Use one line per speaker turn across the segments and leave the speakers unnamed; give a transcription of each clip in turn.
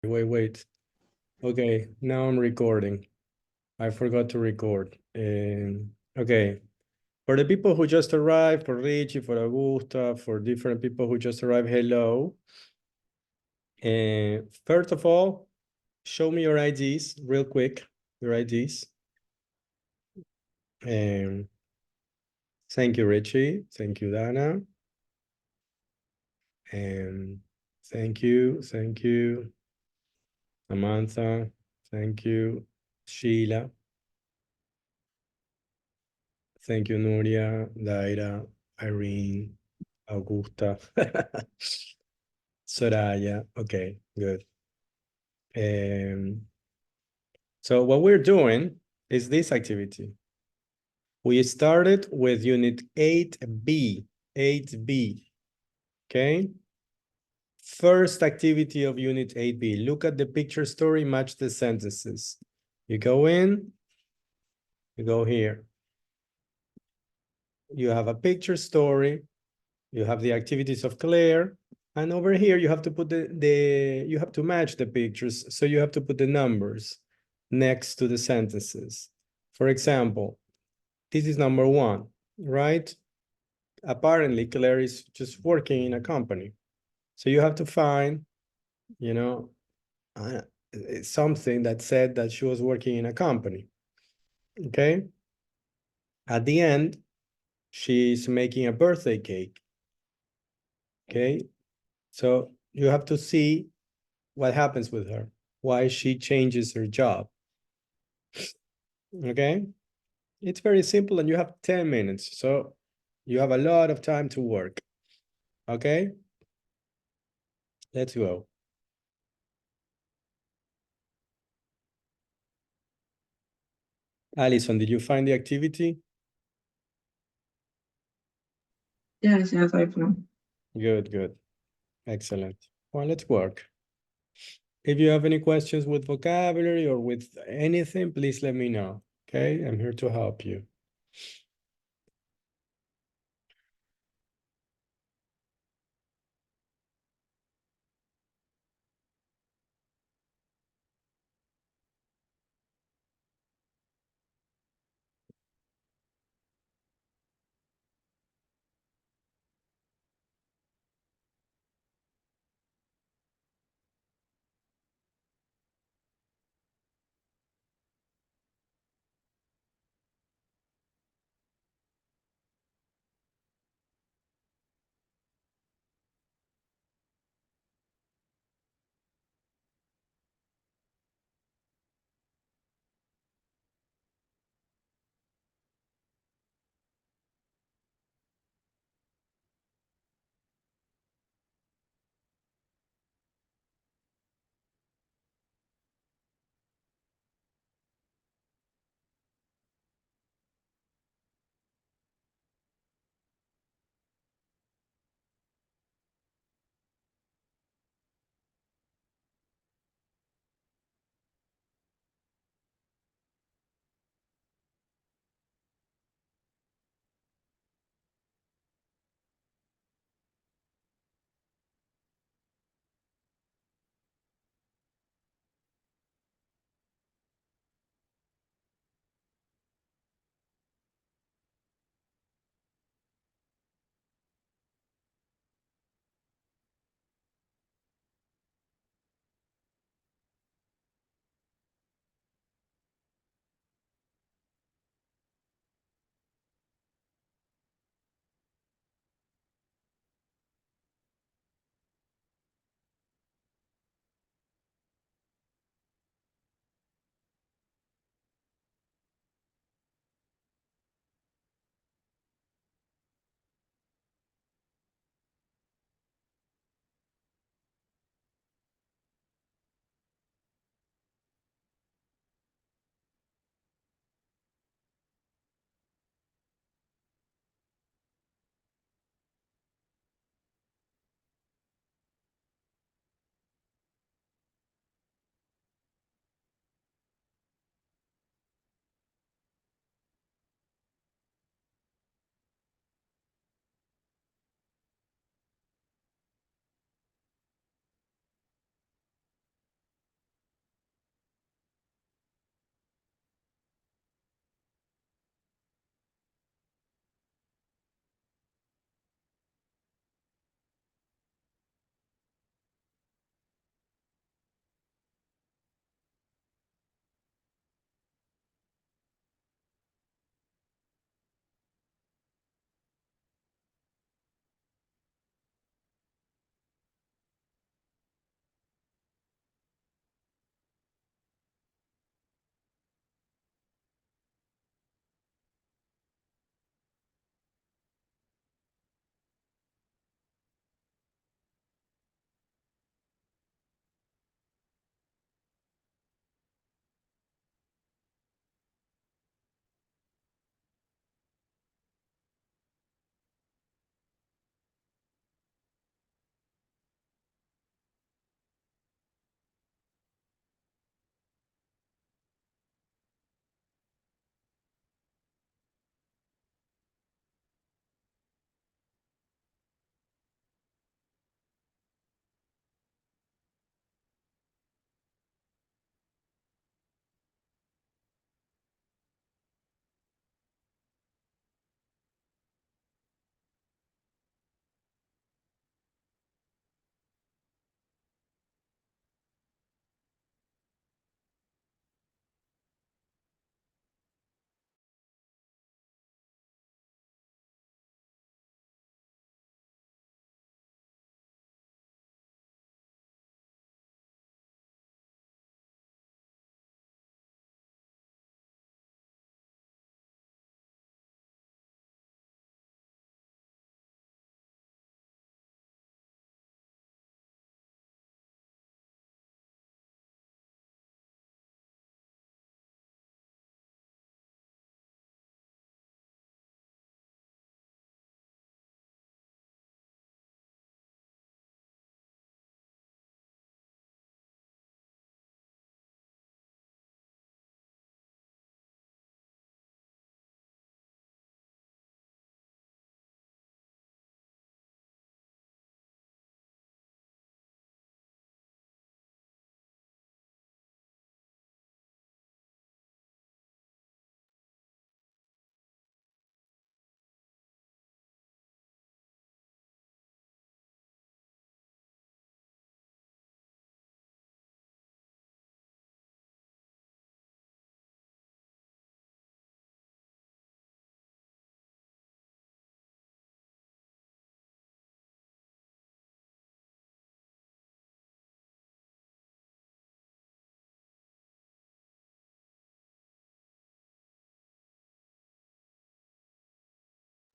Wait. Okay, now I'm recording. I forgot to record. Okay, for the people who just arrived, for Richie, for Augusta, for different people who just arrived, hello. First of all, show me your IDs real quick, your IDs. Thank you, Richie. Thank you, Dana. And thank you, Samantha. Thank you, Sheila. Thank you, Nuria, Daira, Irene, Augusta, Soraya. Okay, good. So what we're doing is this activity. We started with unit 8B, 8B, okay? First activity of unit 8B. Look at the picture story, match the sentences. You go in, you go here. You have a picture story, you have the activities of Claire, and over here you have to put you have to match the pictures, so you have to put the numbers next to the sentences. For example, this is number 1, right? Apparently, Claire is just working in a company. So you have to find, you know, something that said that she was working in a company, okay? At the end, she's making a birthday cake, okay? So you have to see what happens with her, why she changes her job, okay? It's very simple and you have 10 minutes, so you have a lot of time to work, okay? Let's go. Alison, did you find the activity?
Yes, I found.
Good. Excellent. Well, let's work. If you have any questions with vocabulary or with anything, please let me know, okay? I'm here to help you.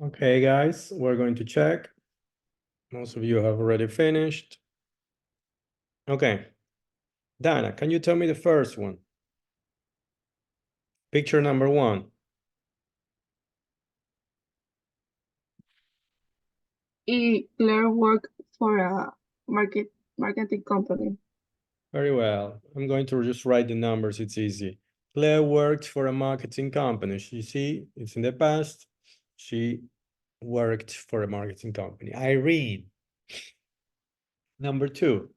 Okay, guys, we're going to check. Most of you have already finished. Okay. Dana, can you tell me the first one? Picture number 1.
Claire worked for a marketing company.
Very well. I'm going to just write the numbers. It's easy. Claire worked for a marketing company. You see, it's in the past. She worked for a marketing company. I read. Number 2.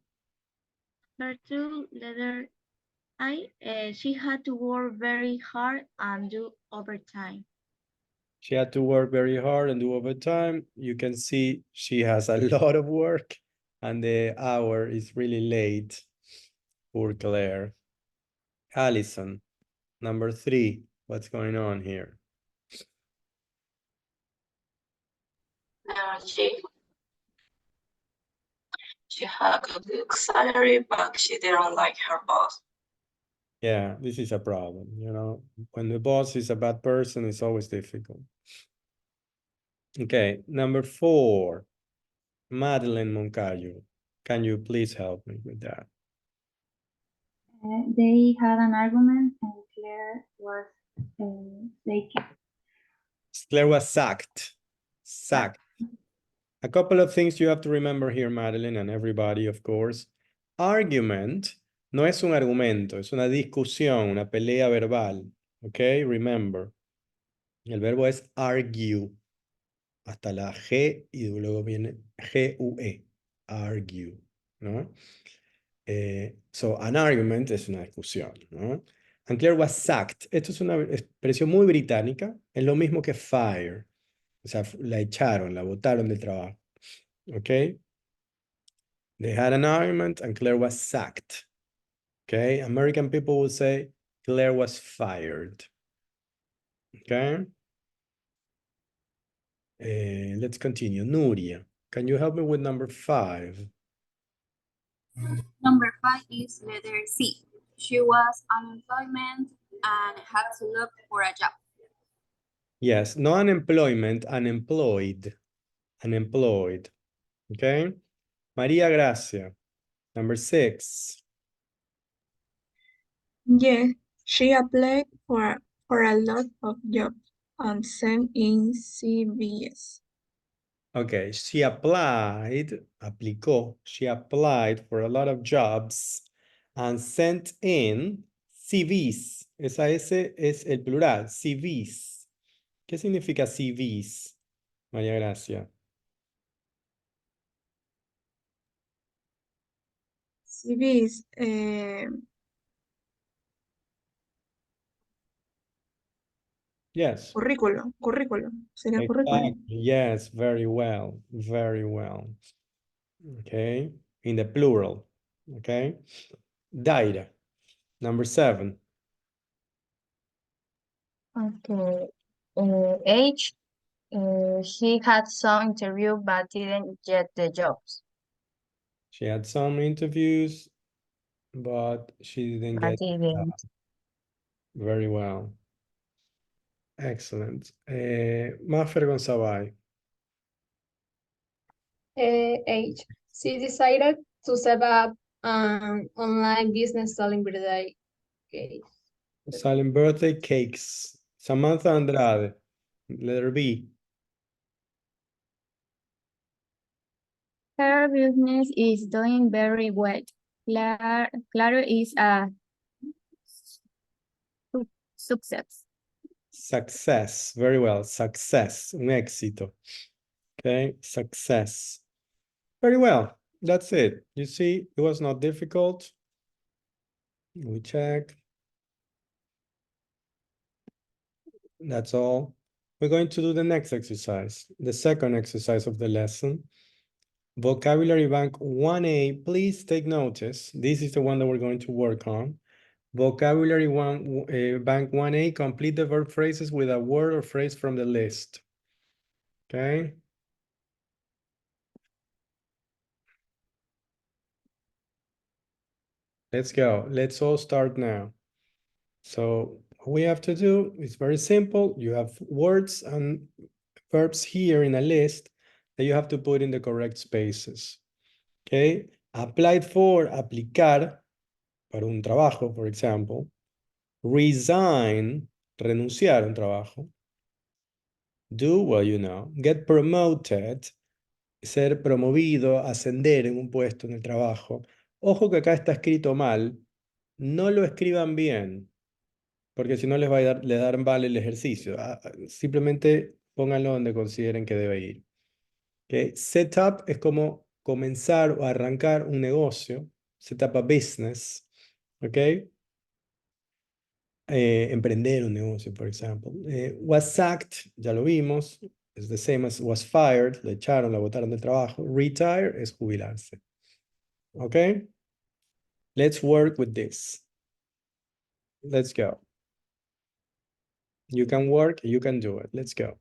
Number 2, letter I, she had to work very hard and do overtime.
She had to work very hard and do overtime. You can see she has a lot of work and the hour is really late. Poor Claire. Allison, number 3. What's going on here?
She had a good salary, but she didn't like her boss.
Yeah, this is a problem. You know, when the boss is a bad person, it's always difficult. Okay, number 4, Madeline Moncayo. Can you please help me with that?
They had an argument and Claire was taken.
Claire was sacked. Sacked. A couple of things you have to remember here, Madeline, and everybody, of course. Argument no es un argumento, es una discusión, una pelea verbal. Okay, remember. El verbo es argue. Hasta la G y luego viene G-U-E. Argue, ¿no? So, an argument es una discusión, ¿no? And Claire was sacked. Esto es una expresión muy británica. Es lo mismo que fire. O sea, la echaron, la botaron del trabajo. Okay? They had an argument and Claire was sacked. Okay? American people will say Claire was fired. Okay? Let's continue. Nuria, can you help me with number 5?
Number 5 is letter C. She was unemployment and had to look for a job.
Yes, no unemployment, unemployed. Unemployed. Okay? Maria Gracia, number 6.
Yeah, she applied for a lot of jobs and sent in CVs.
Okay, she applied, aplicó, she applied for a lot of jobs and sent in CVs. Esa S es el plural, CVs. ¿Qué significa CVs, María Gracia?
CVs,
Yes.
currículo, sería currículo.
Exactly. Yes, very well, very well. Okay, in the plural. Okay, Daira, number 7.
Okay. H, she had some interview but didn't get the jobs.
She had some interviews, but she didn't
But
get the job.
didn't.
Very well. Excellent. Mafer Gonzabay.
H. She decided to set up an online business selling birthday cakes.
Silent birthday cakes. Samantha Andrade. Letter B.
Her business is doing very well. Claro is a success.
Success. Very well. Success. Un éxito. Okay. Success. Very well. That's it. You see, it was not difficult. We check. That's all. We're going to do the next exercise, the second exercise of the lesson. Vocabulary Bank 1A, please take notice. This is the one that we're going to work on. Vocabulary Bank 1A, complete the verb phrases with a word or phrase from the list. Okay. Let's go. Let's all start now. So what we have to do is very simple. You have words and verbs here in a list that you have to put in the correct spaces. Okay? Applied for, aplicar para un trabajo, for example. Resign, renunciar a un trabajo. Do, well, you know. Get promoted, ser promovido, ascender en un puesto en el trabajo. Ojo que acá está escrito mal. No lo escriban bien, porque si no les va a le dar mal el ejercicio. Simplemente pónganlo donde consideren que debe ir. Okay. Setup es como comenzar o arrancar un negocio. Set up a business. ¿Ok? Emprender un negocio, por ejemplo. Was sacked, ya lo vimos. Es the same as was fired. Le echaron, la botaron del trabajo. Retire es jubilarse. ¿Ok? Let's work with this. Let's go. You can work, you can do it. Let's go.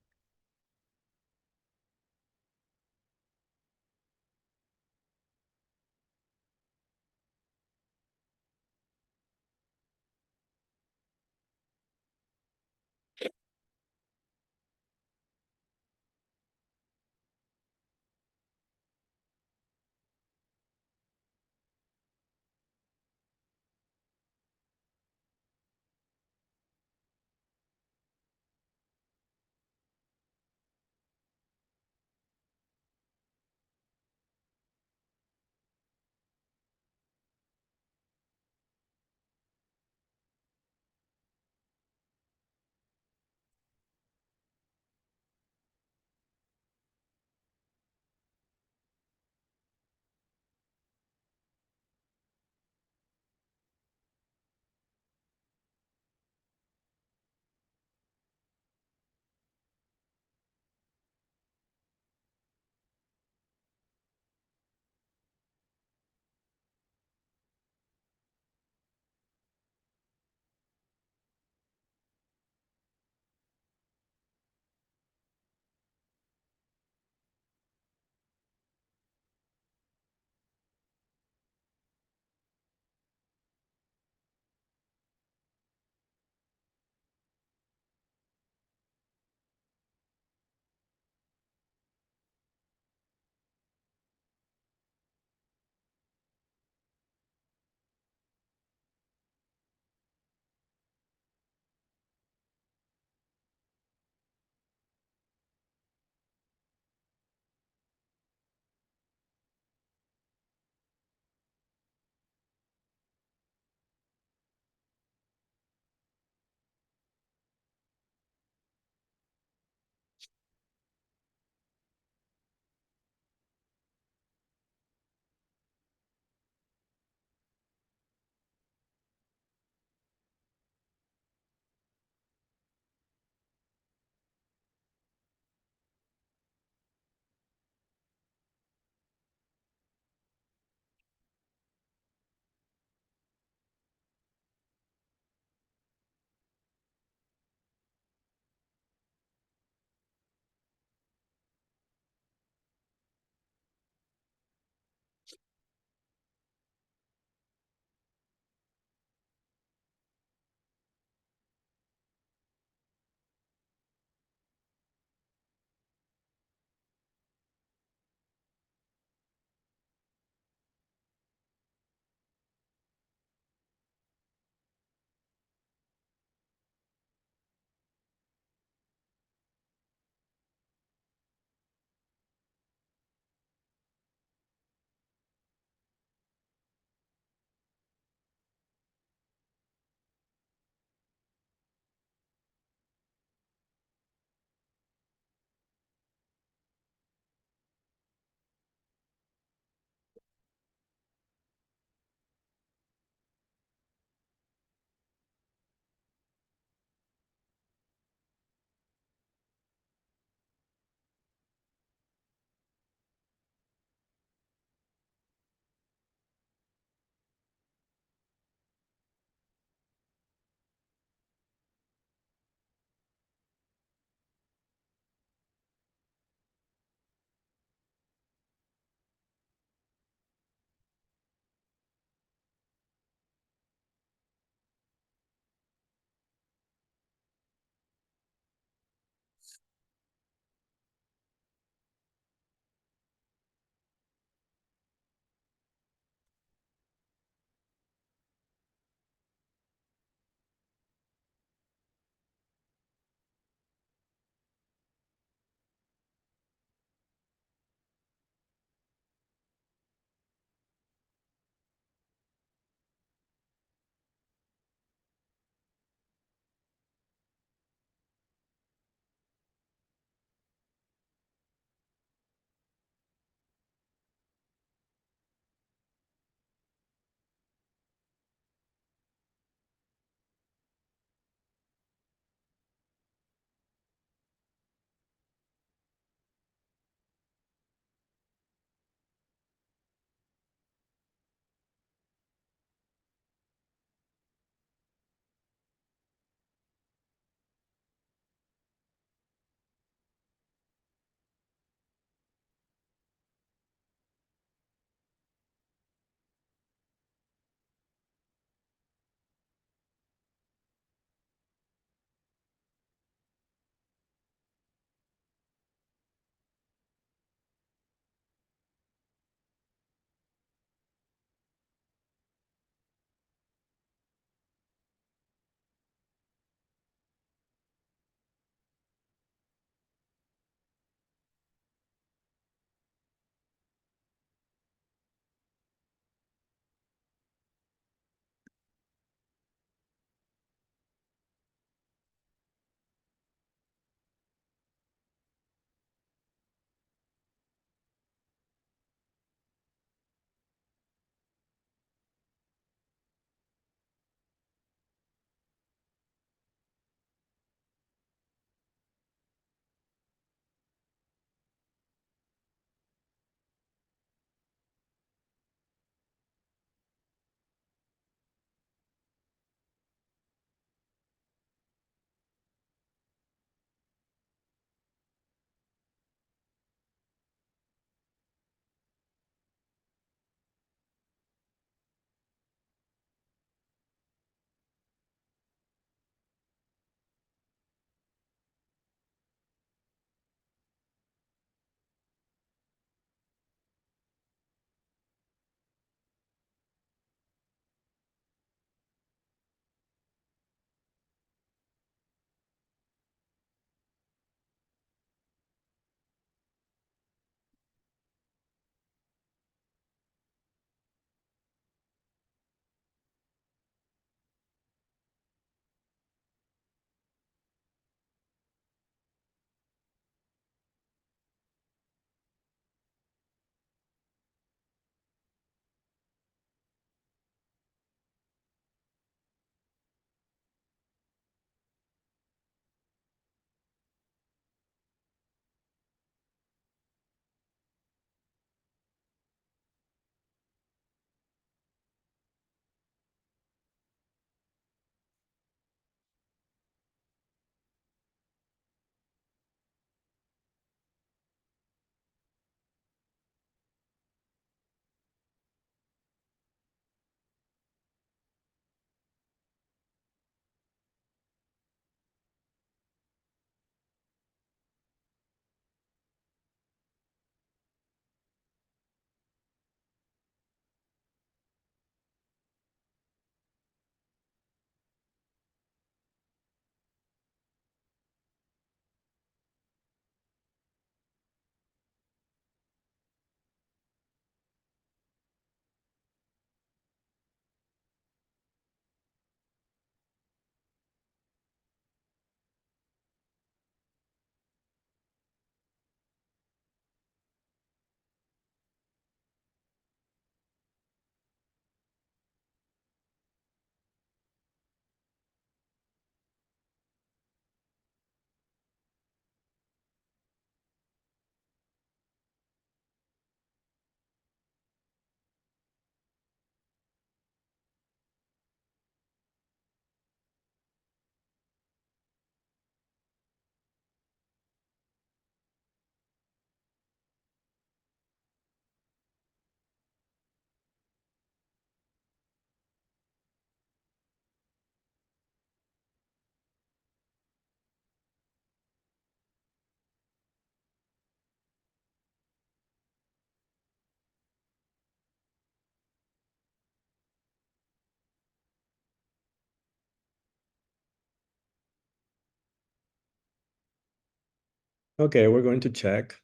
Okay, we're going to check.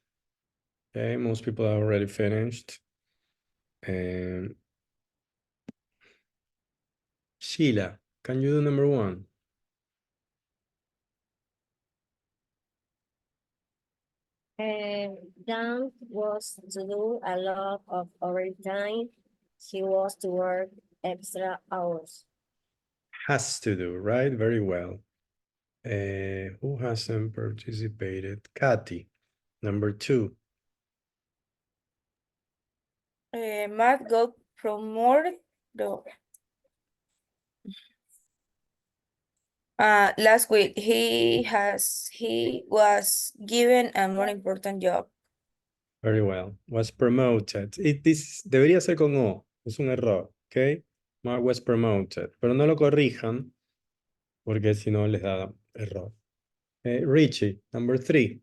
Okay, most people are already finished. And Sheila, can you do number 1?
Dan was to do a lot of overtime. He was to work extra hours.
Has to do, right? Very well. Who hasn't participated? Kathy, number 2.
Matt got promoted last week. He was given a more important job.
Very well. Was promoted. This debería ser con O. Es un error, ¿ok? Mark was promoted. Pero no lo corrijan, porque si no les da error. Richie, number 3.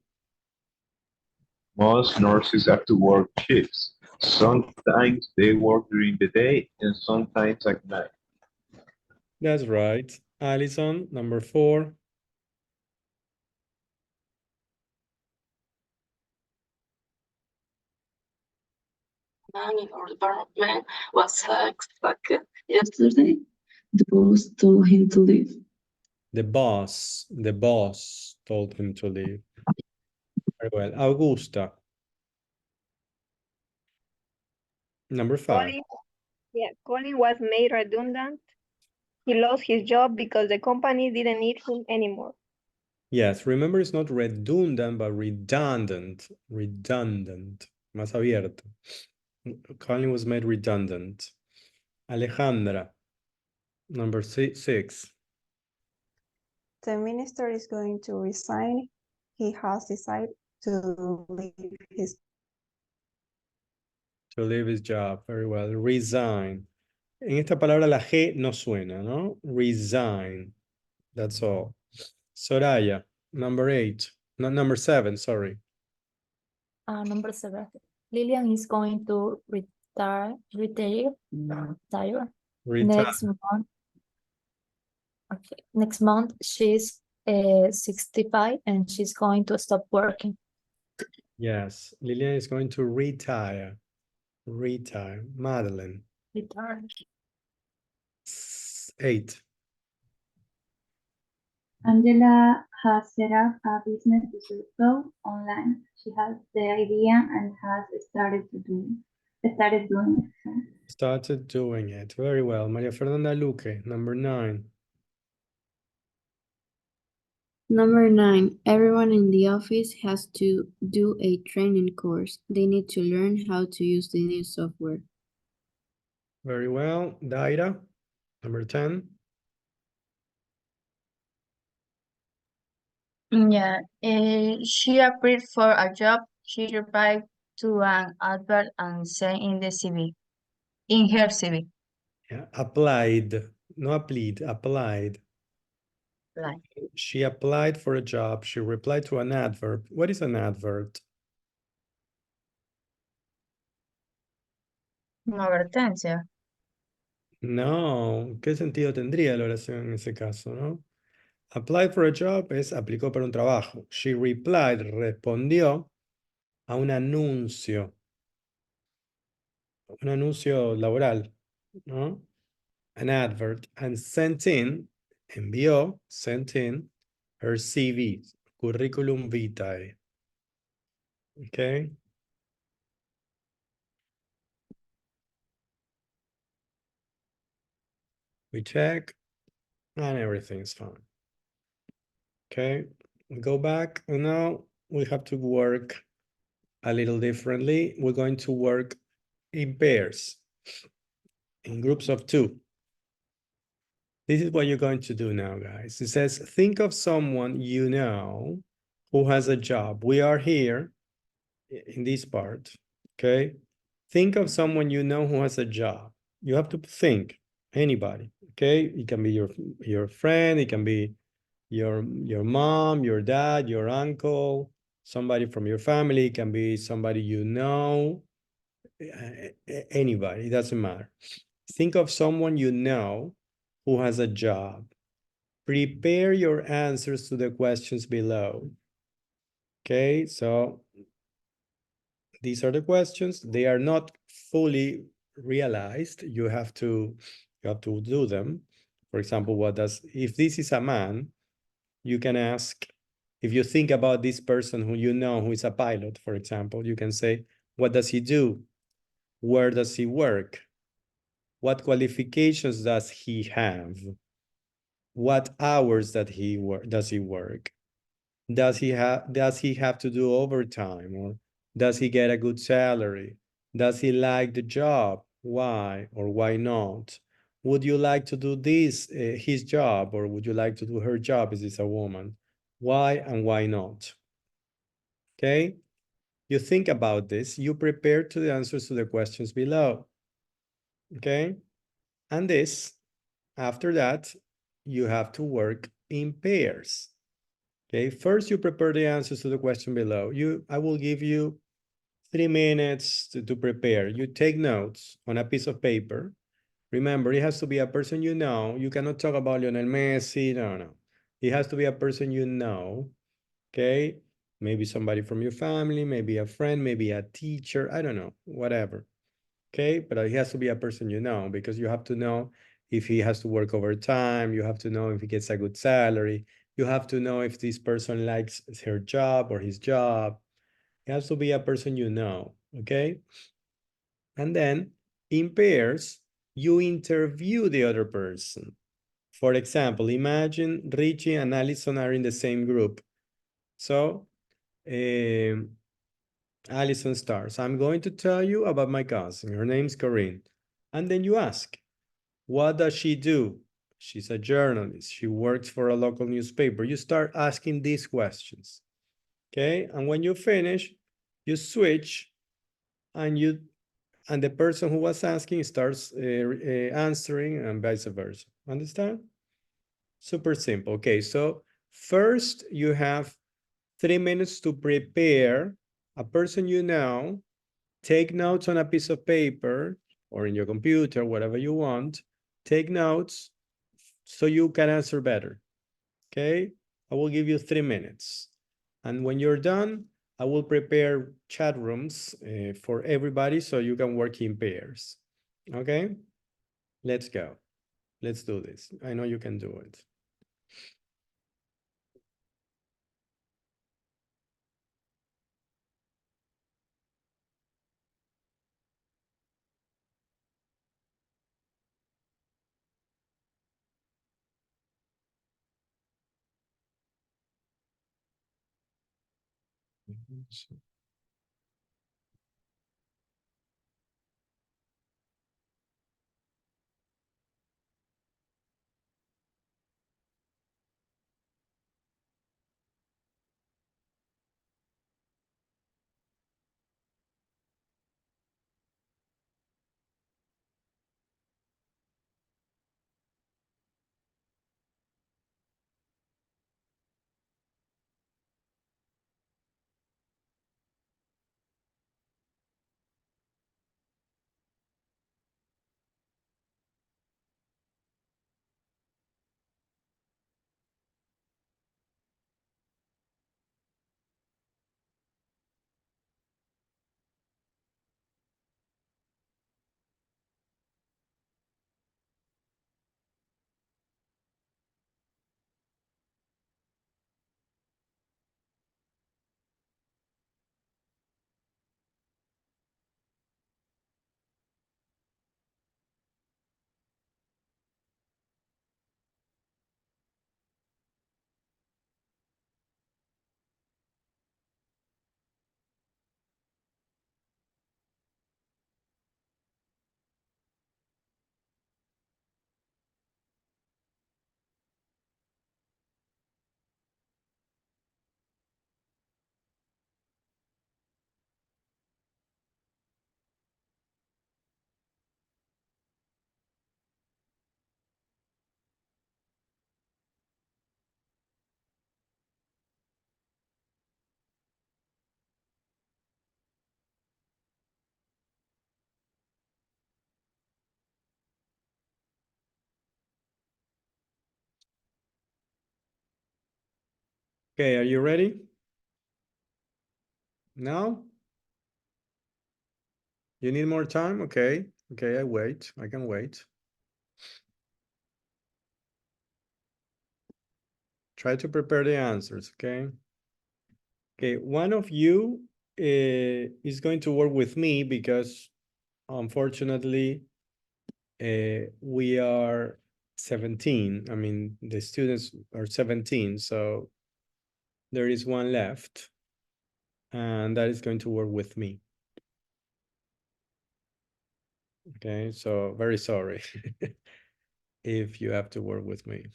Most nurses have to work shifts. Sometimes they work during the day and sometimes at night.
That's right. Allison, number 4.
Man in our department was sick yesterday. The boss told him to leave.
The boss told him to leave. Very well. Augusta. Number 5.
Colin was made redundant. He lost his job because the company didn't need him anymore.
Yes, remember it's not redundant, but redundant. Redundant. Más abierto. Colin was made redundant. Alejandra, number 6.
The minister is going to resign. He has decided to leave his
job. Very well. Resign. En esta palabra la G no suena, ¿no? Resign. That's all. Soraya, number 8. No, number 7, sorry.
Number 7. Lillian is going to retire next month. Okay. Next month she's 65 and she's going to stop working.
Yes, Lillian is going to retire. Madeline.
Retire.
8.
Angela has set up a business to sell online. She has the idea and has started doing it.
Started doing it. Very well. Maria Fernanda Luque, number 9.
Number 9, everyone in the office has to do a training course. They need to learn how to use the new software.
Very well. Daira, number 10.
Yeah, she applied for a job. She replied to an advert and sent in the CV, in her CV.
Yeah, applied, no applied, applied.
Like,
She applied for a job. She replied to an advert. What is an advert?
una advertencia.
No, ¿qué sentido tendría la oración en ese caso, no? Applied for a job es aplicó para un trabajo. She replied, respondió a un anuncio laboral, ¿no? An advert, and sent in, envió, sent in, her CV, curriculum vitae. Okay. We check, and everything's fine. Okay, we go back, and now we have to work a little differently. We're going to work in pairs, in groups of 2. This is what you're going to do now, guys. It says, think of someone you know who has a job. We are here in this part, okay? Think of someone you know who has a job. You have to think, anybody, okay? It can be your friend, it can be your mom, your dad, your uncle, somebody from your family, it can be somebody you know, anybody, it doesn't matter. Think of someone you know who has a job. Prepare your answers to the questions below. Okay, so these are the questions. They are not fully realized. You have to do them. For example, if this is a man, you can ask, if you think about this person who you know who is a pilot, for example, you can say, what does he do? Where does he work? What qualifications does he have? What hours does he work? Does he have to do overtime, or does he get a good salary? Does he like the job? Why or why not? Would you like to do his job, or would you like to do her job? Is this a woman? Why and why not? Okay, you think about this, you prepare to the answers to the questions below. Okay, and after that, you have to work in pairs. Okay, first you prepare the answers to the question below. I will give you 3 minutes to prepare. You take notes on a piece of paper. Remember, it has to be a person you know. You cannot talk about Lionel Messi. No. It has to be a person you know. Okay, maybe somebody from your family, maybe a friend, maybe a teacher. I don't know, whatever. Okay, but it has to be a person you know, because you have to know if he has to work overtime. You have to know if he gets a good salary. You have to know if this person likes her job or his job. It has to be a person you know, okay? And then in pairs, you interview the other person. For example, imagine Richie and Allison are in the same group. So Allison starts. I'm going to tell you about my cousin. Her name's Corinne. And then you ask, what does she do? She's a journalist. She works for a local newspaper. You start asking these questions. Okay, and when you finish, you switch, and the person who was asking starts answering, and vice versa. Understand? Super simple. Okay, so first you have 3 minutes to prepare a person you know. Take notes on a piece of paper or in your computer, whatever you want. Take notes so you can answer better. Okay, I will give you 3 minutes. And when you're done, I will prepare chat rooms for everybody so you can work in pairs. Okay, let's go. Let's do this. I know you can do it. Okay, are you ready? No? You need more time? Okay. Okay, I wait. I can wait. Try to prepare the answers, okay? Okay, one of you is going to work with me because unfortunately we are 17. I mean, the students are 17, so there is one left, and that is going to work with me. Okay, so very sorry if you have to work with me.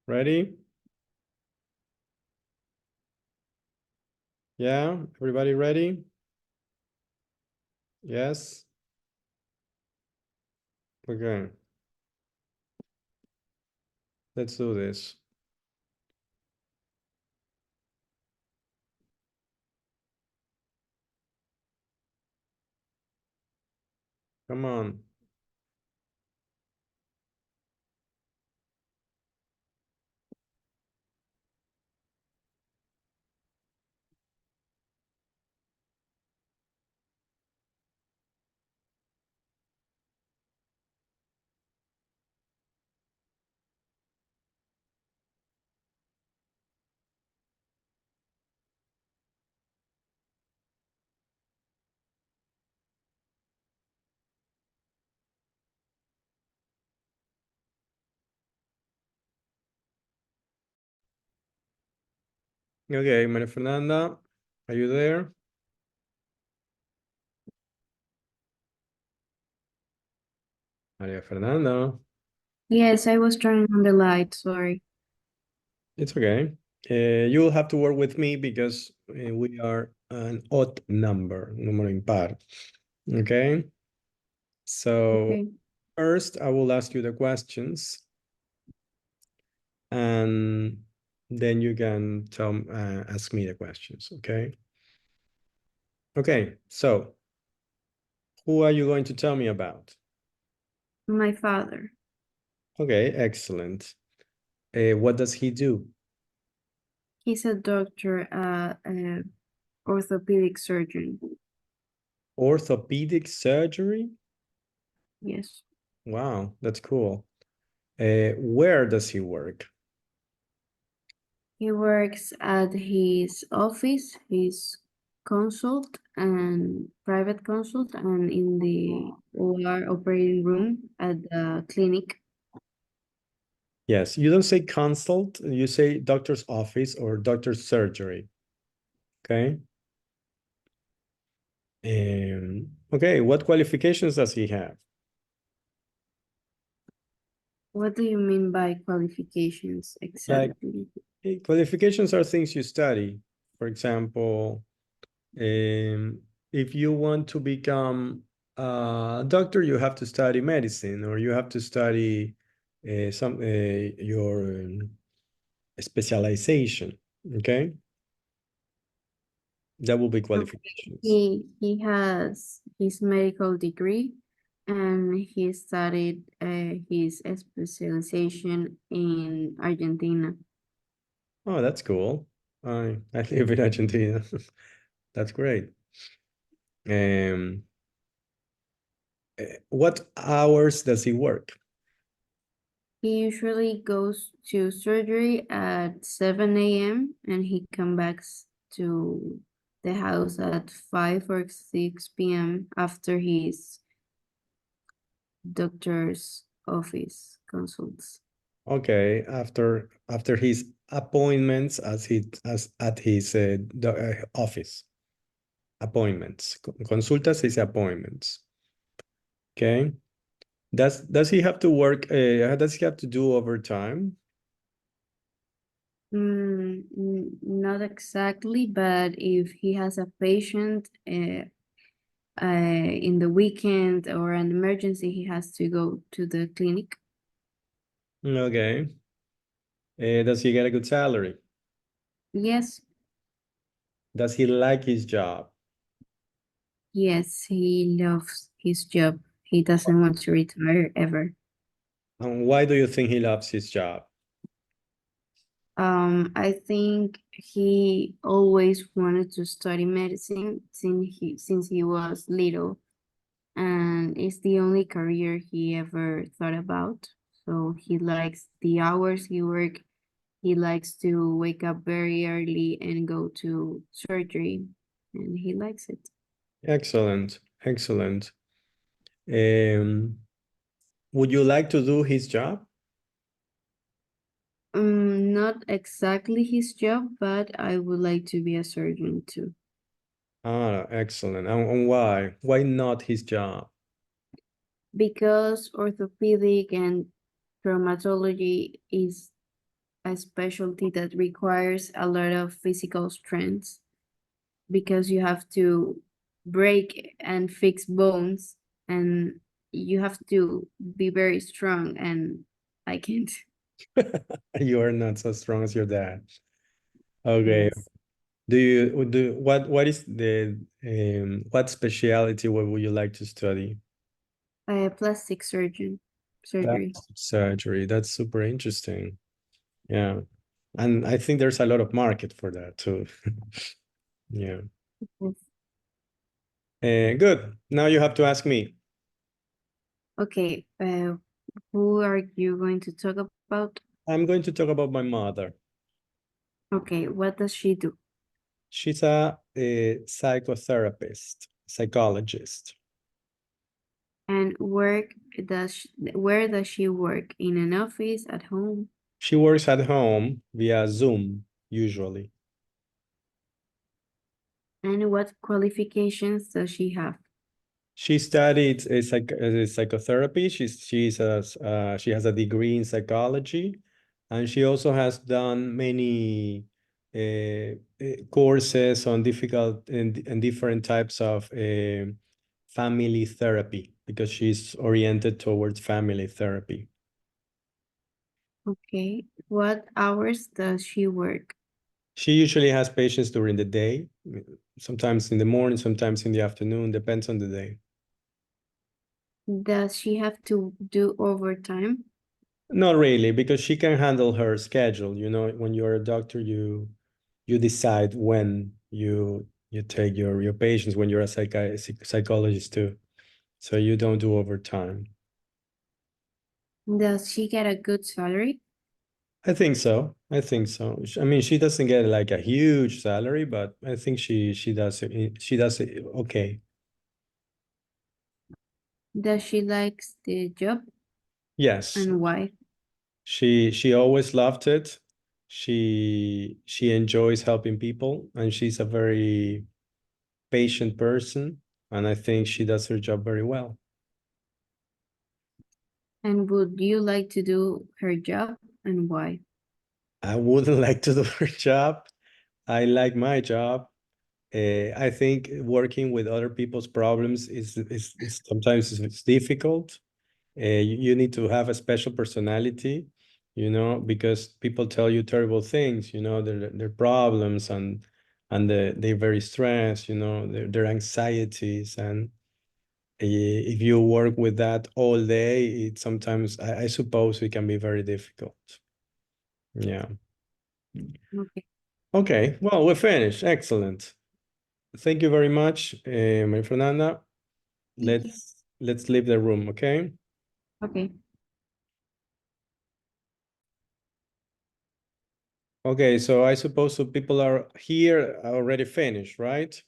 Ready? Yeah, everybody ready? Yes? Okay. Let's do this. Come on. Okay, Maria Fernanda, are you there? Maria Fernanda.
Yes, I was turning on the light, sorry.
It's okay. You will have to work with me because we are an odd number, número impar. Okay. So
Okay.
first, I will ask you the questions, and then you can ask me the questions. Okay. Okay. So, who are you going to tell me about?
My father.
Okay. Excellent. What does he do?
He's a doctor, orthopedic surgeon.
Orthopedic surgery?
Yes.
Wow, that's cool. Where does he work?
He works at his office, his consult and private consult, and in the OR operating room at the clinic.
Yes, you don't say consult, you say doctor's office or doctor's surgery. Okay. Okay, what qualifications does he have?
What do you mean by qualifications exactly?
Qualifications are things you study. For example, if you want to become a doctor, you have to study medicine, or you have to study your specialization. Okay, that will be qualifications.
He has his medical degree, and he studied his specialization in Argentina.
Oh, that's cool. I live in Argentina. That's great. What hours does he work?
He usually goes to surgery at 7 a.m. and he comes back to the house at 5 or 6 p.m. after his doctor's office consults.
Okay, after his appointments as at his office. Appointments. Consultas is appointments. Okay. Does he have to work? Does he have to do overtime?
Not exactly, but if he has a patient in the weekend or an emergency, he has to go to the clinic.
Okay. Does he get a good salary?
Yes,
Does he like his job?
yes, he loves his job. He doesn't want to retire ever.
And why do you think he loves his job?
I think he always wanted to study medicine since he was little, and it's the only career he ever thought about. So he likes the hours he work. He likes to wake up very early and go to surgery, and he likes it.
Excellent, excellent. Would you like to do his job?
Not exactly his job, but I would like to be a surgeon too.
Ah, excellent. And why? Why not his job?
Because orthopedic and traumatology is a specialty that requires a lot of physical strength because you have to break and fix bones and you have to be very strong, and I can't.
You are not so strong as your dad. Okay.
Yes.
What is the what specialty what would you like to study?
Plastic surgery.
Plastic surgery. That's super interesting. Yeah. And I think there's a lot of market for that too. Yeah. Good. Now you have to ask me.
Okay, who are you going to talk about?
I'm going to talk about my mother.
Okay, what does she do?
She's a psychotherapist, psychologist.
And where does she work? In an office, at home?
She works at home via Zoom, usually.
And what qualifications does she have?
She studied psychotherapy. She has a degree in psychology, and she also has done many courses on difficult and different types of family therapy because she's oriented towards family therapy.
Okay, what hours does she work?
She usually has patients during the day, sometimes in the morning, sometimes in the afternoon, depends on the day.
Does she have to do overtime?
Not really, because she can handle her schedule. You know, when you're a doctor, you decide when you take your patients when you're a psychologist too. So you don't do overtime.
Does she get a good salary?
I think so. I think so. I mean, she doesn't get like a huge salary, but I think she does it okay.
Does she likes the job?
Yes.
And why?
She always loved it. She enjoys helping people, and she's a very patient person, and I think she does her job very well.
And would you like to do her job, and why?
I wouldn't like to do her job. I like my job. I think working with other people's problems is sometimes it's difficult. You need to have a special personality, you know, because people tell you terrible things, you know, their problems and they're very stressed, you know, their anxieties. And if you work with that all day, it sometimes, I suppose it can be very difficult. Yeah.
Okay.
Okay, well, we're finished. Excellent. Thank you very much, my Fernanda. Let's leave the room, okay?
Okay.
Okay, so I suppose so people are here already finished, right?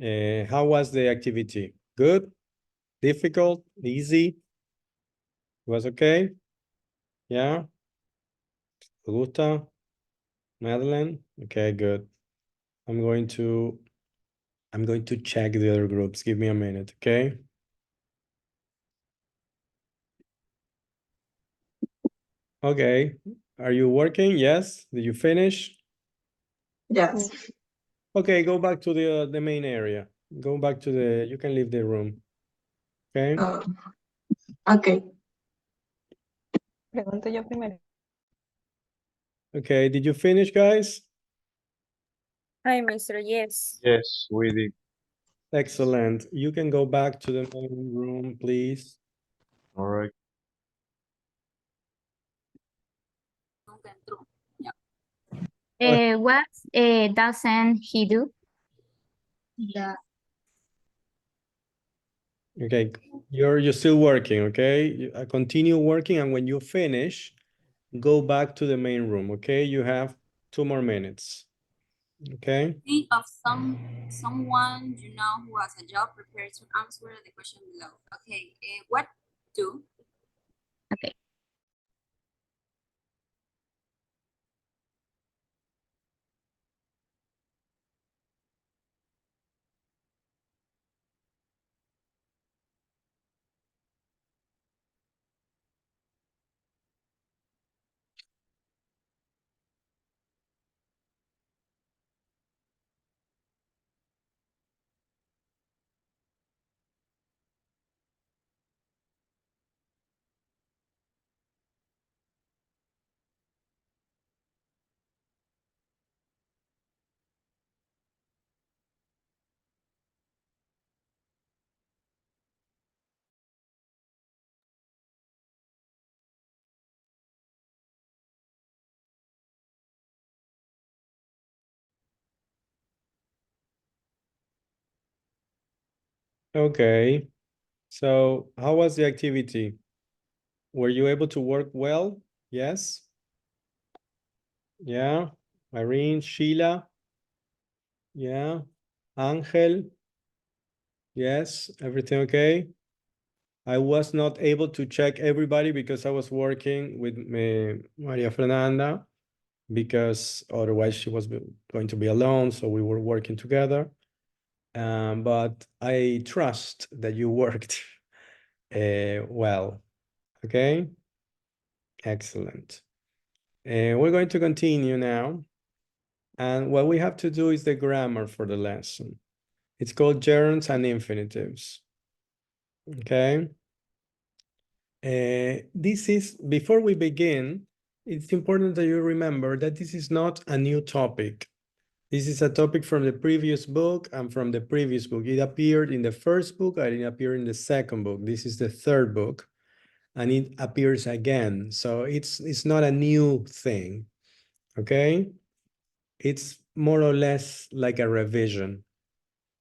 How was the activity? Good? Difficult? Easy? Was okay? Yeah? Gusta? Madeline? Okay, good. I'm going to check the other groups. Give me a minute, okay? Okay. Are you working? Yes. Did you finish?
Yes.
Okay, go back to the main area. Go back to the, you can leave the room. Okay?
Okay.
Pregunto yo primero.
Okay, did you finish, guys?
Hi, Mr. Yes.
Yes, we did.
Excellent. You can go back to the main room, please.
All right.
Nunca entró. Yeah.
What doesn't he do? The
Okay, you're still working, okay? Continue working, and when you finish, go back to the main room, okay? You have 2 more minutes. Okay?
Think of someone you know who has a job. Prepare to answer the question below. Okay, what do?
Okay.
Okay. So how was the activity? Were you able to work well? Yes? Yeah? Irene, Sheila? Yeah? Angel? Yes? Everything okay? I was not able to check everybody because I was working with Maria Fernanda, because otherwise she was going to be alone, so we were working together. But I trust that you worked well. Okay? Excellent. We're going to continue now. And what we have to do is the grammar for the lesson. It's called gerunds and infinitives. Okay? This is, before we begin, it's important that you remember that this is not a new topic. This is a topic from the previous book and from the previous book. It appeared in the first book and it appeared in the second book. This is the third book, and it appears again. So it's not a new thing, okay? It's more or less like a revision,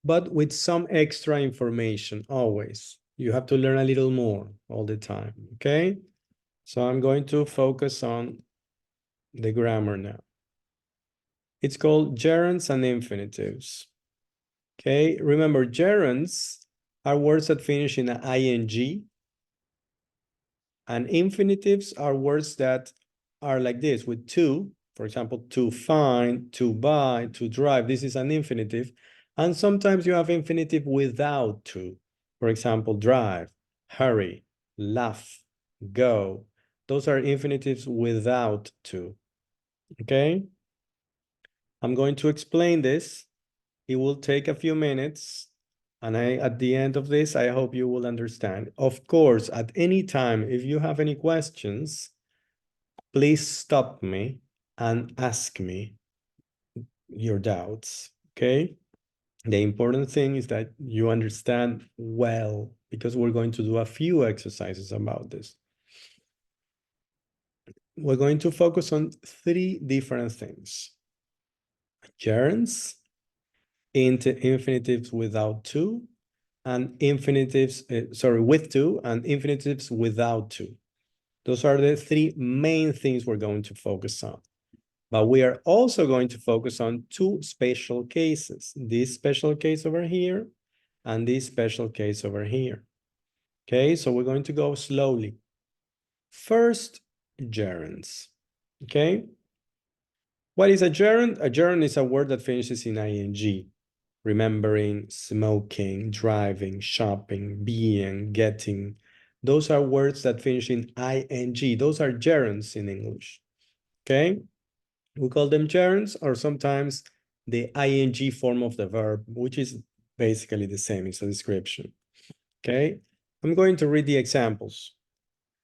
but with some extra information always. You have to learn a little more all the time, okay? So I'm going to focus on the grammar now. It's called gerunds and infinitives. Okay, remember gerunds are words that finish in an ing, and infinitives are words that are like this with to. For example, to find, to buy, to drive. This is an infinitive. And sometimes you have infinitive without to. For example, drive, hurry, laugh, go. Those are infinitives without to. Okay? I'm going to explain this. It will take a few minutes. And at the end of this, I hope you will understand. Of course, at any time, if you have any questions, please stop me and ask me your doubts, okay? The important thing is that you understand well, because we're going to do a few exercises about this. We're going to focus on 3 different things: gerunds, infinitives without to, and infinitives, with to, and infinitives without to. Those are the 3 main things we're going to focus on. But we are also going to focus on 2 special cases, this special case over here and this special case over here. Okay, so we're going to go slowly. First, gerunds. Okay, what is a gerund? A gerund is a word that finishes in ing. Remembering, smoking, driving, shopping, being, getting. Those are words that finish in ing. Those are gerunds in English. okay? We call them gerunds, or sometimes the ing form of the verb, which is basically the same, it's a description, okay? I'm going to read the examples,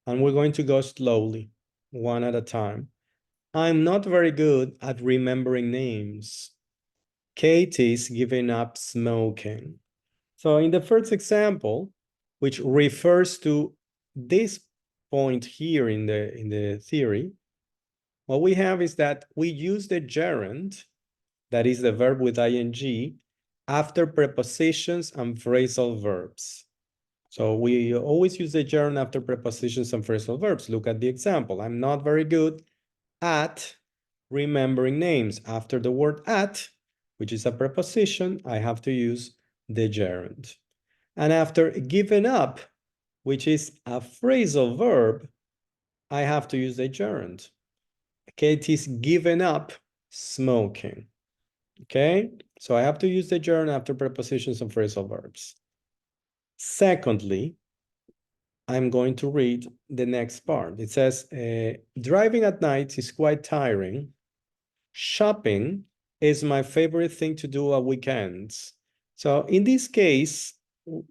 and we're going to go slowly, one at a time. I'm not very good at remembering names. Katie's giving up smoking. So in the first example, which refers to this point here in the theory, what we have is that we use the gerund, that is the verb with ing, after prepositions and phrasal verbs. So we always use the gerund after prepositions and phrasal verbs. Look at the example. I'm not very good at remembering names. After the word at, which is a preposition, I have to use the gerund. And after given up, which is a phrasal verb, I have to use the gerund. Katie's given up smoking. Okay, so I have to use the gerund after prepositions and phrasal verbs. Secondly, I'm going to read the next part. It says, driving at night is quite tiring. Shopping is my favorite thing to do at weekends. So in this case,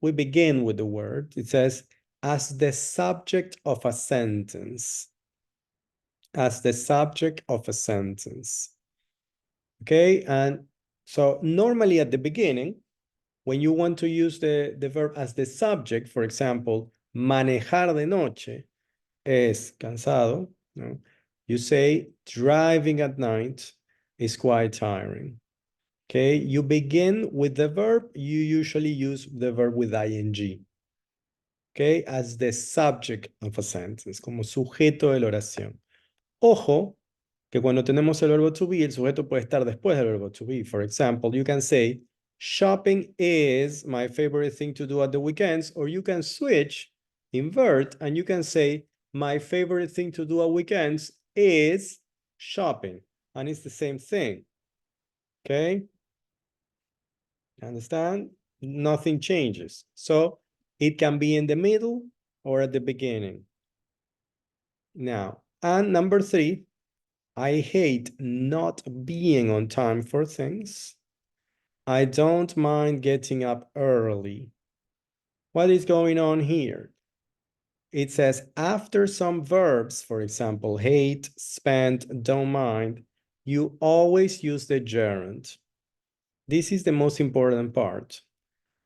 we begin with the word. It says, as the subject of a sentence. As the subject of a sentence. Okay, and so normally at the beginning, when you want to use the verb as the subject, for example, manejar de noche es cansado, no? You say driving at night is quite tiring. Okay, you begin with the verb, you usually use the verb with ing. Okay, as the subject of a sentence, como sujeto de la oración. Ojo, que cuando tenemos el verbo to be, el sujeto puede estar después del verbo to be. For example, you can say, shopping is my favorite thing to do at the weekends, or you can switch, invert, and you can say, my favorite thing to do at weekends is shopping. And it's the same thing. Okay? Understand? Nothing changes. So it can be in the middle or at the beginning. Now, and number 3, I hate not being on time for things. I don't mind getting up early. What is going on here? It says after some verbs, for example, hate, spend, don't mind, you always use the gerund. This is the most important part.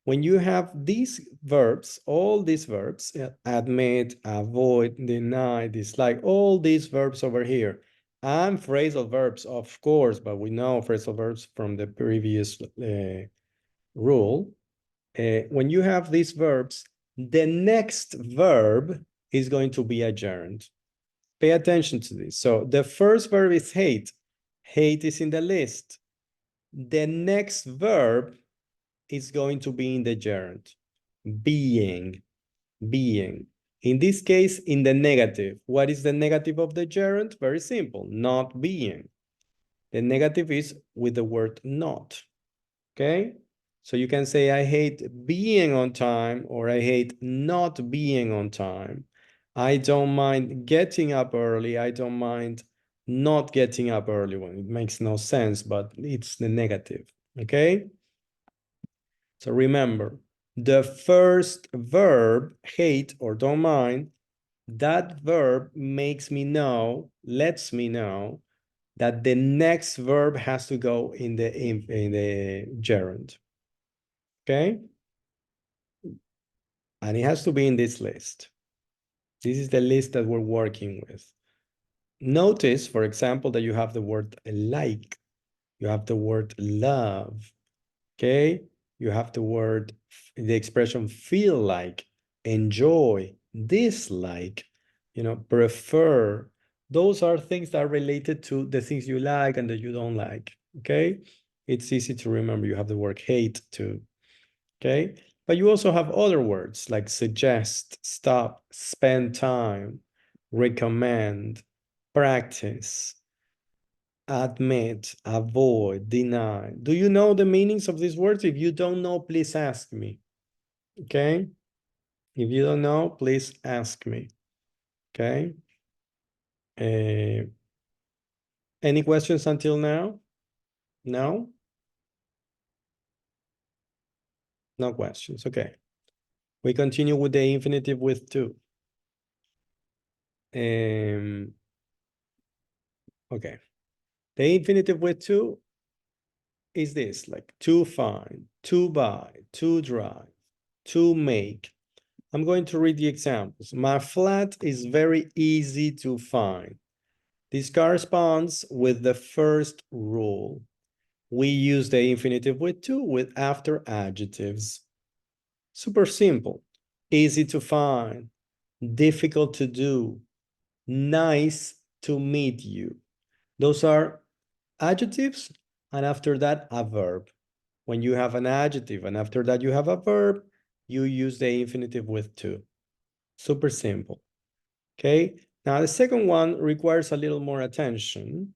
When you have these verbs, all these verbs, admit, avoid, deny, dislike, all these verbs over here, and phrasal verbs, of course, but we know phrasal verbs from the previous rule. When you have these verbs, the next verb is going to be a gerund. Pay attention to this. So the first verb is hate. Hate is in the list. The next verb is going to be in the gerund. Being. In this case, in the negative. What is the negative of the gerund? Very simple, not being. The negative is with the word not. Okay? So you can say, I hate being on time, or I hate not being on time. I don't mind getting up early. I don't mind not getting up early. When it makes no sense, but it's the negative. Okay? So remember, the first verb, hate or don't mind, that verb makes me know, lets me know that the next verb has to go in the gerund. Okay? And it has to be in this list. This is the list that we're working with. Notice, for example, that you have the word like, you have the word love, okay? You have the expression feel like, enjoy, dislike, prefer. Those are things that are related to the things you like and that you don't like, okay? It's easy to remember. You have the word hate too, okay? But you also have other words like suggest, stop, spend time, recommend, practice, admit, avoid, deny. Do you know the meanings of these words? If you don't know, please ask me. Okay? If you don't know, please ask me. Okay? Any questions until now? No? No questions, okay. We continue with the infinitive with to. Okay. The infinitive with to is this, like to find, to buy, to drive, to make. I'm going to read the examples. My flat is very easy to find. This corresponds with the first rule. We use the infinitive with to with after adjectives. Super simple. Easy to find, difficult to do, nice to meet you. Those are adjectives, and after that, a verb. When you have an adjective and after that you have a verb, you use the infinitive with to. Super simple. Okay, now the second one requires a little more attention.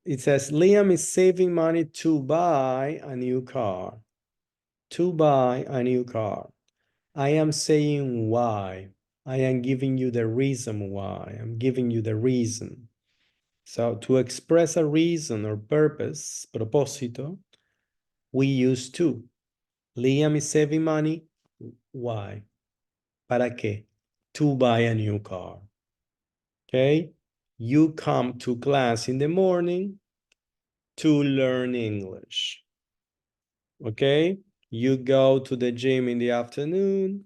It says, Liam is saving money to buy a new car. To buy a new car. I am saying why. I am giving you the reason why. I'm giving you the reason. So to express a reason or purpose, propósito, we use to. Liam is saving money. Why? ¿Para qué? To buy a new car. Okay? You come to class in the morning to learn English. Okay? You go to the gym in the afternoon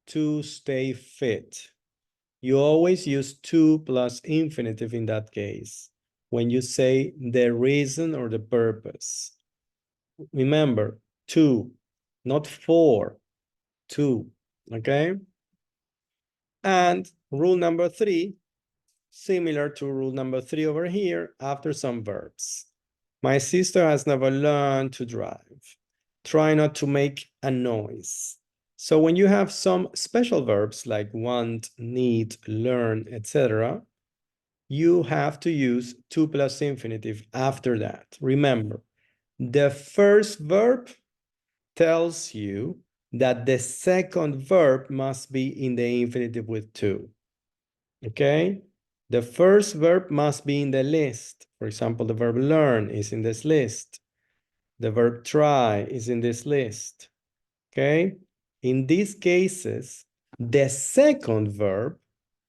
to stay fit. You always use to plus infinitive in that case when you say the reason or the purpose. Remember, to, not for, to, okay? And rule number 3, similar to rule number 3 over here, after some verbs. My sister has never learned to drive. Try not to make a noise. So when you have some special verbs like want, need, learn, etc., you have to use to plus infinitive after that. Remember, the first verb tells you that the second verb must be in the infinitive with to. Okay? The first verb must be in the list. For example, the verb learn is in this list. The verb try is in this list. Okay? In these cases, the second verb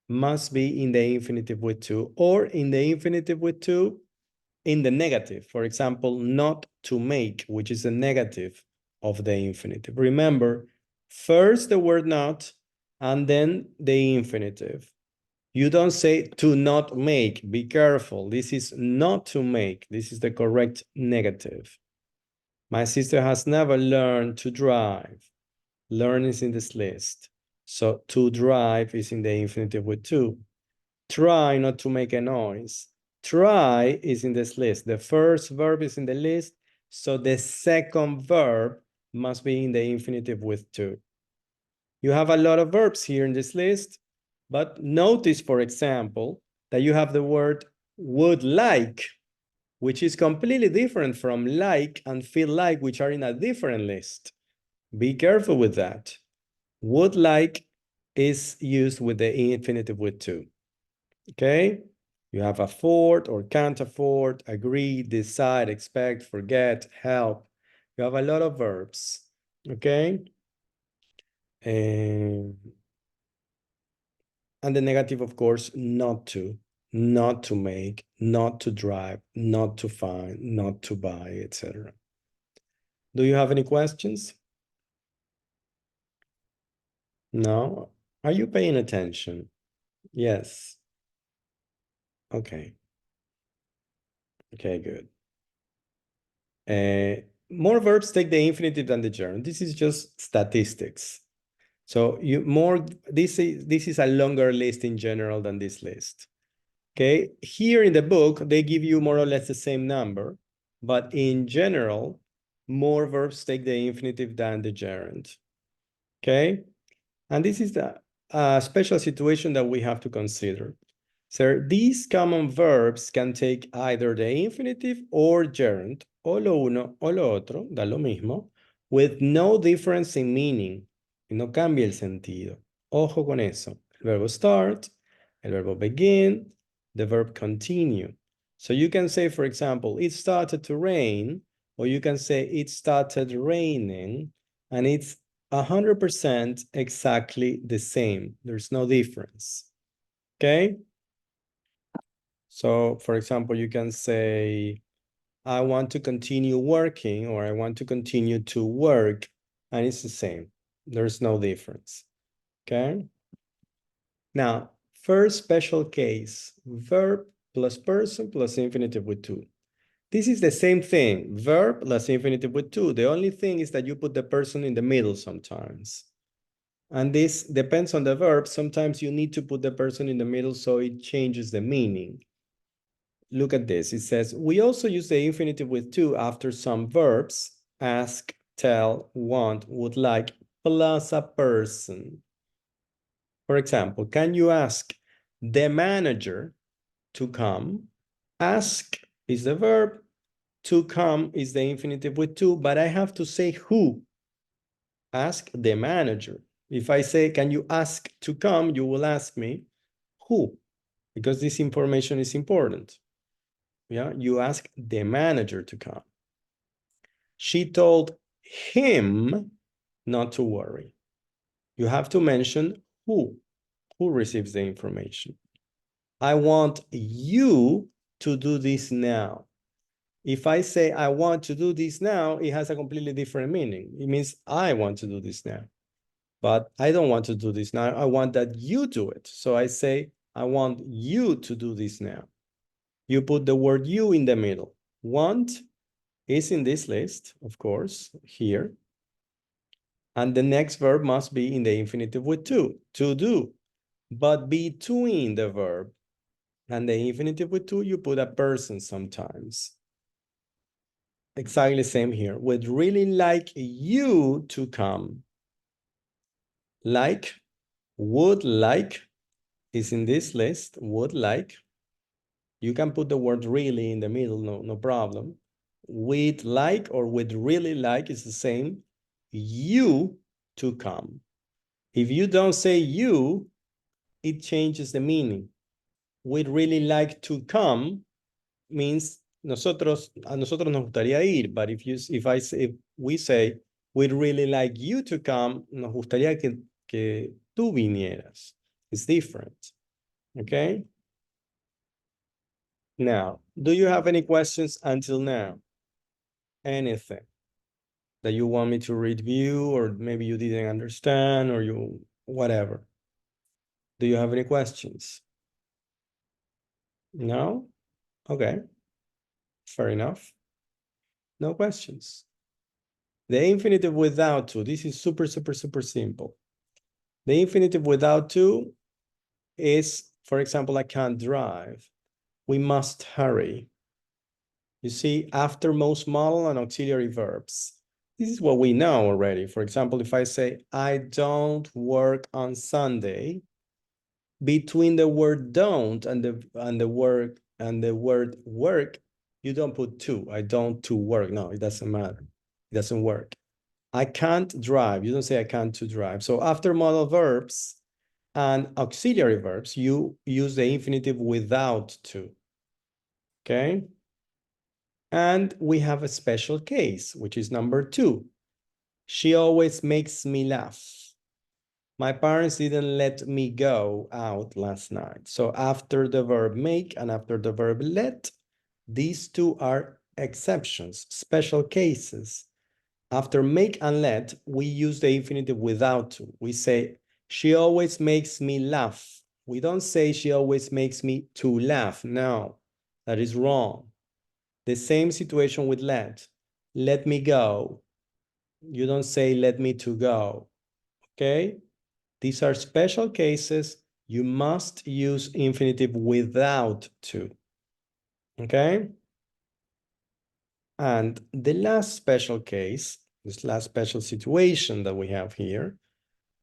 must be in the infinitive with to, or in the infinitive with to in the negative. For example, not to make, which is a negative of the infinitive. Remember, first the word not, and then the infinitive. You don't say to not make. Be careful. This is not to make. This is the correct negative. My sister has never learned to drive. Learn is in this list. So to drive is in the infinitive with to. Try not to make a noise. Try is in this list. The first verb is in the list. So the second verb must be in the infinitive with to. You have a lot of verbs here in this list, but notice, for example, that you have the word would like, which is completely different from like and feel like, which are in a different list. Be careful with that. Would like is used with the infinitive with to. Okay? You have afford or can't afford, agree, decide, expect, forget, help. You have a lot of verbs. Okay? And the negative, of course, not to make, not to drive, not to find, not to buy, etc. Do you have any questions? No? Are you paying attention? Yes. Okay. Okay, good. More verbs take the infinitive than the gerund. This is just statistics. So this is a longer list in general than this list. Okay, here in the book, they give you more or less the same number, but in general, more verbs take the infinitive than the gerund. Okay, and this is the special situation that we have to consider. So these common verbs can take either the infinitive or gerund, o lo uno o lo otro, da lo mismo, with no difference in meaning. Y no cambia el sentido. Ojo con eso. El verbo start, el verbo begin, the verb continue. So you can say, for example, it started to rain, or you can say it started raining, and it's 100% exactly the same. There's no difference. Okay? So, for example, you can say, I want to continue working, or I want to continue to work, and it's the same. There's no difference. Okay? Now, first special case, verb plus person plus infinitive with to. This is the same thing, verb plus infinitive with to. The only thing is that you put the person in the middle sometimes. And this depends on the verb. Sometimes you need to put the person in the middle so it changes the meaning. Look at this. It says, we also use the infinitive with to after some verbs, ask, tell, want, would like, plus a person. For example, can you ask the manager to come? Ask is the verb. To come is the infinitive with to, but I have to say who. Ask the manager. If I say, can you ask to come? You will ask me who, because this information is important. Yeah, you ask the manager to come. She told him not to worry. You have to mention who receives the information. I want you to do this now. If I say I want to do this now, it has a completely different meaning. It means I want to do this now, but I don't want to do this now. I want that you do it. So I say, I want you to do this now. You put the word you in the middle. Want is in this list, of course, here. And the next verb must be in the infinitive with to do. But between the verb and the infinitive with to, you put a person sometimes. Exactly same here. Would really like you to come. Like, would like is in this list, would like. You can put the word really in the middle, no problem. With like or with really like is the same. You to come. If you don't say you, it changes the meaning. We'd really like to come means a nosotros nos gustaría ir, but if we say we'd really like you to come, nos gustaría que tú vinieras. It's different. Okay? Now, do you have any questions until now? Anything that you want me to review, or maybe you didn't understand, or you whatever? Do you have any questions? No? Okay. Fair enough. No questions. The infinitive without to, this is super simple. The infinitive without to is, for example, I can't drive. We must hurry. You see, after most modal and auxiliary verbs. This is what we know already. For example, if I say, I don't work on Sunday, between the word don't and the word work, you don't put to. I don't to work. No, it doesn't matter. It doesn't work. I can't drive. You don't say I can't to drive. So after modal verbs and auxiliary verbs, you use the infinitive without to. Okay? And we have a special case, which is number 2. She always makes me laugh. My parents didn't let me go out last night. So after the verb make and after the verb let, these two are exceptions, special cases. After make and let, we use the infinitive without to. We say, she always makes me laugh. We don't say she always makes me to laugh. No, that is wrong. The same situation with let. Let me go. You don't say let me to go. Okay? These are special cases. You must use infinitive without to. Okay? And the last special case, this last special situation that we have here,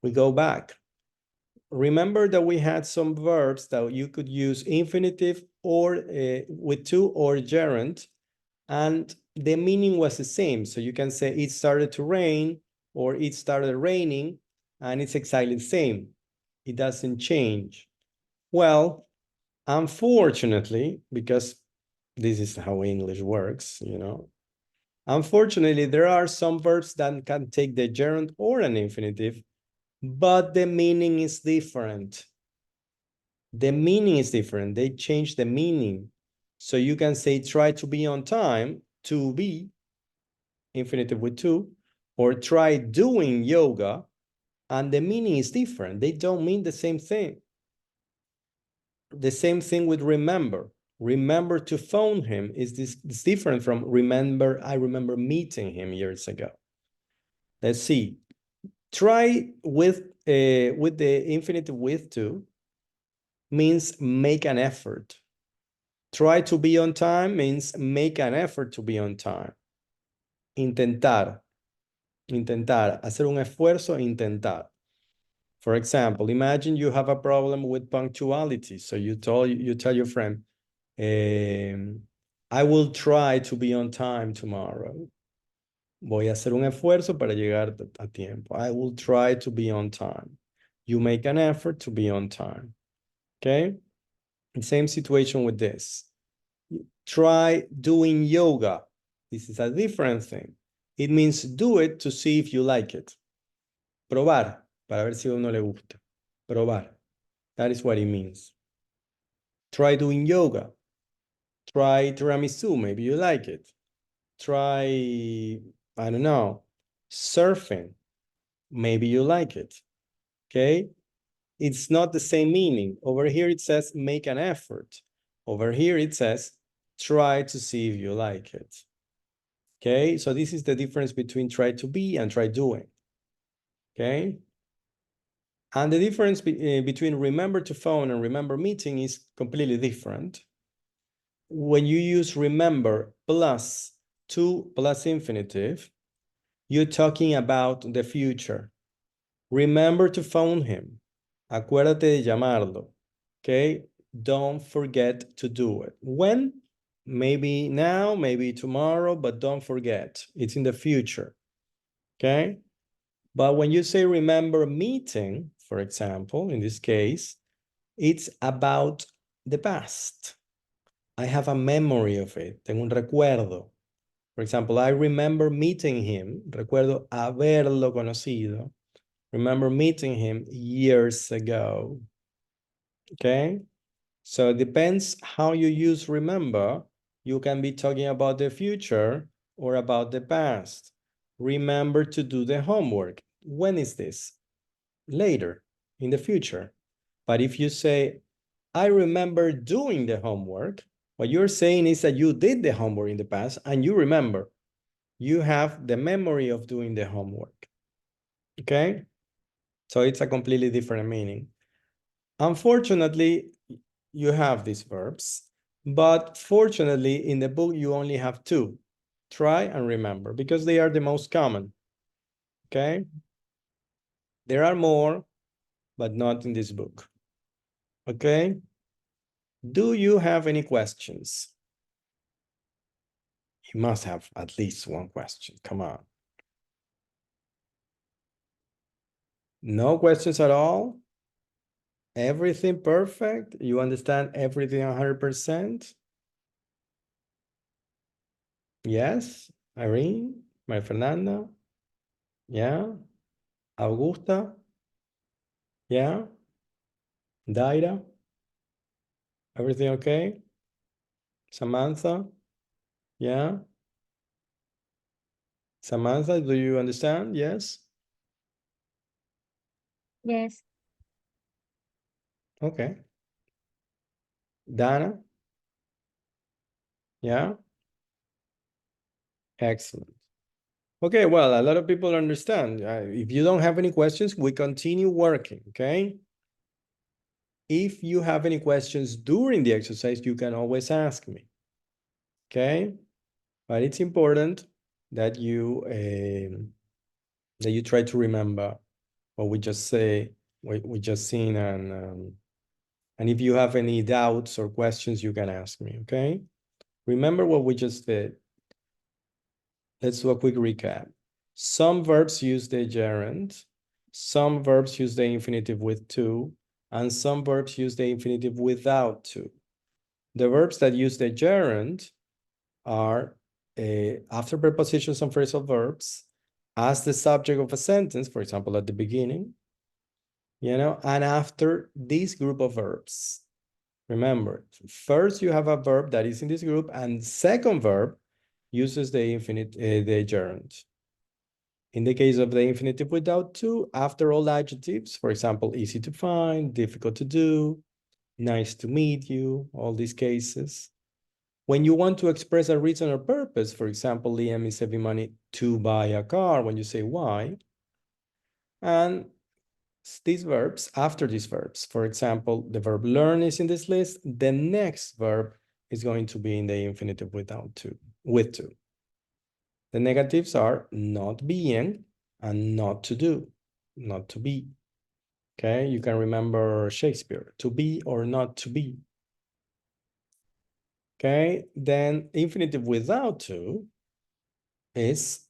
we go back. Remember that we had some verbs that you could use infinitive or with to or gerund, and the meaning was the same. So you can say it started to rain or it started raining, and it's exactly the same. It doesn't change. Well, unfortunately, because This is how English works, you know. Unfortunately, there are some verbs that can take the gerund or an infinitive, but the meaning is different. The meaning is different. They change the meaning. So you can say try to be on time, to be, infinitive with to, or try doing yoga, and the meaning is different. They don't mean the same thing. The same thing with remember. Remember to phone him is different from remember, I remember meeting him years ago. Let's see. Try with the infinitive with to means make an effort. Try to be on time means make an effort to be on time. Intentar. Intentar. Hacer un esfuerzo, intentar. For example, imagine you have a problem with punctuality. So you tell your friend, I will try to be on time tomorrow. Voy a hacer un esfuerzo para llegar a tiempo. I will try to be on time. You make an effort to be on time. Okay? Same situation with this. Try doing yoga. This is a different thing. It means do it to see if you like it. Probar, para ver si a uno le gusta. Probar. That is what it means. Try doing yoga. Try tiramisu, maybe you like it. Try, I don't know, surfing. Maybe you like it. Okay? It's not the same meaning. Over here it says make an effort. Over here it says try to see if you like it. Okay? So this is the difference between try to be and try doing. Okay? And the difference between remember to phone and remember meeting is completely different. When you use remember plus to plus infinitive, you're talking about the future. Remember to phone him. Acuérdate de llamarlo. Okay? Don't forget to do it. When? Maybe now, maybe tomorrow, but don't forget. It's in the future. Okay? But when you say remember meeting, for example, in this case, it's about the past. I have a memory of it. Tengo un recuerdo. For example, I remember meeting him. Recuerdo haberlo conocido. Remember meeting him years ago. Okay? So it depends how you use remember. You can be talking about the future or about the past. Remember to do the homework. When is this? Later, in the future. But if you say, I remember doing the homework, what you're saying is that you did the homework in the past and you remember. You have the memory of doing the homework. Okay? So it's a completely different meaning. Unfortunately, you have these verbs, but fortunately in the book you only have two, try and remember, because they are the most common. Okay? There are more, but not in this book. Okay? Do you have any questions? You must have at least one question. Come on. No questions at all? Everything perfect? You understand everything 100%? Yes? Irene? Maria Fernanda? Yeah? Augusta? Yeah? Daira? Everything okay? Samantha? Yeah? Samantha, do you understand? Yes?
Yes.
Okay. Dana? Yeah? Excellent. Okay, well, a lot of people understand. If you don't have any questions, we continue working, okay? If you have any questions during the exercise, you can always ask me, okay? But it's important that you try to remember what we just say, what we just seen, and if you have any doubts or questions, you can ask me, okay? Remember what we just did. Let's do a quick recap. Some verbs use the gerund, some verbs use the infinitive with to, and some verbs use the infinitive without to. The verbs that use the gerund are after prepositions and phrasal verbs as the subject of a sentence, for example, at the beginning, and after this group of verbs. Remember, first you have a verb that is in this group, and second verb uses the gerund. In the case of the infinitive without to, after all adjectives, for example, easy to find, difficult to do, nice to meet you, all these cases. When you want to express a reason or purpose, for example, Liam is saving money to buy a car, when you say why, and these verbs, after these verbs, for example, the verb learn is in this list, the next verb is going to be in the infinitive without to, with to. The negatives are not being and not to do, not to be. Okay, you can remember Shakespeare, to be or not to be. Okay, then infinitive without to is,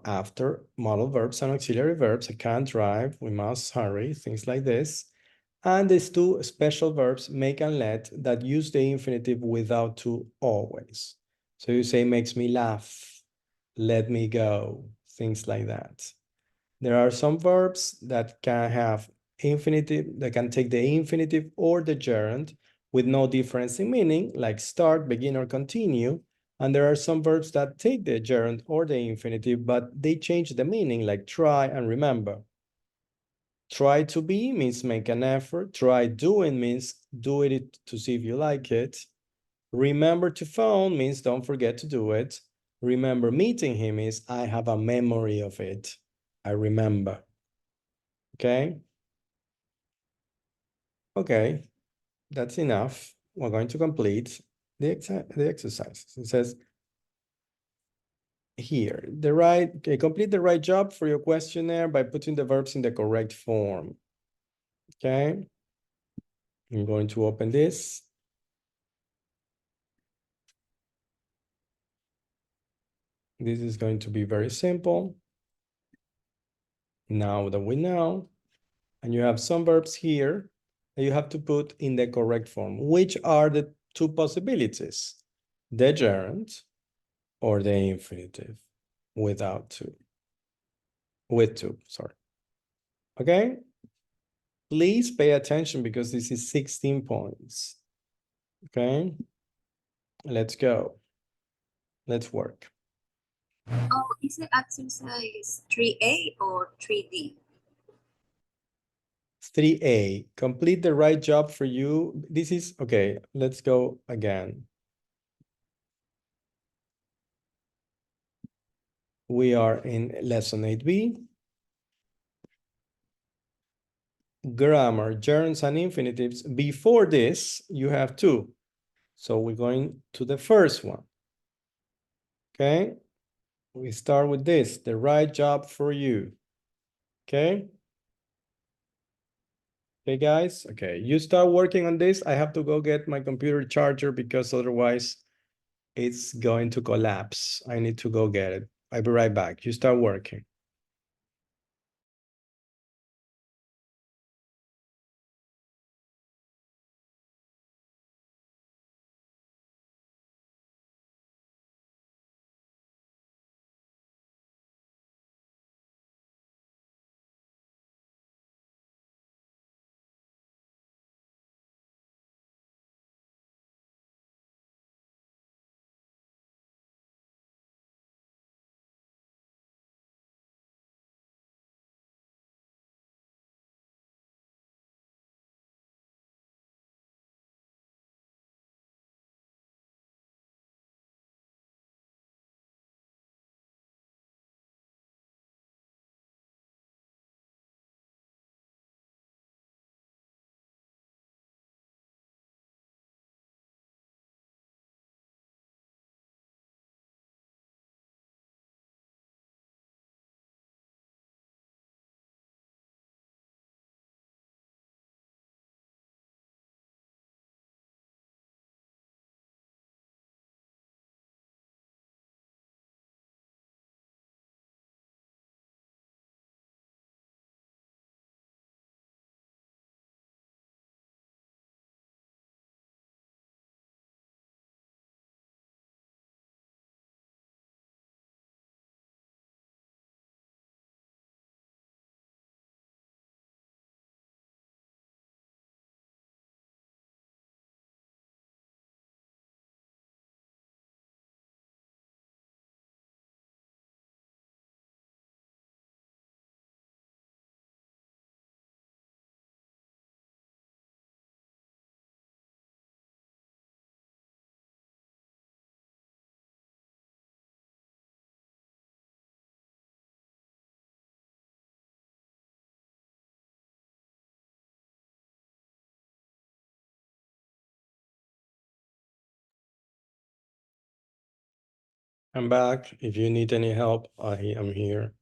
after modal verbs and auxiliary verbs. I can't drive, we must hurry, things like this. And these two special verbs, make and let, that use the infinitive without to always. So you say makes me laugh, let me go, things like that. There are some verbs that can have infinitive, that can take the infinitive or the gerund with no difference in meaning, like start, begin, or continue. And there are some verbs that take the gerund or the infinitive, but they change the meaning, like try and remember. Try to be means make an effort. Try doing means do it to see if you like it. Remember to phone means don't forget to do it. Remember meeting him is I have a memory of it. I remember. Okay? Okay, that's enough. We're going to complete the exercises. It says here, complete the right job for your questionnaire by putting the verbs in the correct form. Okay? I'm going to open this. This is going to be very simple. Now that we know, and you have some verbs here that you have to put in the correct form. Which are the two possibilities? The gerund or the infinitive without to. With to, sorry. Okay? Please pay attention because this is 16 points. Okay? Let's go. Let's work.
Oh, is it exercise 3A or 3D?
3A, complete the right job for you. This is, okay, let's go again. We are in lesson 8B. Grammar, gerunds and infinitives. Before this, you have two. So we're going to the first one. Okay? We start with this, the right job for you. Okay? Okay, guys? Okay, you start working on this. I have to go get my computer charger because otherwise it's going to collapse. I need to go get it. I'll be right back. You start working. I'm back. If you need any help, I am here.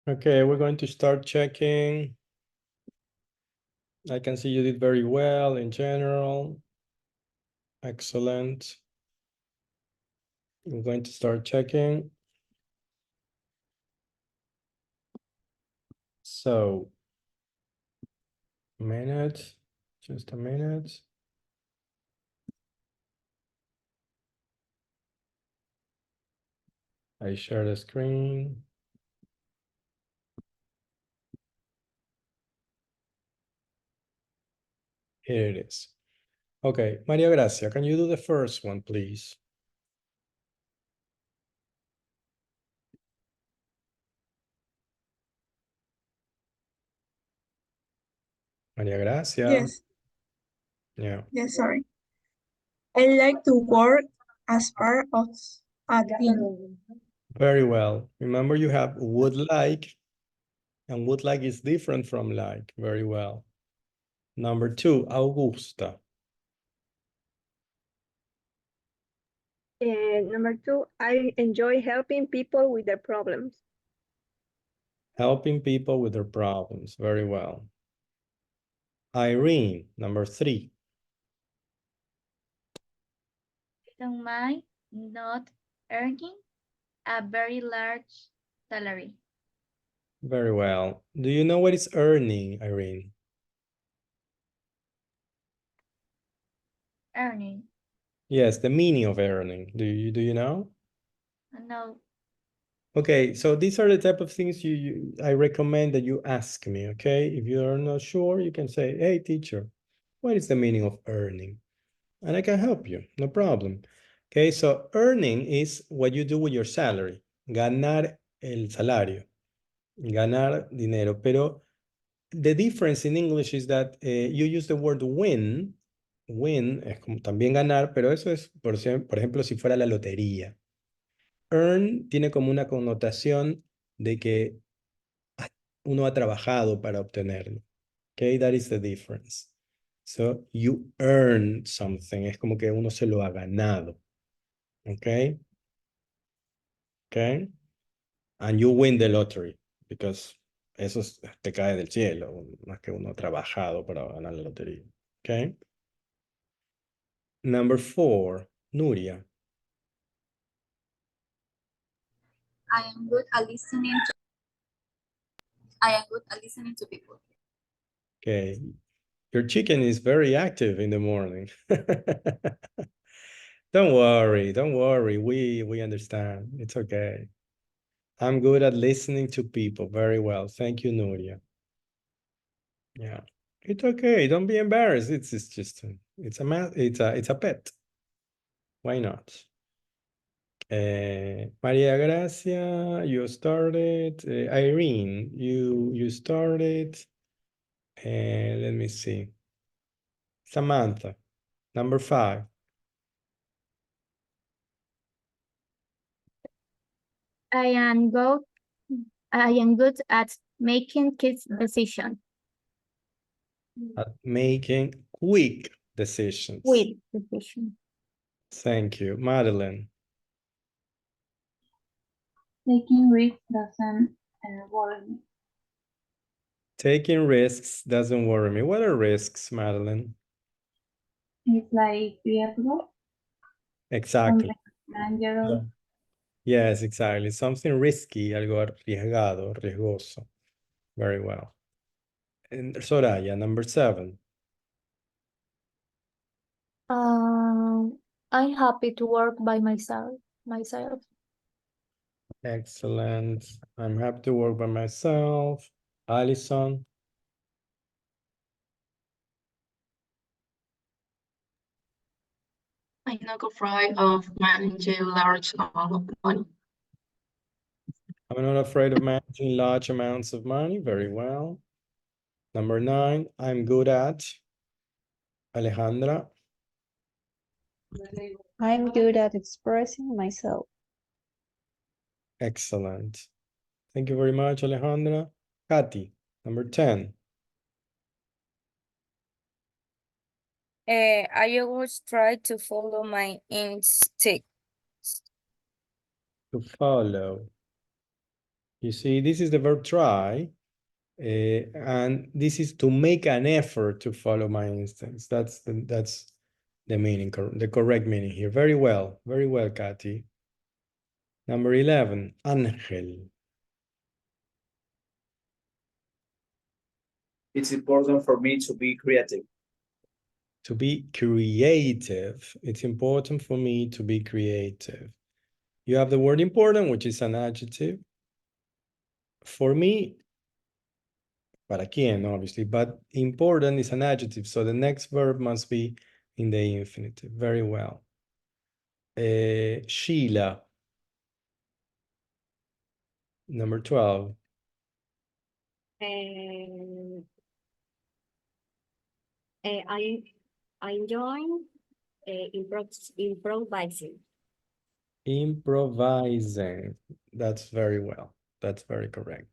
Okay, we're going to start checking. I can see you did very well in general. Excellent. I'm going to start checking. So, minute, just a minute. I share the screen. Here it is. Okay, Maria Gracia, can you do the first one, please? Maria Gracia.
Yes,
Yeah.
yes, sorry. I like to work as part of a team.
Very well. Remember, you have would like, and would like is different from like. Very well. Number 2, Augusta.
Number 2, I enjoy helping people with their problems.
Helping people with their problems. Very well. Irene, number 3.
Don't mind not earning a very large salary.
Very well. Do you know what is earning, Irene?
Earning.
Yes, the meaning of earning. Do you know?
No.
Okay, so these are the type of things I recommend that you ask me, okay? If you are not sure, you can say, hey, teacher, what is the meaning of earning? And I can help you, no problem. Okay, so earning is what you do with your salary. Ganar el salario. Ganar dinero. Pero the difference in English is that you use the word win. Win es como también ganar, pero eso es, por ejemplo, si fuera la lotería. Earn tiene como una connotación de que uno ha trabajado para obtenerlo. Okay, that is the difference. So, you earn something. Es como que uno se lo ha ganado. Okay? Okay? And you win the lottery. Because eso te cae del cielo. Más que uno ha trabajado para ganar la lotería. Okay? Number 4, Nuria.
I am good at listening to people.
Okay. Your chicken is very active in the morning. Don't worry. We understand. It's okay. I'm good at listening to people. Very well. Thank you, Nuria. Yeah. It's okay. Don't be embarrassed. It's just it's a pet. Why not? Maria Gracia, you started. Irene, you started. Let me see. Samantha, number 5.
I am good at making quick decisions.
At making quick decisions.
Quick decisions.
Thank you. Madeline.
Taking risks doesn't worry me.
Taking risks doesn't worry me. What are risks, Madeline?
It's like riesgo.
Exactly.
Dangerous.
Yes, exactly. Something risky, algo arriesgado, riesgoso. Very well. And Soraya, number 7.
I'm happy to work by myself.
Excellent. I'm happy to work by myself. Alison.
I'm not afraid of managing a large amount of money.
I'm not afraid of managing large amounts of money. Very well. Number 9, I'm good at. Alejandra.
I'm good at expressing myself.
Excellent. Thank you very much, Alejandra. Katy, number 10.
I always try to follow my instinct.
To follow You see, this is the verb try. And this is to make an effort to follow my instincts. That's the meaning, the correct meaning here. Very well, Kathy. Number 11, Ángel.
It's important for me to be creative.
To be creative. It's important for me to be creative. You have the word important, which is an adjective. For me, para quién, obviously, but important is an adjective, so the next verb must be in the infinitive. Very well. Sheila. Number 12.
I enjoy improvising.
Improvising. That's very well. That's very correct.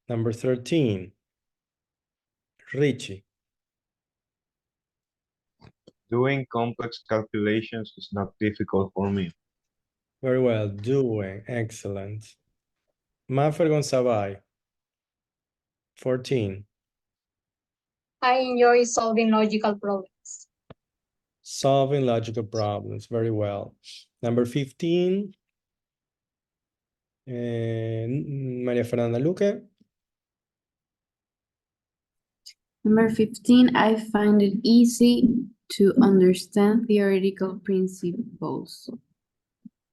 Number 13. Richie.
Doing complex calculations is not difficult for me.
Very well. Doing. Excellent. Mafer Gonzabay. 14.
I enjoy solving logical problems.
Solving logical problems. Very well. Number 15. María Fernanda Luque.
Number 15, I find it easy to understand theoretical principles.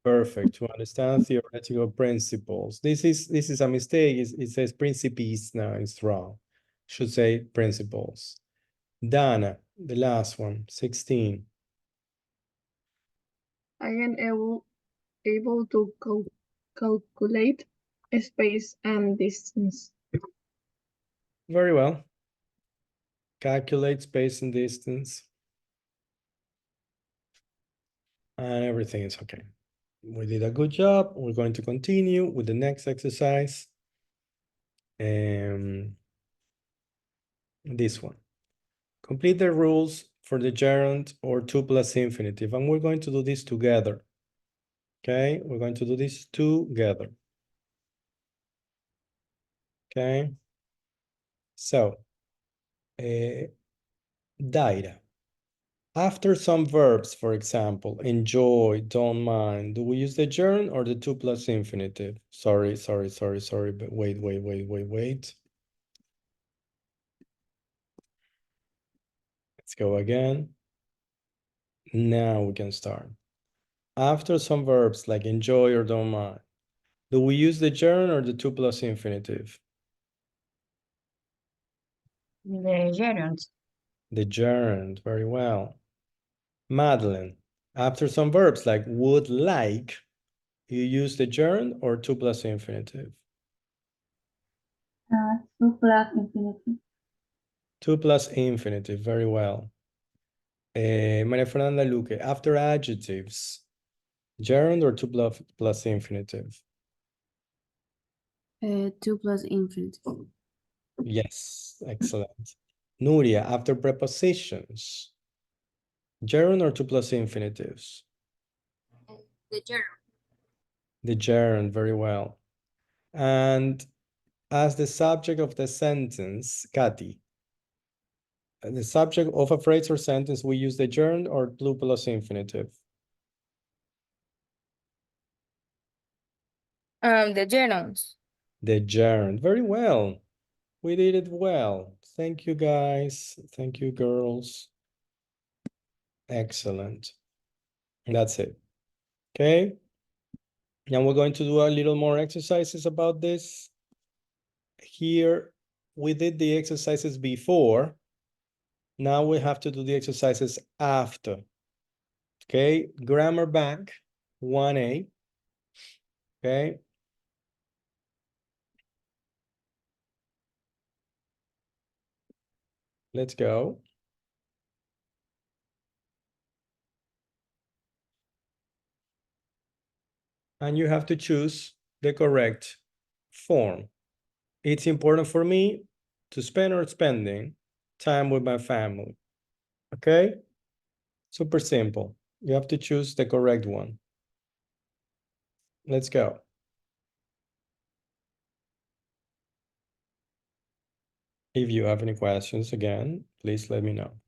Perfect. To understand theoretical principles. This is a mistake. It says principes now. It's wrong. Should say principles. Dana, the last one, 16.
I am able to calculate space and distance.
Very well. Calculate space and distance. And everything is okay. We did a good job. We're going to continue with the next exercise. This one. Complete the rules for the gerund or 2 plus infinitive. And we're going to do this together. Okay, we're going to do this together. Okay. So, Daira. After some verbs, for example, enjoy, don't mind, do we use the gerund or the 2 plus infinitive? Sorry, but wait. Let's go again. Now we can start. After some verbs like enjoy or don't mind, do we use the gerund or the 2 plus infinitive?
The gerund.
The gerund, very well. Madeline, after some verbs like would like, you use the gerund or 2 plus infinitive?
2 plus infinitive.
2 plus infinitive, very well. Maria Fernanda Luque, after adjectives, gerund or 2 plus infinitive?
2 plus infinitive.
Yes, excellent. Nuria, after prepositions, gerund or 2 plus infinitives?
The gerund.
The gerund, very well. And as the subject of the sentence, Kathy, the subject of a phrase or sentence, we use the gerund or 2 plus infinitive?
The gerunds.
The gerund, very well. We did it well. Thank you, guys. Thank you, girls. Excellent. That's it. Okay. Now we're going to do a little more exercises about this. Here, we did the exercises before. Now we have to do the exercises after. Okay, grammar bank 1A. Okay. Let's go. And you have to choose the correct form. It's important for me to spend or spending time with my family. Okay? Super simple. You have to choose the correct one. Let's go. If you have any questions, again, please let me know.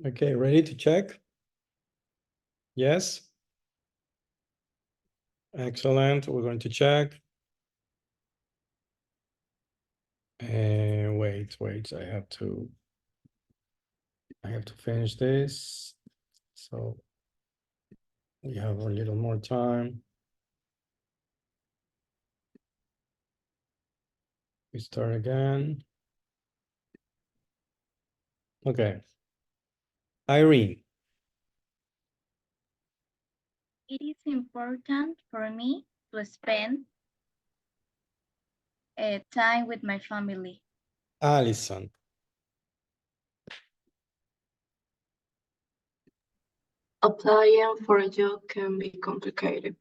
Okay, ready to check? Yes? Excellent. We're going to check. Wait. I have to finish this. So we have a little more time. We start again. Okay. Irene.
It is important for me to spend time with my family.
Allison.
Applying for a job can be complicated.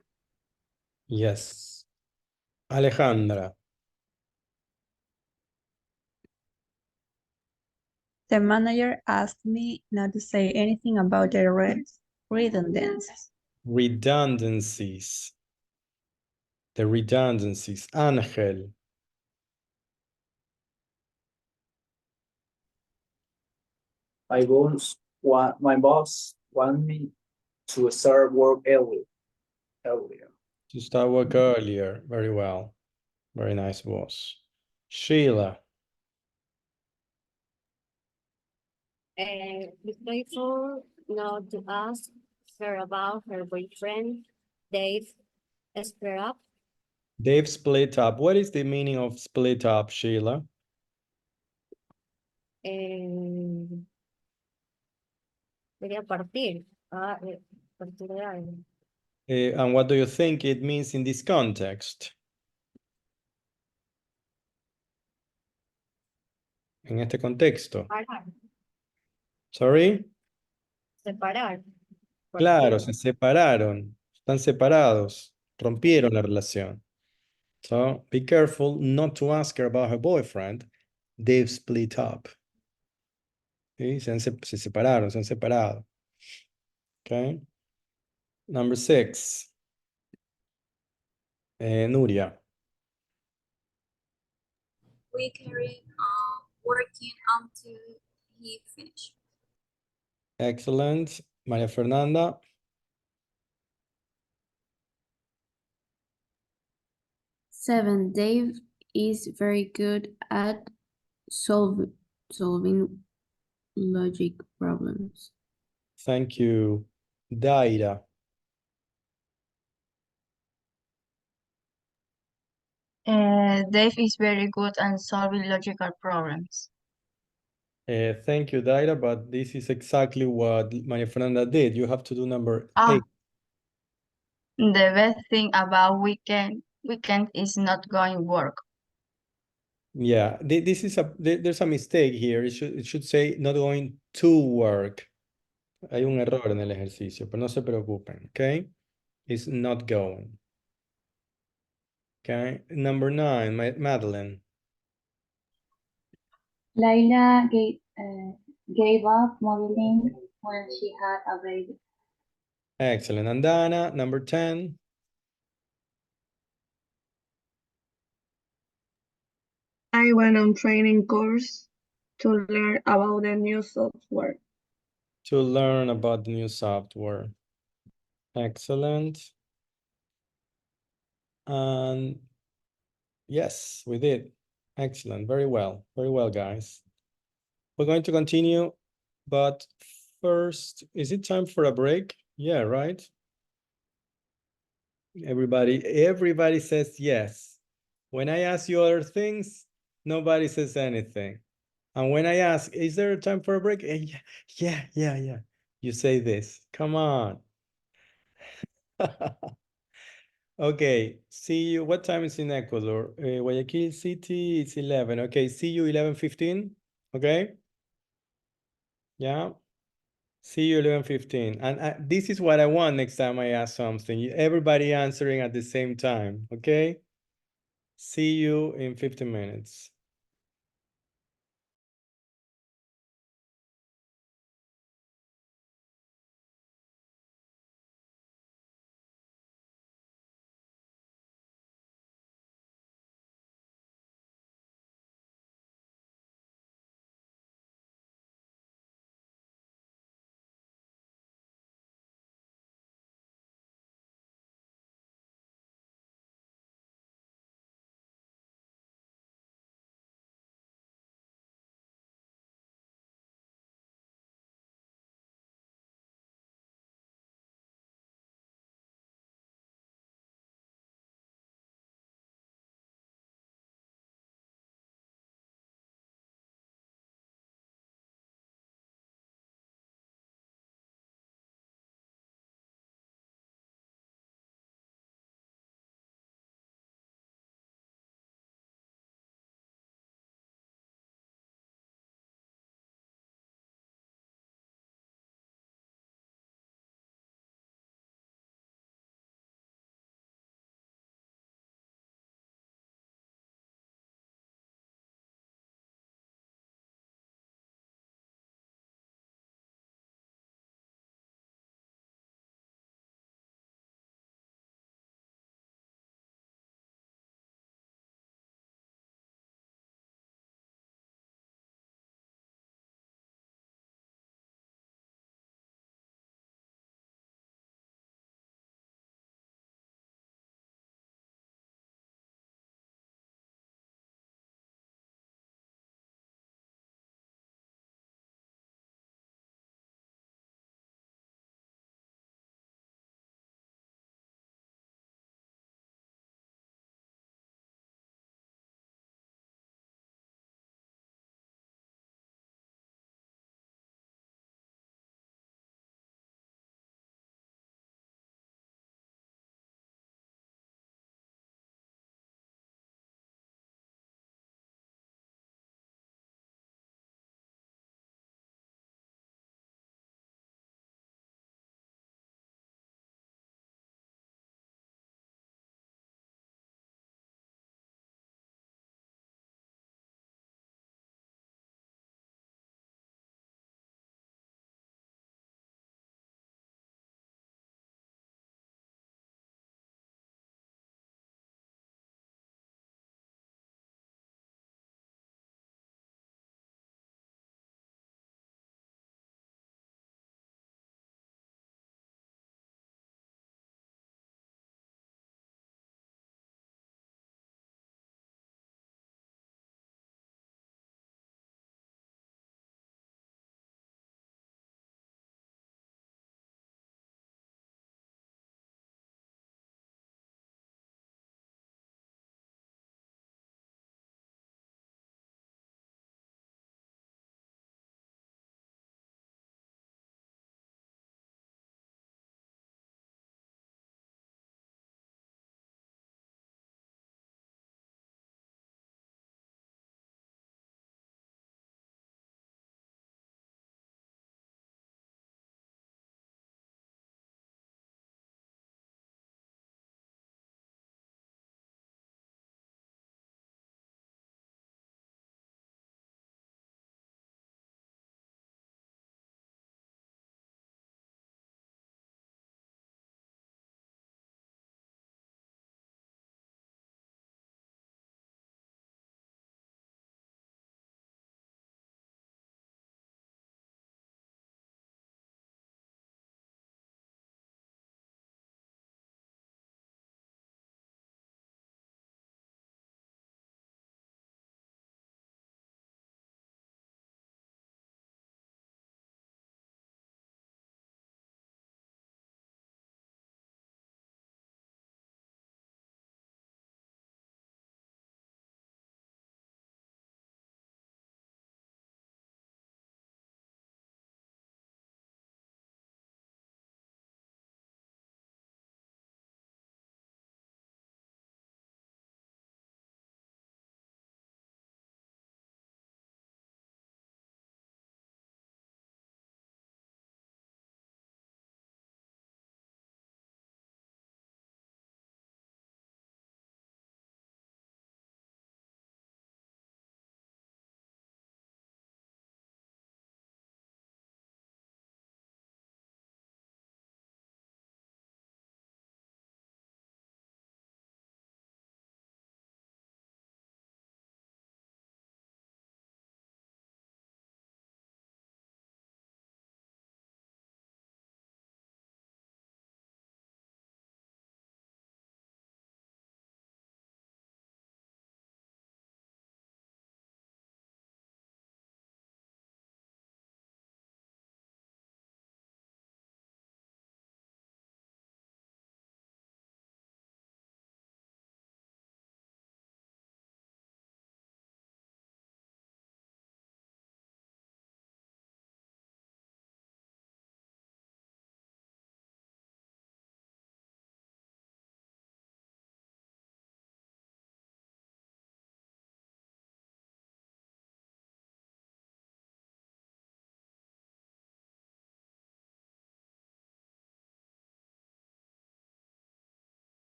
Yes. Alejandra.
The manager asked me not to say anything about the redundancies.
Redundancies. The redundancies. Angel.
My boss want me to start work earlier.
To start work earlier. Very well. Very nice, boss. Sheila.
Be careful not to ask her about her boyfriend, Dave, split up.
They've split up. What is the meaning of split up, Sheila?
Sería partir. Partir de algo.
And what do you think it means in this context? En este contexto.
Separar.
Sorry?
Separar.
Claro,
Partir.
se separaron. Están separados. Rompieron la relación. So be careful not to ask her about her boyfriend. They've split up. ¿Sí? Se separaron, se han separado. Okay. Number 6. Nuria.
We carried on working until he finished.
Excellent. María Fernanda.
Seven, Dave is very good at solving logic problems.
Thank you. Daira.
Dave is very good at solving logical problems.
Thank you, Daira, but this is exactly what María Fernanda did. You have to do number 8.
The best thing about weekend is not going work.
Yeah, this is there's a mistake here. It should say not going to work. Hay un error en el ejercicio, pero no se preocupen, okay? It's not going. Okay, number 9, Madeline.
Laila gave up modeling when she had a baby.
Excellent. And Dana, number 10.
I went on training course to learn about the new software.
To learn about the new software. Excellent. And yes, we did. Excellent. Very well. Very well, guys. We're going to continue, but first, is it time for a break? Yeah, right? Everybody says yes. When I ask you other things, nobody says anything. And when I ask, is there a time for a break? Yeah. You say this. Come on. Okay, see you. What time is in Ecuador? Guayaquil City, it's 11. Okay, see you 11:15. Okay? Yeah. See you 11:15. And this is what I want next time I ask something. Everybody answering at the same time. Okay? See you in 15 minutes.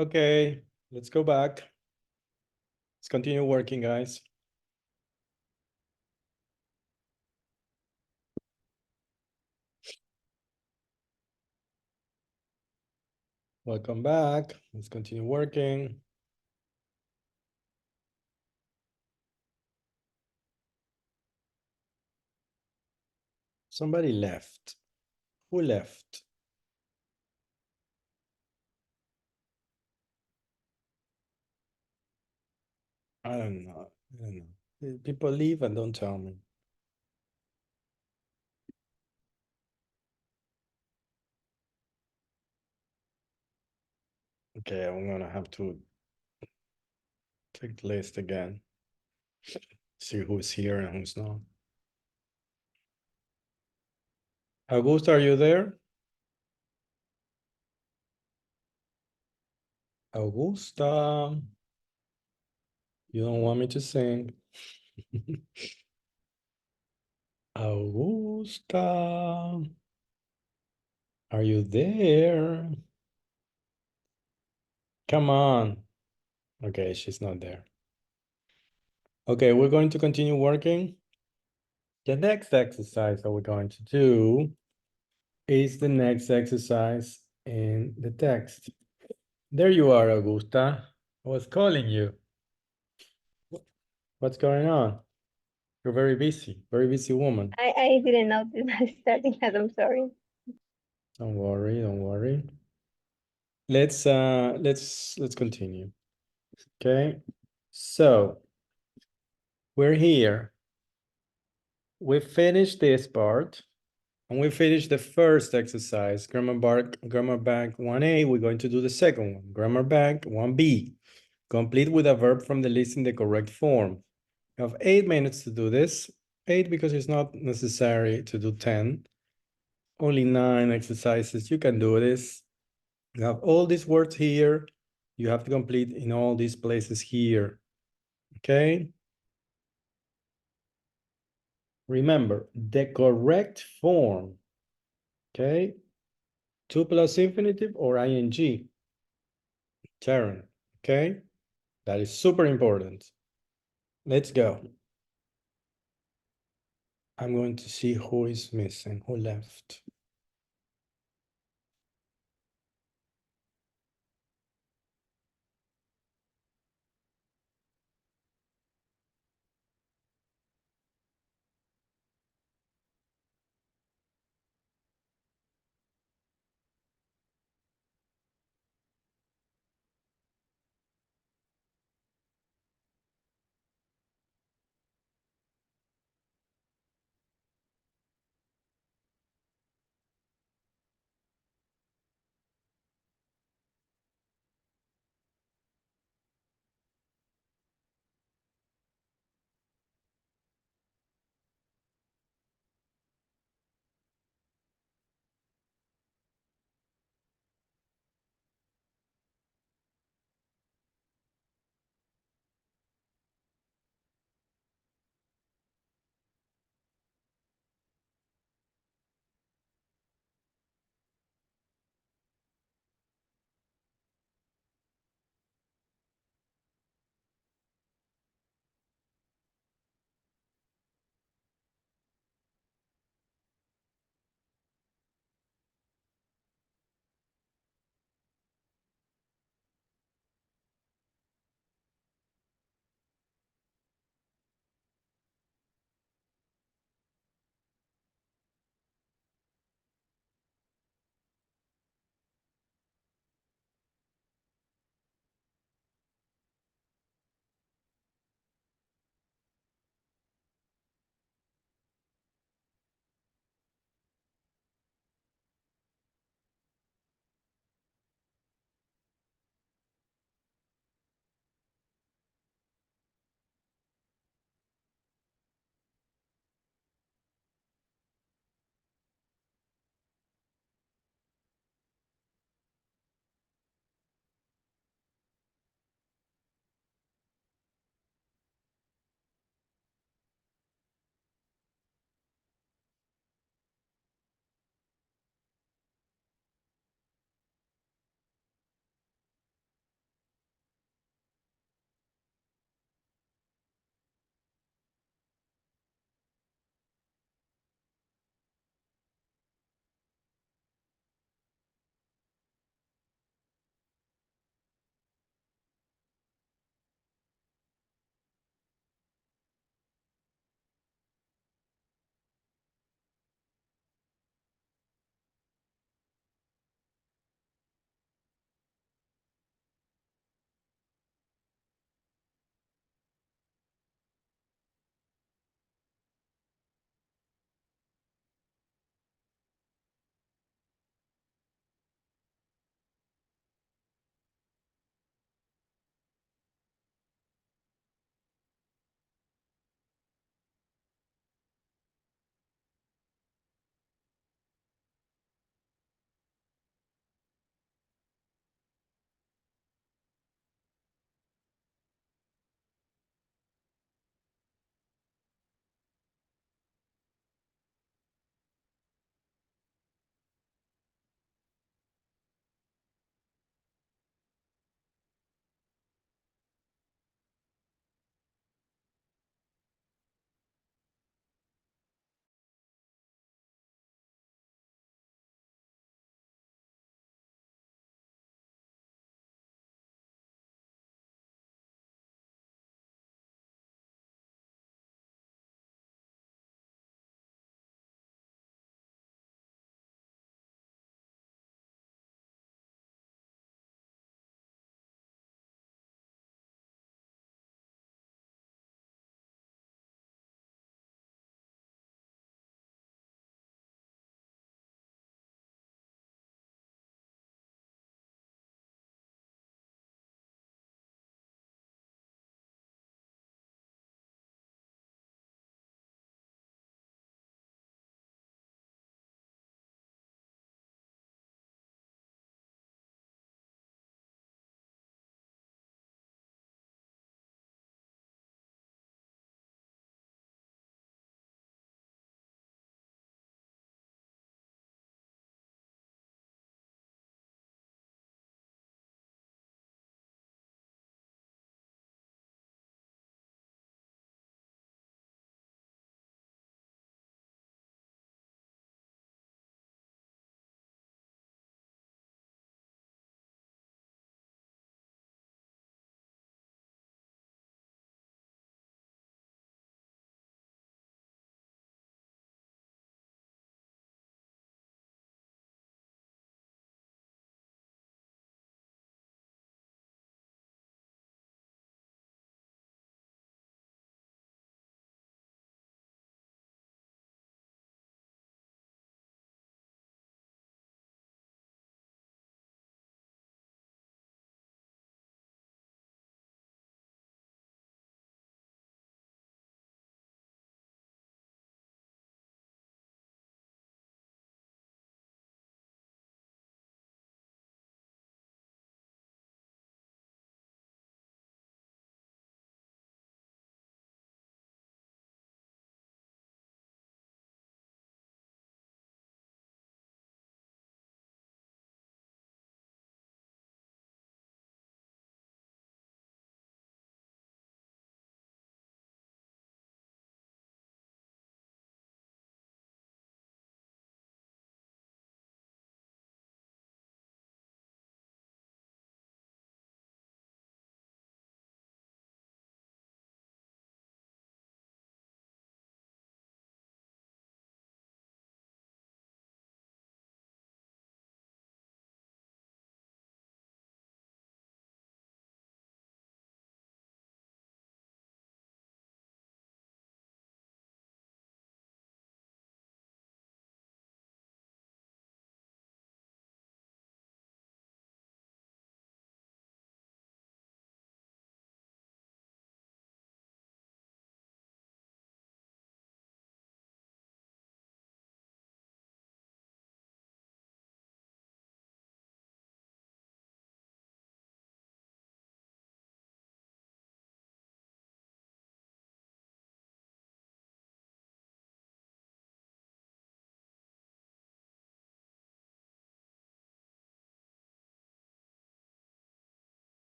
Okay, let's go back. Let's continue working, guys. Welcome back. Let's continue working. Somebody left. Who left? I don't know. I don't know. People leave and don't tell me. Okay, I'm gonna have to take the list again. See who's here and who's not. Augusta, are you there? Augusta. You don't want me to sing. Augusta. Are you there? Come on. Okay, she's not there. Okay, we're going to continue working. The next exercise that we're going to do is the next exercise in the text. There you are, Augusta. I was calling you. What's going on? You're very busy woman.
I didn't notice that starting that. I'm sorry.
Don't worry, don't worry. Let's continue. Okay. So we're here. We finished this part and we finished the first exercise, grammar bank 1A. We're going to do the second one, grammar bank 1B. Complete with a verb from the list in the correct form. You have 8 minutes to do this. 8 because it's not necessary to do 10. Only 9 exercises. You can do this. You have all these words here. You have to complete in all these places here. Okay? Remember, the correct form. Okay? To plus infinitive or ing. Sharon. Okay? That is super important. Let's go. I'm going to see who is missing, who left.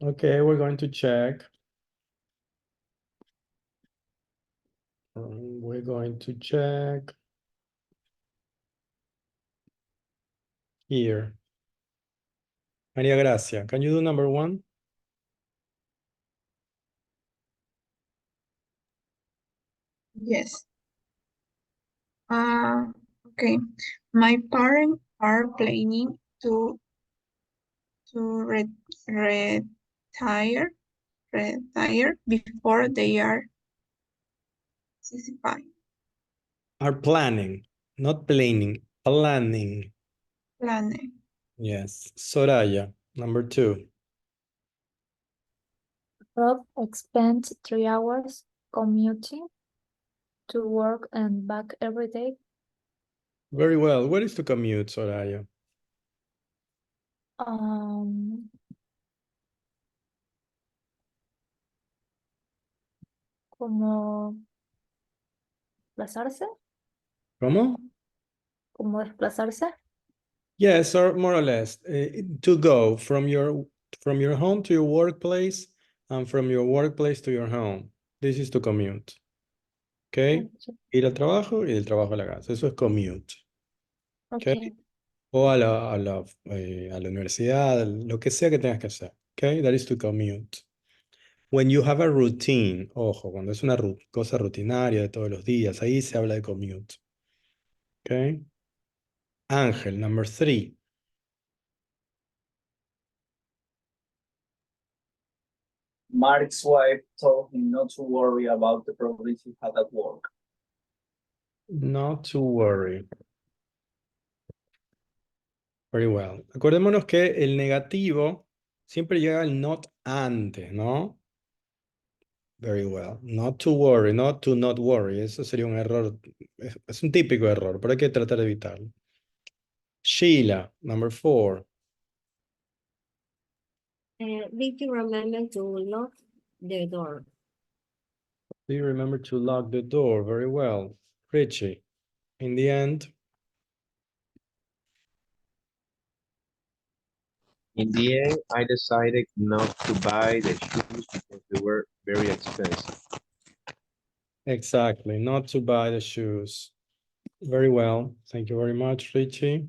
Okay, we're going to check. We're going to check here. Maria Gracia, can you do number 1?
Yes. Okay. My parents are planning to retire before they are 65.
Are planning, not planning, planning.
Planning.
Yes. Soraya, number 2.
Rob spent 3 hours commuting to work and back every day.
Very well. What is to commute, Soraya?
Como desplazarse,
¿Cómo?
como desplazarse.
Yes, or more or less. To go from your home to your workplace and from your workplace to your home. This is to commute. Okay? Ir al trabajo y del trabajo a la casa. Eso es commute. Okay? O a la universidad, lo que sea que tengas que hacer. Okay? That is to commute. When you have a routine, ojo, cuando es una cosa rutinaria de todos los días, ahí se habla de commute. Okay? Ángel, number 3.
Mark's wife told him not to worry about the problems he had at work.
Not to worry. Very well. Acordémonos que el negativo siempre llega al not antes, ¿no? Very well. Not to worry, not to not worry. Eso sería un error. Es un típico error, pero hay que tratar de evitarlo. Sheila, number 4.
Did you remember to lock the door?
Do you remember to lock the door? Very well. Richie, in the end.
In the end, I decided not to buy the shoes because they were very expensive.
Exactly, not to buy the shoes. Very well. Thank you very much, Richie.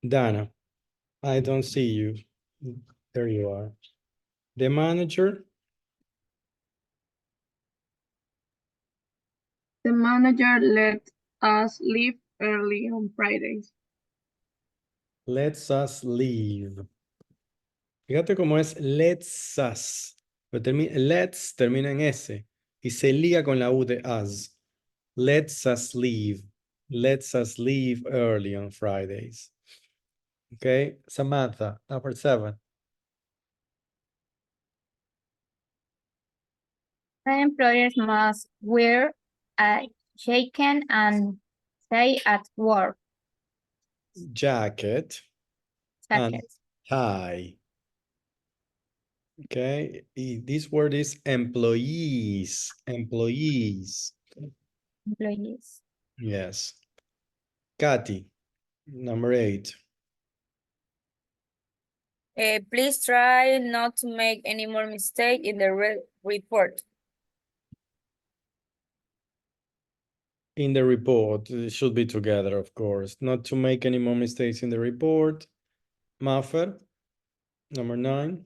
Dana, I don't see you. There you are. The manager.
The manager let us leave early on Fridays.
Lets us leave. Fíjate cómo es let's us. Pero let's termina en S y se liga con la U de us. Let's us leave. Let's us leave early on Fridays. Okay, Samantha, number 7.
The employers must wear a jacket and stay at work.
Jacket and
Jacket.
tie. Okay, this word is employees. Employees.
Employees.
Yes. Kathy, number 8.
Please try not to make any more mistake in the report.
In the report, it should be together, of course. Not to make any more mistakes in the report. Maffer, number 9.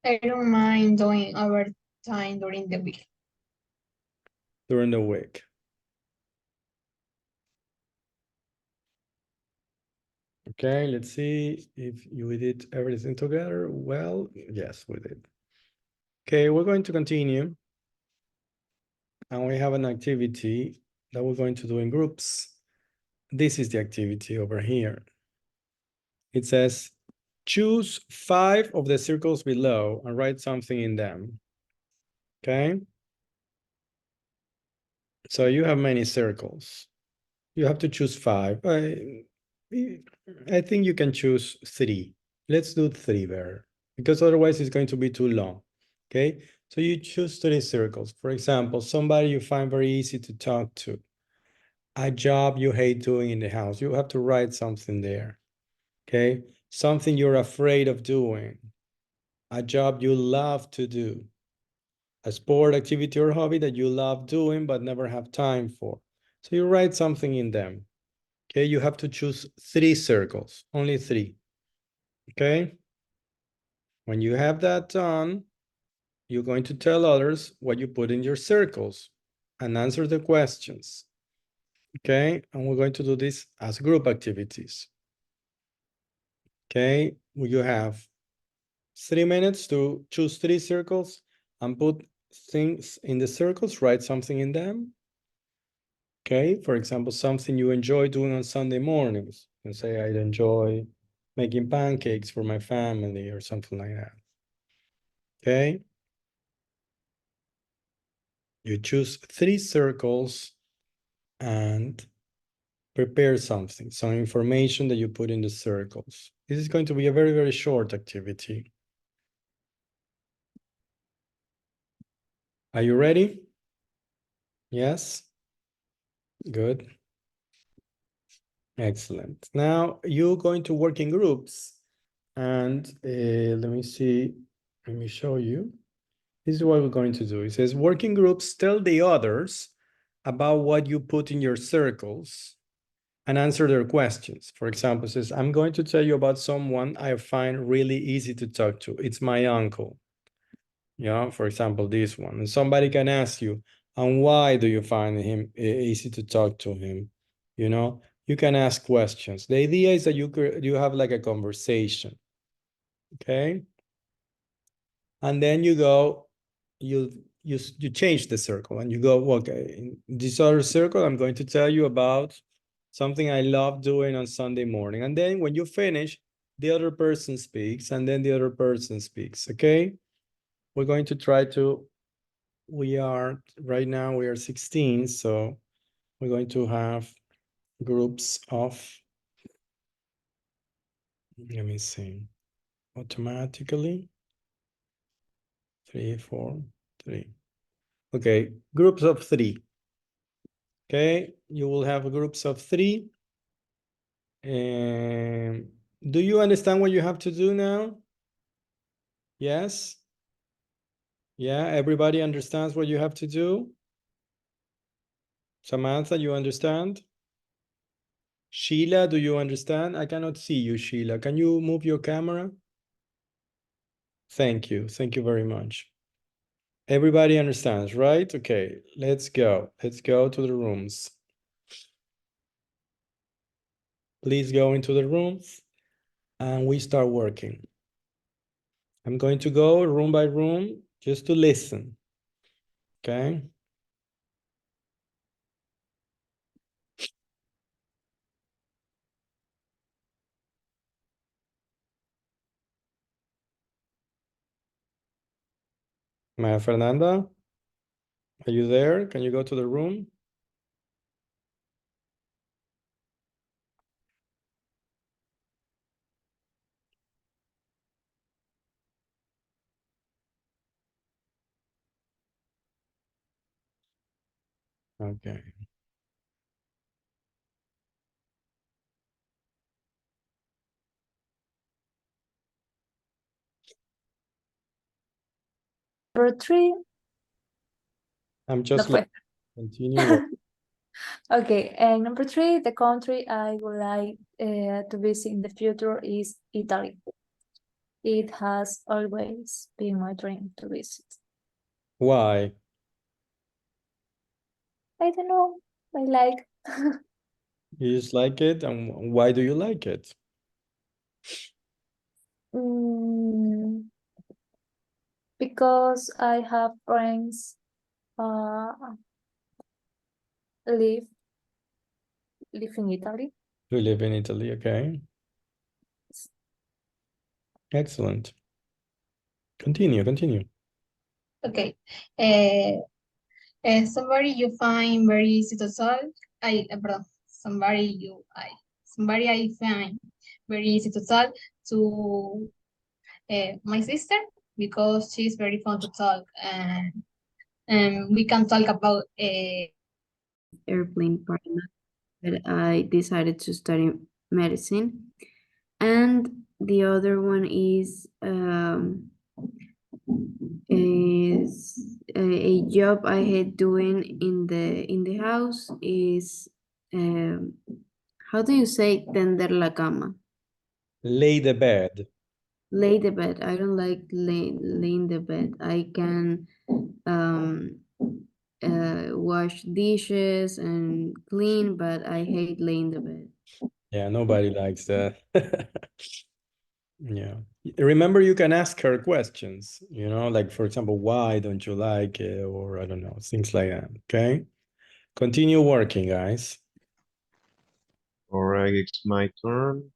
I don't mind doing overtime during the week.
During the week. Okay, let's see if we did everything together. Well, yes, we did. Okay, we're going to continue. And we have an activity that we're going to do in groups. This is the activity over here. It says, choose 5 of the circles below and write something in them. Okay? So you have many circles. You have to choose 5. I think you can choose 3. Let's do 3 better, because otherwise it's going to be too long. Okay? So you choose 3 circles. For example, somebody you find very easy to talk to. A job you hate doing in the house. You have to write something there. Okay? something you're afraid of doing, a job you love to do, a sport, activity, or hobby that you love doing but never have time for. So you write something in them. Okay, you have to choose 3 circles, only 3. Okay, when you have that done, you're going to tell others what you put in your circles and answer the questions. Okay, and we're going to do this as group activities. Okay, you have 3 minutes to choose 3 circles and put things in the circles, write something in them. Okay, for example, something you enjoy doing on Sunday mornings. You can say, I'd enjoy making pancakes for my family or something like that. Okay. You choose 3 circles and prepare something, some information that you put in the circles. This is going to be a very, very short activity. Are you ready? Yes? Good. Excellent. Now you're going to work in groups and let me see, let me show you. This is what we're going to do. It says working groups tell the others about what you put in your circles and answer their questions. For example, it says, I'm going to tell you about someone I find really easy to talk to. It's my uncle. Yeah, for example, this one. And somebody can ask you, and why do you find him easy to talk to him? You know, you can ask questions. The idea is that you have like a conversation. Okay. And then you go, you change the circle and you go, okay, in this other circle, I'm going to tell you about something I love doing on Sunday morning. And then when you finish, the other person speaks and then the other person speaks, okay? We're going to try to, right now we are 16, so we're going to have groups of, let me see, automatically, 3, 4, 3. Okay, groups of 3. Okay, you will have groups of 3. And do you understand what you have to do now? Yes? Yeah, everybody understands what you have to do? Samantha, you understand? Sheila, do you understand? I cannot see you, Sheila. Can you move your camera? Thank you. Thank you very much. Everybody understands, right? Okay, let's go. Let's go to the rooms. Please go into the rooms and we start working. I'm going to go room by room just to listen. Okay? Maria Fernanda, are you there? Can you go to the room? Okay.
Number 3.
I'm just like, continue work.
Okay, and number 3, the country I would like to visit in the future is Italy. It has always been my dream to visit.
Why?
I don't know, I like.
You just like it? And why do you like it?
Because I have friends live in Italy.
You live in Italy, okay. Excellent. Continue.
Okay. Somebody you find very easy to talk. Somebody I find very easy to talk to. My sister, because she's very fun to talk, and we can talk about
airplane pilot, but I decided to study medicine. And the other one is a job I hate doing in the house is how do you say tender la cama?
Lay the bed.
Lay the bed. I don't like laying the bed. I can wash dishes and clean, but I hate laying the bed.
Yeah, nobody likes that. Yeah. Remember, you can ask her questions, you know, like, for example, why don't you like it? Or I don't know, things like that. Okay. Continue working, guys.
All right, it's my turn.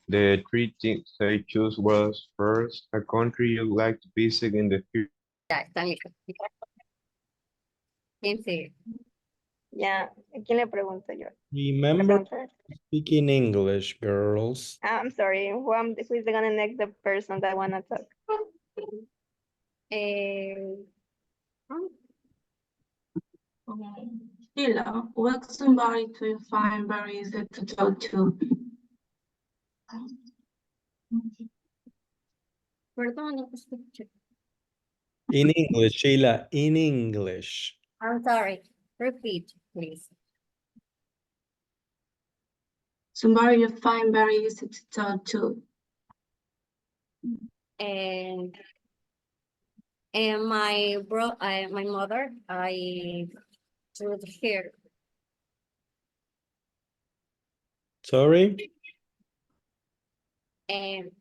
The three things I chose was first, a country you'd like to visit in the future.
Ya, está listo. ¿Quién sigue?
Ya, ¿a quién le pregunto yo?
Remember
Pregunta.
speaking English, girls.
I'm sorry, who is gonna next the person that wanna talk?
Sheila, what's somebody to you find very easy to talk to?
Perdón, no escuché.
In English, Sheila, in English.
I'm sorry. Repeat, please.
Somebody you find very easy to talk to.
And my mother, I told her,
Sorry?
and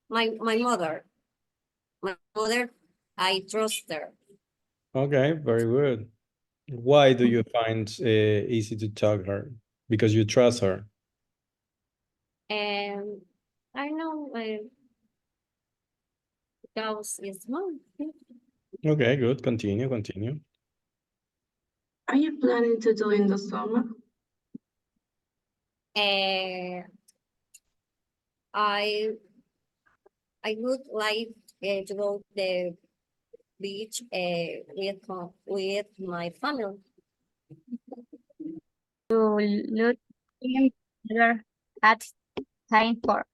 my mother, I trust her.
Okay, very good. Why do you find easy to talk her? Because you trust her.
And I know because it's mom.
Okay, good. Continue, continue.
Are you planning to do in the summer?
I would like to go to the beach with my family.
To look together at time for.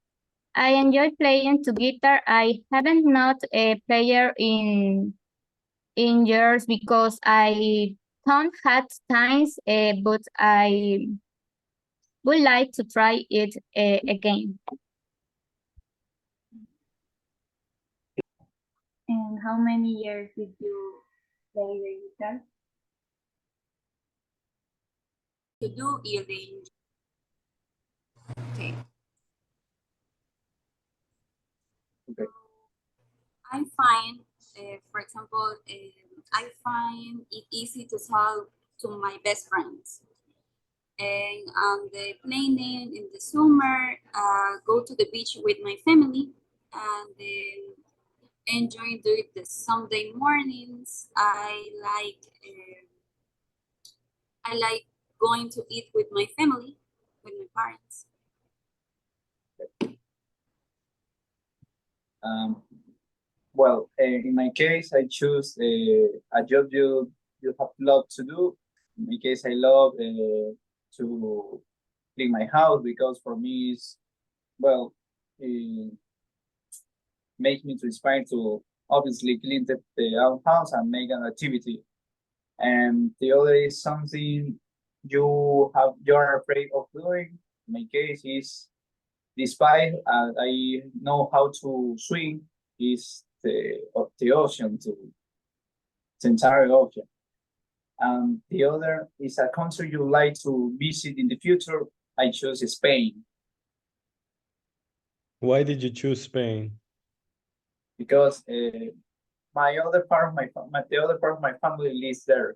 I enjoy playing to guitar. I haven't not a player in years because I don't have times, but I would like to try it again.
And how many years did you play the guitar?
To do eating. Okay.
Okay.
I find, for example, I find it easy to talk to my best friends. And on the planning in the summer, go to the beach with my family and enjoy doing the Sunday mornings. I like going to eat with my family, with my parents.
Well, in my case, I choose a job you have love to do. In my case, I love to clean my house because for me, it's, well, it makes me to inspire to obviously clean the our house and make an activity. And the other is something you're afraid of doing. In my case, is despite I know how to swim, is the ocean, to the entire ocean. And the other is a country you like to visit in the future. I chose Spain.
Why did you choose Spain?
Because my other part of the other part of my family lives there.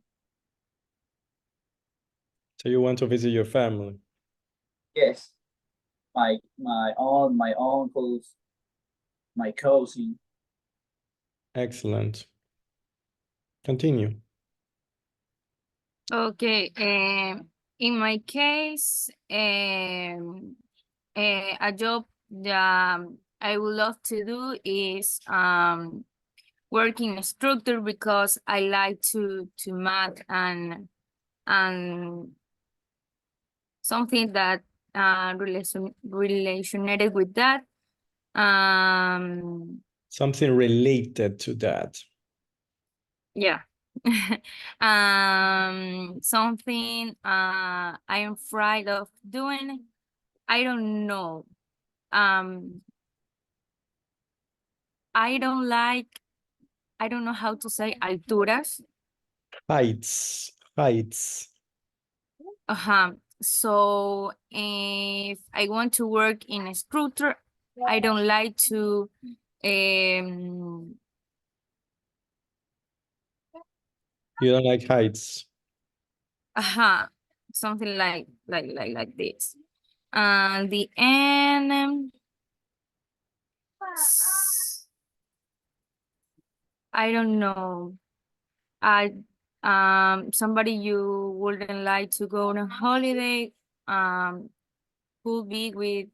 So you want to visit your family?
Yes, my aunt, my uncles, my cousin.
Excellent. Continue.
Okay, in my case, a job that I would love to do is working instructor because I like to math and something that related with that.
Something related to that.
Yeah. Something I am afraid of doing. I don't know. I don't know how to say alturas.
Heights.
So if I want to work in a structure, I don't like to
You don't like heights.
something like this. And the end, I don't know. Somebody you wouldn't like to go on a holiday, could be with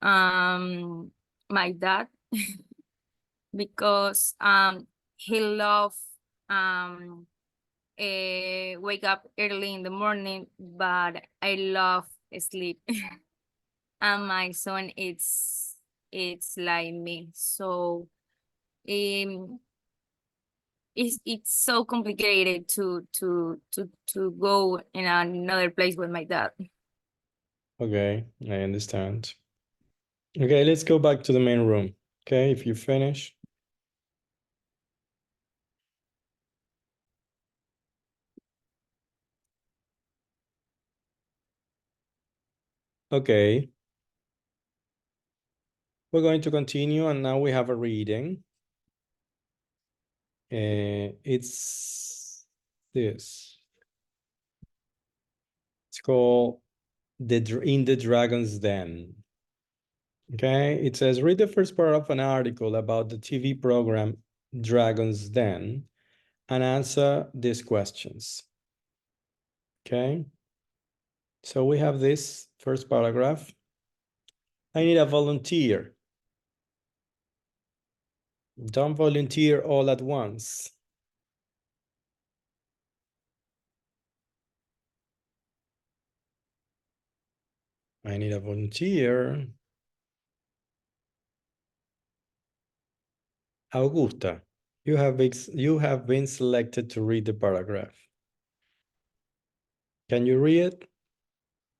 my dad because he loves wake up early in the morning, but I love sleep. And my son it's like me, so it's so complicated to go in another place with my dad.
Okay, I understand. Okay, let's go back to the main room. Okay, if you finish. Okay. We're going to continue, and now we have a reading. It's this. It's called In the Dragon's Den. Okay, it says, read the first part of an article about the TV program Dragon's Den and answer these questions. Okay, so we have this first paragraph. I need a volunteer. Don't volunteer all at once. I need a volunteer. Augusta, you have been selected to read the paragraph. Can you read it?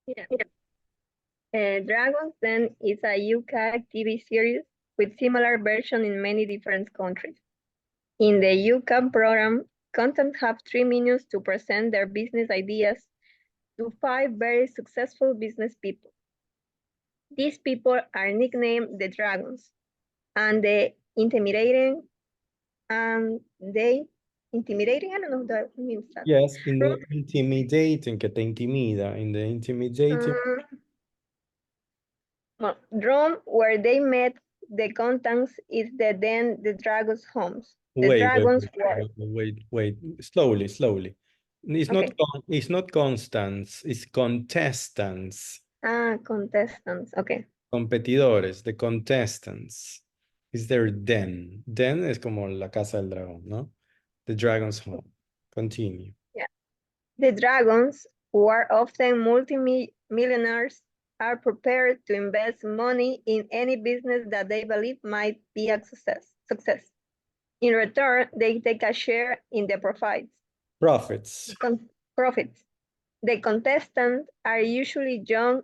Yeah. Dragon's Den is a UK TV series with similar version in many different countries. In the UK program, contestants have 3 minutes to present their business ideas to 5 very successful business people. These people are nicknamed the Dragons, and I don't know what that means.
Yes, in the intimidating, que te intimida, in the intimidating.
Room where they met the contestants is the Dragons' homes. The Dragons were.
Wait. Slowly. It's
Okay.
It's not Constance, it's contestants.
Contestants. Okay.
Competidores, the contestants. Is their den. Den es como la casa del dragón, ¿no? The dragon's home. Continue.
Yeah. The Dragons, who are often multi-millionaires, are prepared to invest money in any business that they believe might be a success. In return, they take a share in the profits. Profits. The contestants are usually young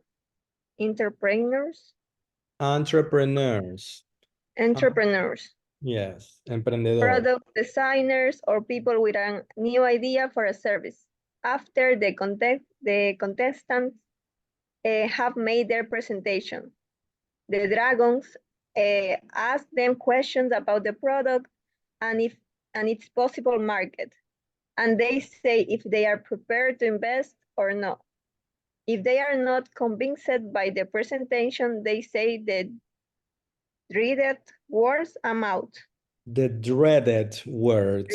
entrepreneurs.
Yes, emprendedores.
Product designers or people with a new idea for a service. After the contestants have made their presentation, the Dragons ask them questions about the product and its possible market, and they say if they are prepared to invest or not. If they are not convinced by the presentation, they say the dreaded words, "I'm out."
The dreaded words.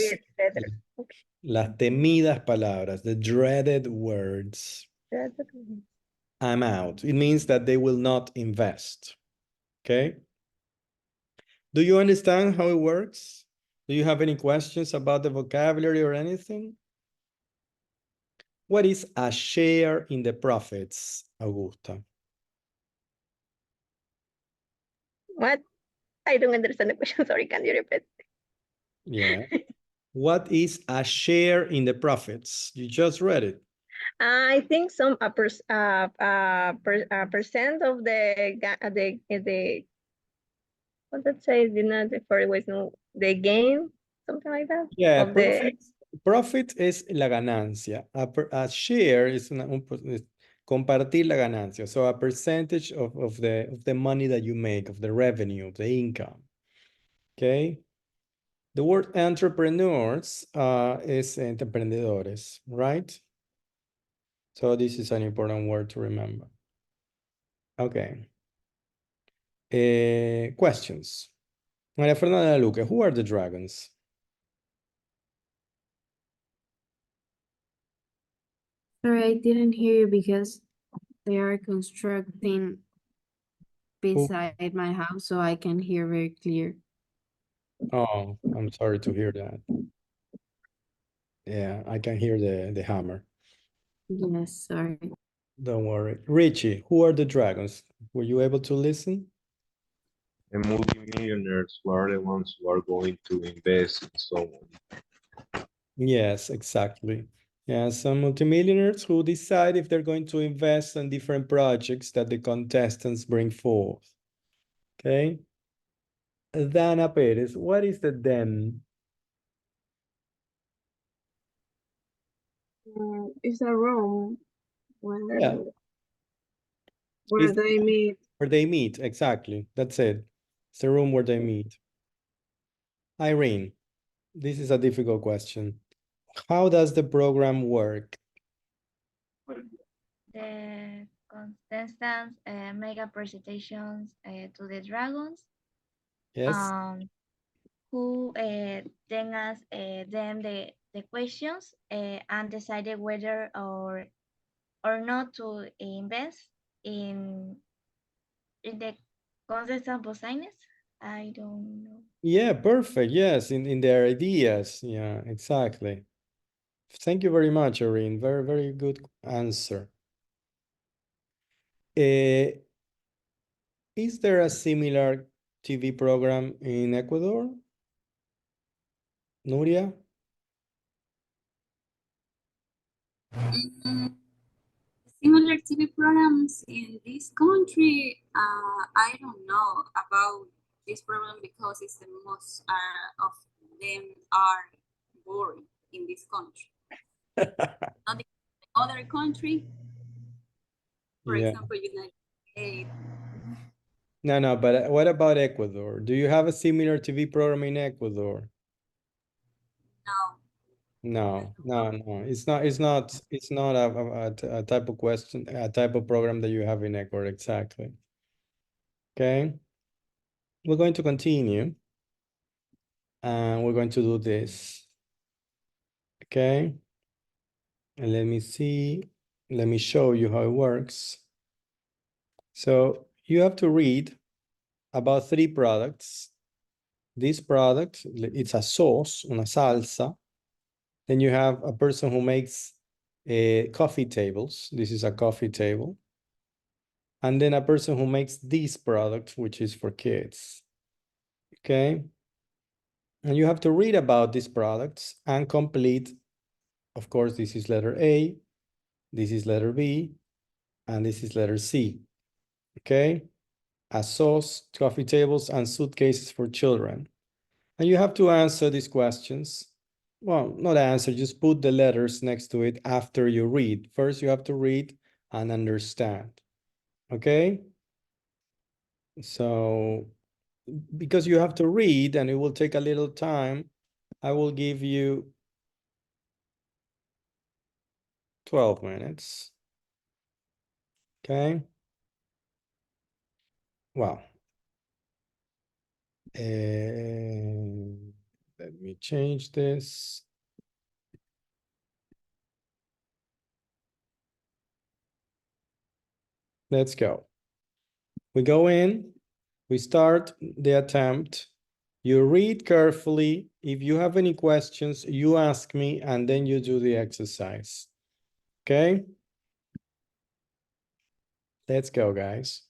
Las temidas palabras, the dreaded words. I'm out. It means that they will not invest. Okay? Do you understand how it works? Do you have any questions about the vocabulary or anything? What is a share in the profits, Augusta?
What? I don't understand the question. Sorry, can you repeat?
Yeah. What is a share in the profits? You just read it.
I think some percent of the what that say, you know, the for ways no the gain, something like that.
Yeah,
Of the
profit es la ganancia. A share is es compartir la ganancia. So a percentage of the money that you make, of the revenue, of the income. Okay. The word entrepreneurs is emprendedores, right? So this is an important word to remember. Okay. Questions. Maria Fernanda Luque, who are the dragons?
Sorry, I didn't hear you because they are constructing beside my house, so I can hear very clear.
Oh, I'm sorry to hear that. Yeah, I can hear the hammer.
Yes, sorry.
Don't worry. Richie, who are the dragons? Were you able to listen?
The multimillionaires who are the ones who are going to invest in someone.
Yes, exactly. Yeah, some multimillionaires who decide if they're going to invest in different projects that the contestants bring forth. Okay. Dana Perez, what is the den?
It's a room where
Yeah.
where
It's
they meet.
where they meet, exactly. That's it. It's the room where they meet. Irene, this is a difficult question. How does the program work?
The contestants make a presentations to the dragons.
Yes.
Who then ask them the questions and decided whether or not to invest in the contestant positions. I don't know.
Yeah, perfect. Yes, in their ideas. Yeah, exactly. Thank you very much, Irene. Very, very good answer. Is there a similar TV program in Ecuador? Nuria?
Similar TV programs in this country, I don't know about this program because it's the most of them are boring in this country. Not in other country, for
Yeah.
example, United States.
No, but what about Ecuador? Do you have a similar TV program in Ecuador? No. It's not a type of question, a type of program that you have in Ecuador, exactly. Okay. We're going to continue. And we're going to do this. Okay. And let me see. Let me show you how it works. So you have to read about 3 products. This product, it's a sauce, una salsa. Then you have a person who makes coffee tables. This is a coffee table. And then a person who makes this product, which is for kids. Okay. And you have to read about these products and complete. Of course, this is letter A, this is letter B, and this is letter C. Okay. A sauce, coffee tables, and suitcases for children. And you have to answer these questions. Well, not answer, just put the letters next to it after you read. First, you have to read and understand. Okay? So, because you have to read and it will take a little time, I will give you 12 minutes. Okay? Wow. Let me change this. Let's go. We go in, we start the attempt. You read carefully. If you have any questions, you ask me, and then you do the exercise. Okay? Let's go, guys.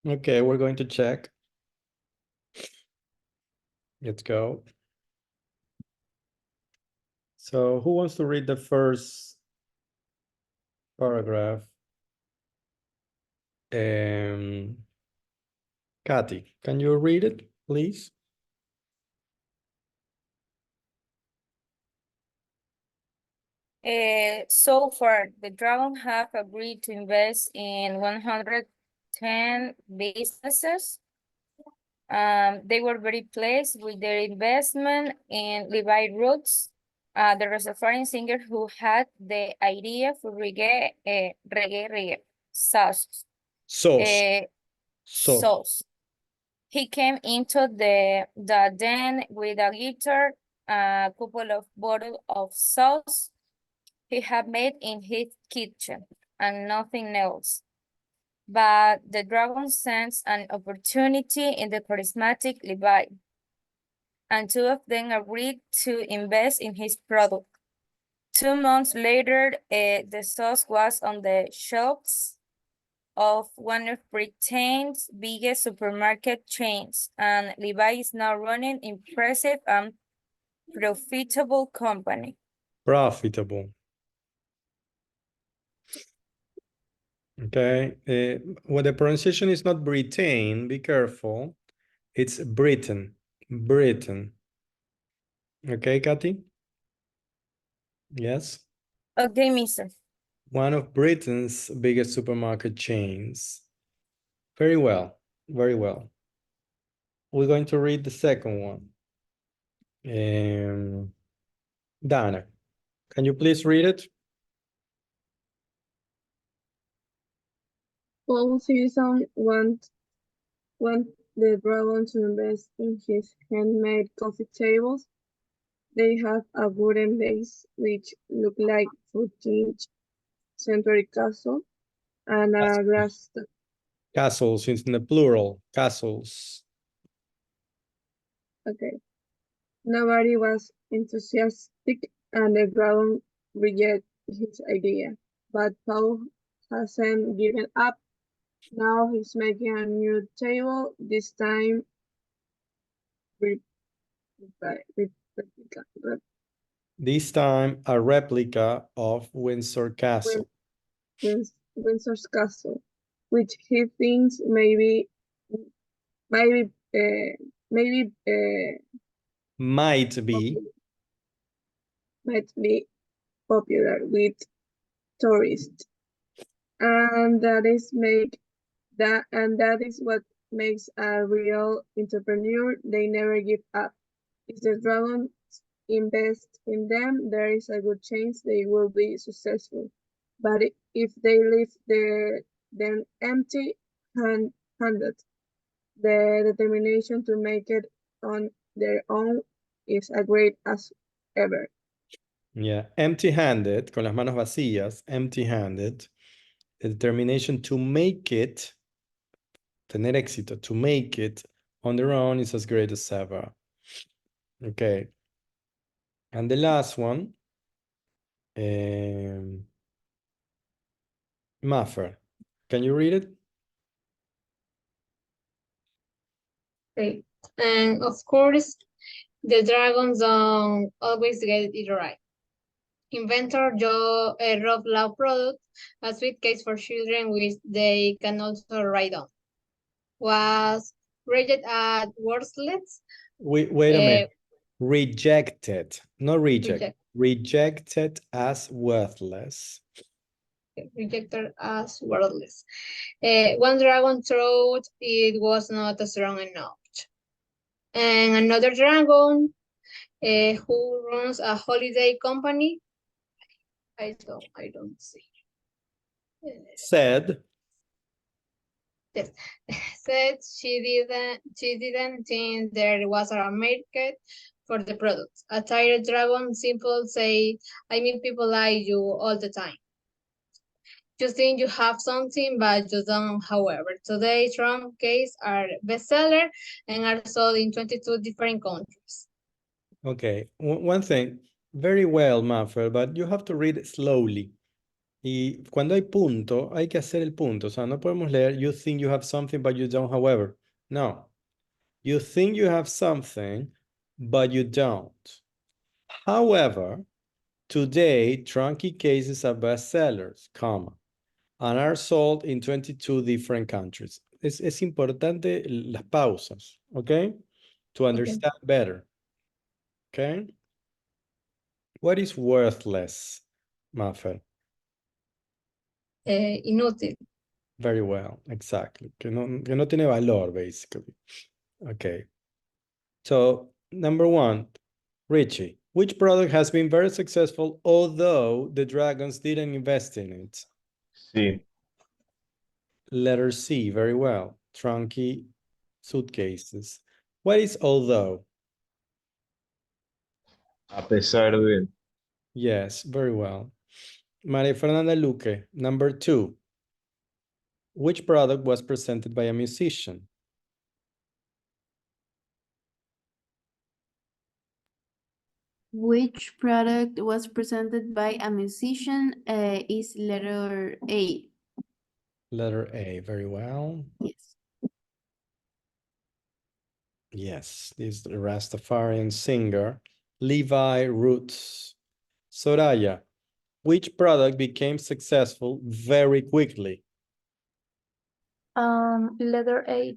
Okay, we're going to check. Let's go. So who wants to read the first paragraph? Kathy, can you read it, please?
So far, the Dragon have agreed to invest in 110 businesses. They were very pleased with their investment in Levi Roots, the Rastafarian singer who had the idea for reggae sauce. Sauce. He came into the den with a guitar, a couple of bottles of sauce he had made in his kitchen, and nothing else. But the Dragon sensed an opportunity in the charismatic Levi, and two of them agreed to invest in his product. 2 months later, the sauce was on the shelves of one of Britain's biggest supermarket chains, and Levi is now running impressive and profitable company.
Profitable. Okay, well, the pronunciation is not Britain, be careful. It's Britain, Britain. Okay, Kathy? Yes?
Okay, mister.
One of Britain's biggest supermarket chains. Very well, very well. We're going to read the second one. Dana, can you please read it?
Paul Citizen want the Dragon to invest in his handmade coffee tables. They have a wooden base which look like 14th century castle and a glass top.
Castles, it's in the plural, castles.
Okay. Nobody was enthusiastic and the Dragon rejected his idea, but Paul hasn't given up. Now he's making a new table, this time
This time a replica of Windsor Castle.
Windsor's castle, which he thinks might be popular with tourists, and that is what makes a real entrepreneur. They never give up. If the Dragon invest in them, there is a good chance they will be successful. But if they leave them empty-handed, the determination to make it on their own is as great as ever.
Yeah, empty-handed, con las manos vacías, empty-handed. The determination to make it, tener éxito, to make it on their own is as great as ever. Okay. And the last one, Maffer, can you read it?
Okay. And of course, the dragons don't always get it right. Inventor Rob Lau product, a suitcase for children which they can also ride on, was rated at worthless.
Wait a minute. Rejected, not reject. Rejected as worthless.
Rejected as worthless. One dragon thought it was not strong enough. And another dragon who runs a holiday company, I don't see.
Said.
Yes, said she didn't think there was a market for the products. A tired dragon simple say, I mean people like you all the time. You think you have something, but you don't, however. Today, Trump case are bestseller and are sold in 22 different countries.
Okay, one thing, very well, Maffer, but you have to read it slowly. Y cuando hay punto, hay que hacer el punto. O sea, no podemos leer you think you have something but you don't, however. No. You think you have something but you don't. However, today, Trunky cases are bestsellers, comma, and are sold in 22 different countries. Es importante las pausas, okay? To understand better, okay? What is worthless, Mafer?
Inútil.
Very well, exactly. Que no tiene valor, basically. Okay. So, number one, Richie, which product has been very successful although the dragons didn't invest in it?
Sí.
Letter C, very well. Trunky suitcases. What is although?
A pesar de.
Yes, very well. Maria Fernanda Luque, number two. Which product was presented by a musician?
Which product was presented by a musician is letter A.
Letter A, very well.
Yes.
Yes, this is the Rastafarian singer, Levi Roots. Soraya, which product became successful very quickly?
Letter A.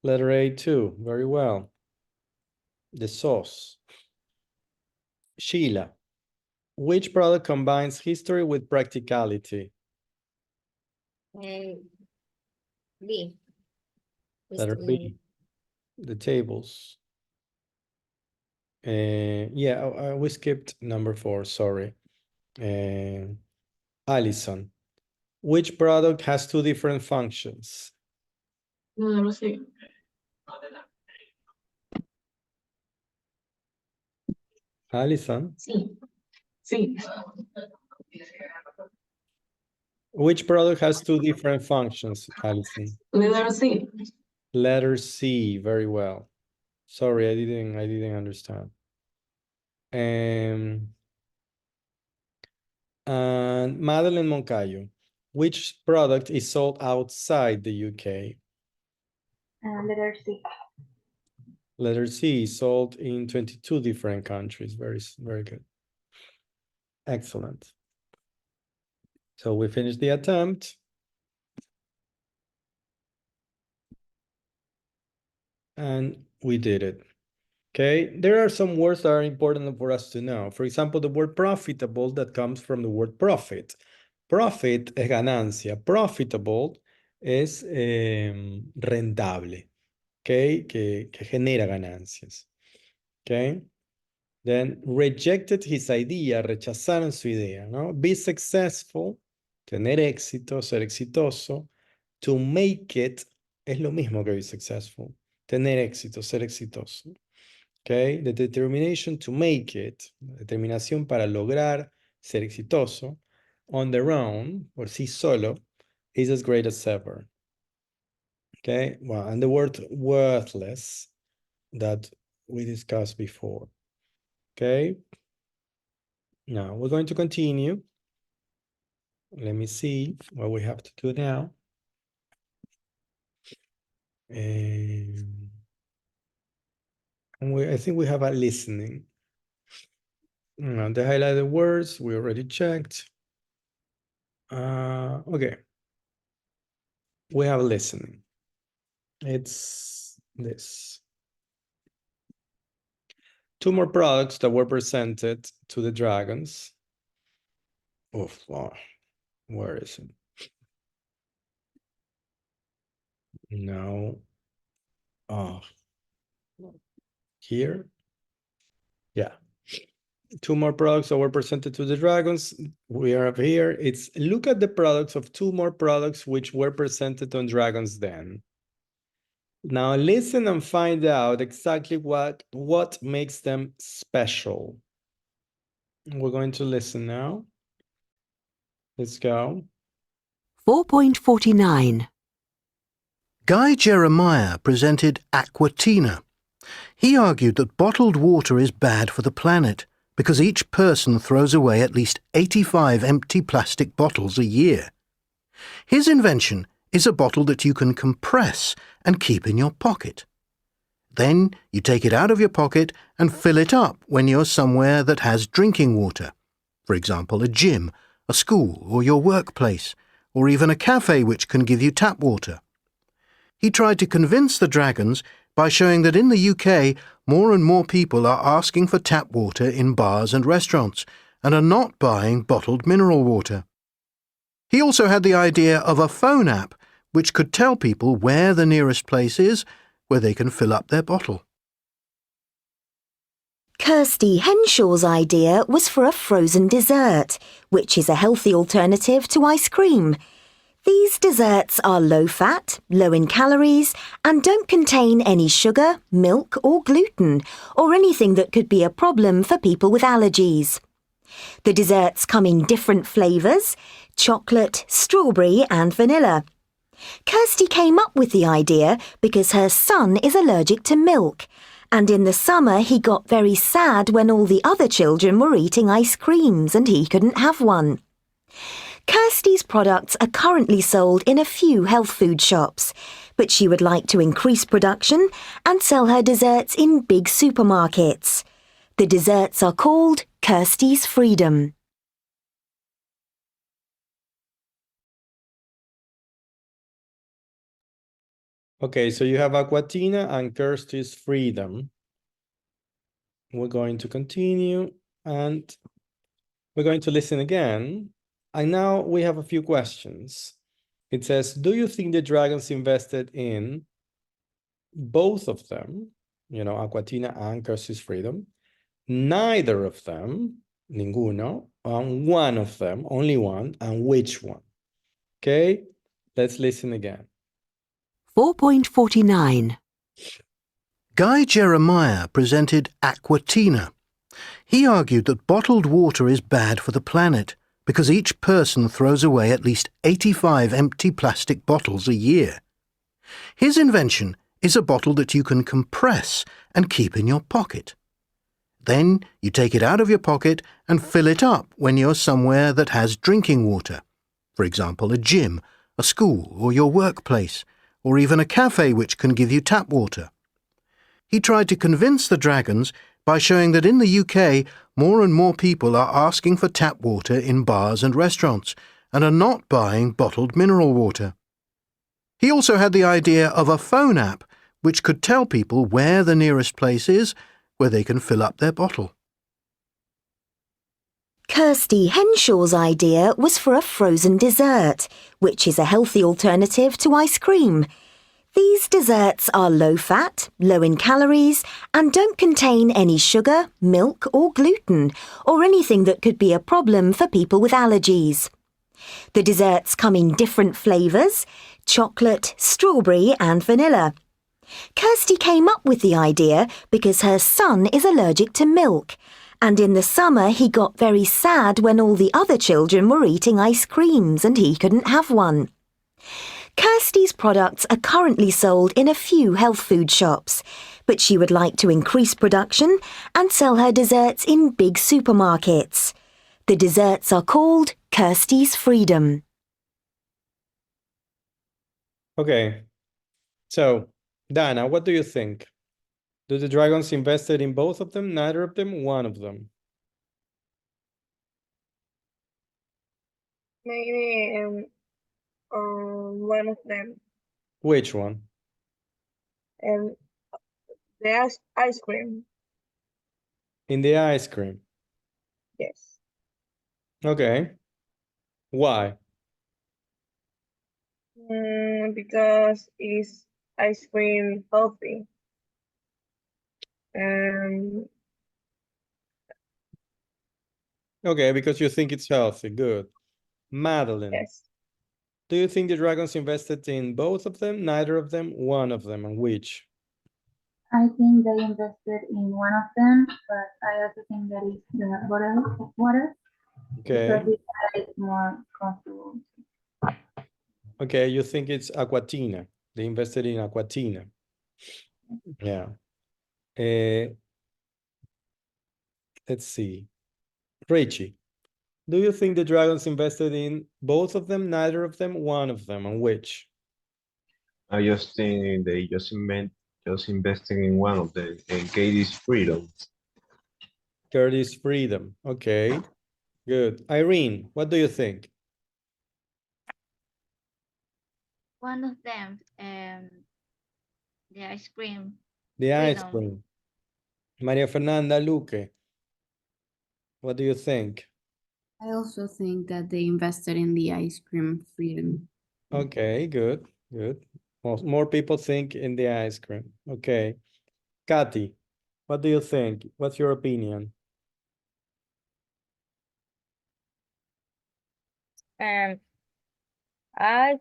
Letter A too, very well. The sauce. Sheila, which product combines history with practicality?
B.
Letter B, the tables. Yeah, we skipped number 4, sorry. Allison, which product has 2 different functions?
Número C.
Allison,
Sí. Sí.
which product has 2 different functions, Allison?
Letter C.
Letter C, very well. Sorry, I didn't understand. And Madeline Moncayo, which product is sold outside the UK?
Letter C.
Letter C, sold in 22 different countries. Very good. Excellent. So we finished the attempt. And we did it. Okay, there are some words that are important for us to know. For example, the word profitable that comes from the word profit. Profit es ganancia. Profitable es rentable. Okay, que genera ganancias. Okay. Then rejected his idea, rechazaron su idea, ¿no? Be successful, tener éxito, ser exitoso. To make it es lo mismo que be successful. Tener éxito, ser exitoso. Okay, the determination to make it, determinación para lograr ser exitoso, on their own, por sí solo, is as great as ever. Okay, well, and the word worthless that we discussed before. Okay, now we're going to continue. Let me see what we have to do now. I think we have a listening. The highlighted words, we already checked. Okay. We have listening. It's this. 2 more products that were presented to the dragons. Oof, oh, where is it? No. Oh, here? Yeah. 2 more products that were presented to the dragons. We are up here. It's look at the products of 2 more products which were presented on Dragon's Den. Now listen and find out exactly what makes them special. We're going to listen now. Let's go.
4.49. Guy Jeremiah presented Aquatina. He argued that bottled water is bad for the planet because each person throws away at least 85 empty plastic bottles a year. His invention is a bottle that you can compress and keep in your pocket. Then you take it out of your pocket and fill it up when you're somewhere that has drinking water. For example, a gym, a school, or your workplace, or even a cafe which can give you tap water. He tried to convince the dragons by showing that in the UK, more and more people are asking for tap water in bars and restaurants and are not buying bottled mineral water. He also had the idea of a phone app which could tell people where the nearest place is where they can fill up their bottle.
Kirsty Henshaw's idea was for a frozen dessert, which is a healthy alternative to ice cream. These desserts are low-fat, low in calories, and don't contain any sugar, milk, or gluten, or anything that could be a problem for people with allergies. The desserts come in different flavours: chocolate, strawberry, and vanilla. Kirsty came up with the idea because her son is allergic to milk, and in the summer he got very sad when all the other children were eating ice creams and he couldn't have one. Kirsty's products are currently sold in a few health food shops, but she would like to increase production and sell her desserts in big supermarkets. The desserts are called Kirsty's Freedom.
Okay, so you have Aquatina and Kirsty's Freedom. We're going to continue and we're going to listen again. And now we have a few questions. It says, do you think the dragons invested in both of them, Aquatina and Kirsty's Freedom, neither of them, ninguno, and one of them, only one, and which one? Okay, let's listen again.
4.49. Guy Jeremiah presented Aquatina. He argued that bottled water is bad for the planet because each person throws away at least 85 empty plastic bottles a year. His invention is a bottle that you can compress and keep in your pocket. Then you take it out of your pocket and fill it up when you're somewhere that has drinking water. For example, a gym, a school, or your workplace, or even a cafe which can give you tap water. He tried to convince the dragons by showing that in the UK, more and more people are asking for tap water in bars and restaurants and are not buying bottled mineral water. He also had the idea of a phone app which could tell people where the nearest place is where they can fill up their bottle.
Kirsty Henshaw's idea was for a frozen dessert, which is a healthy alternative to ice cream. These desserts are low-fat, low in calories, and don't contain any sugar, milk, or gluten, or anything that could be a problem for people with allergies. The desserts come in different flavours: chocolate, strawberry, and vanilla. Kirsty came up with the idea because her son is allergic to milk, and in the summer he got very sad when all the other children were eating ice creams and he couldn't have one. Kirsty's products are currently sold in a few health food shops, but she would like to increase production and sell her desserts in big supermarkets. The desserts are called Kirsty's Freedom.
Okay, so Dana, what do you think? Do the dragons invested in both of them, neither of them, one of them?
Maybe one of them.
Which one?
The ice cream.
In the ice cream.
Yes.
Okay. Why?
Because is ice cream healthy?
Okay, because you think it's healthy. Good. Madeline.
Yes.
Do you think the dragons invested in both of them, neither of them, one of them, and which?
I think they invested in one of them, but I also think that is the bottle of water.
Okay.
Because it's more comfortable.
Okay, you think it's Aquatina. They invested in Aquatina. Yeah. Let's see. Richie, do you think the dragons invested in both of them, neither of them, one of them, and which?
I just think they just investing in one of them and Katie's freedom.
Curtis Freedom. Okay, good. Irene, what do you think?
One of them, the ice cream.
The ice
Freedom.
cream. Maria Fernanda Luque, what do you think?
I also think that they invested in the ice cream freedom.
Okay, good, good. More people think in the ice cream. Okay. Kathy, what do you think? What's your opinion?
I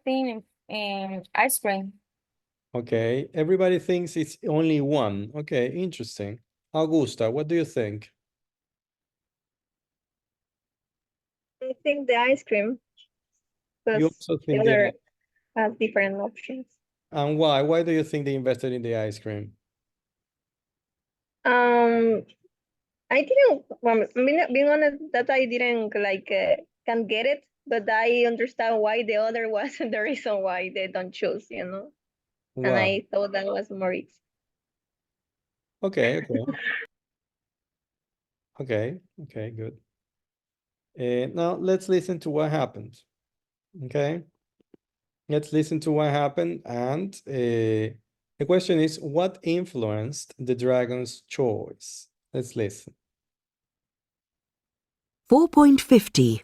think in ice cream.
Okay, everybody thinks it's only one. Okay, interesting. Augusta, what do you think?
I think the ice cream,
You
because
also
the
think
other has different options.
and why? Why do you think they invested in the ice cream?
I didn't, well, being honest, that I didn't can get it, but I understand why the other wasn't the reason why they don't choose, you know? And
Wow.
I thought that was more easy.
Okay, okay. Okay, good. Now let's listen to what happened. Okay. Let's listen to what happened. And the question is, what influenced the dragon's choice? Let's listen.
4.50.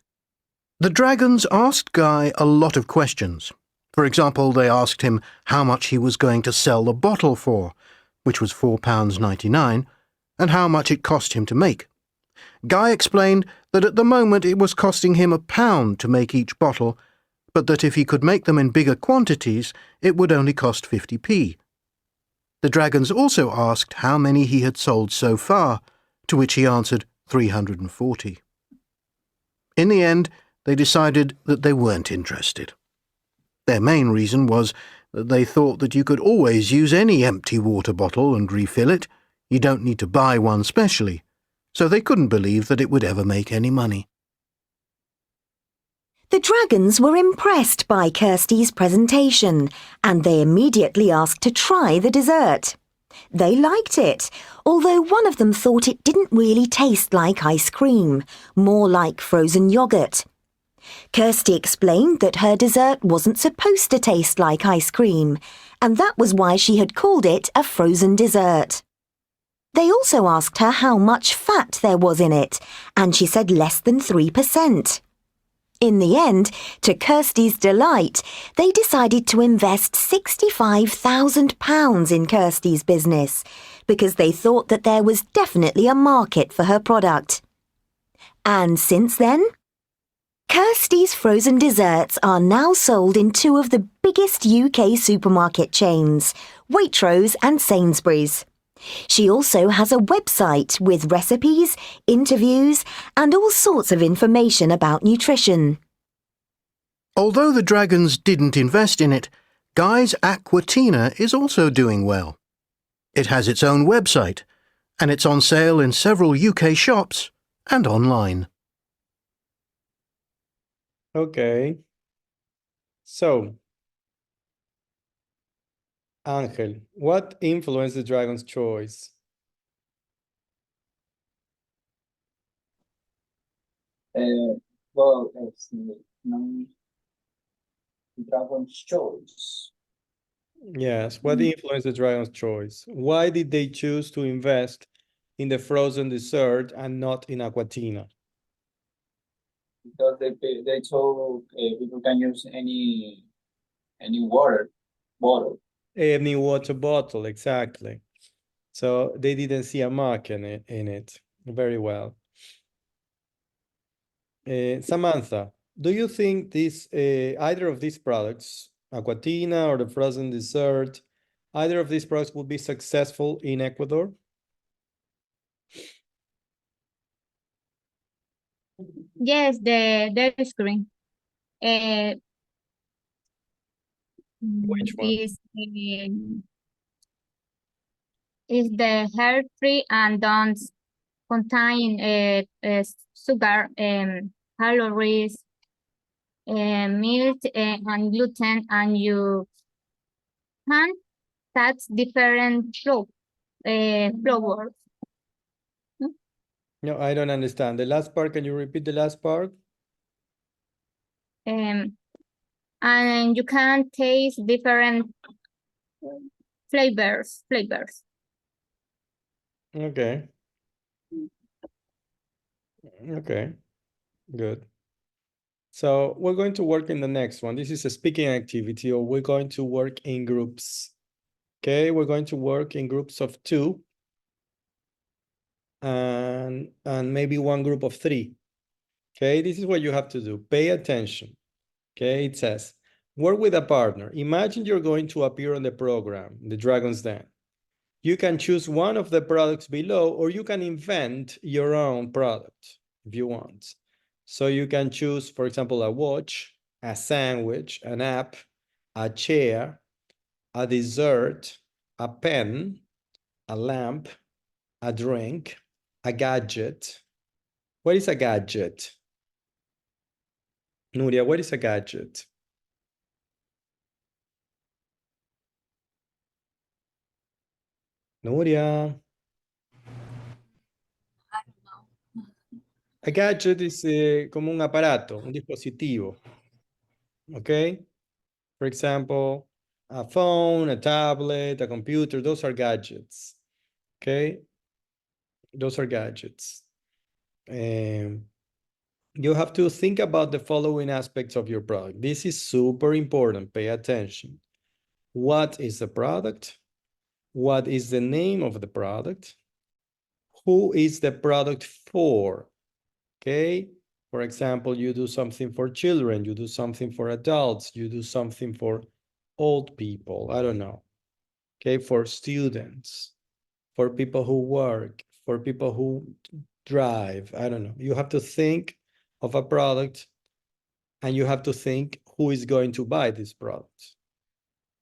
The dragons asked Guy a lot of questions. For example, they asked him how much he was going to sell the bottle for, which was £4.99, and how much it cost him to make. Guy explained that at the moment it was costing him £1 to make each bottle, but that if he could make them in bigger quantities, it would only cost 50p. The dragons also asked how many he had sold so far, to which he answered 340. In the end, they decided that they weren't interested. Their main reason was that they thought that you could always use any empty water bottle and refill it. You don't need to buy one specially. So they couldn't believe that it would ever make any money.
The dragons were impressed by Kirsty's presentation, and they immediately asked to try the dessert. They liked it, although one of them thought it didn't really taste like ice cream, more like frozen yogurt. Kirsty explained that her dessert wasn't supposed to taste like ice cream, and that was why she had called it a frozen dessert. They also asked her how much fat there was in it, and she said less than 3%. In the end, to Kirsty's delight, they decided to invest £65,000 in Kirsty's business because they thought that there was definitely a market for her product. And since then, Kirsty's frozen desserts are now sold in two of the biggest UK supermarket chains, Waitrose and Sainsbury's. She also has a website with recipes, interviews, and all sorts of information about nutrition.
Although the dragons didn't invest in it, Guy's Aquatina is also doing well. It has its own website, and it's on sale in several UK shops and online.
Okay. So, Angel, what influenced the dragon's choice?
Well, it's dragon's choice.
Yes, what influenced the dragon's choice? Why did they choose to invest in the frozen dessert and not in Aquatina?
Because they told people can use any water bottle.
Any water bottle, exactly. So they didn't see a mark in it. Very well. Samantha, do you think either of these products, Aquatina or the frozen dessert, either of these products would be successful in Ecuador?
Yes, the ice cream.
Which one?
Is the hair free and don't contain sugar, calories, milk, and gluten, and you can touch different flavors.
No, I don't understand. The last part, can you repeat the last part?
And you can taste different flavors.
Okay. Okay, good. So we're going to work in the next one. This is a speaking activity, or we're going to work in groups. Okay, we're going to work in groups of 2 and maybe one group of 3. Okay, this is what you have to do. Pay attention. Okay, it says, work with a partner. Imagine you're going to appear on the program, The Dragon's Den. You can choose one of the products below, or you can invent your own product if you want. So you can choose, for example, a watch, a sandwich, an app, a chair, a dessert, a pen, a lamp, a drink, a gadget. What is a gadget? Nuria, what is a gadget? Nuria. A gadget is como un aparato, un dispositivo. Okay? For example, a phone, a tablet, a computer, those are gadgets. Okay? Those are gadgets. You have to think about the following aspects of your product. This is super important. Pay attention. What is the product? What is the name of the product? Who is the product for? Okay? For example, you do something for children, you do something for adults, you do something for old people, I don't know. Okay, for students, for people who work, for people who drive, I don't know. You have to think of a product and you have to think who is going to buy this product.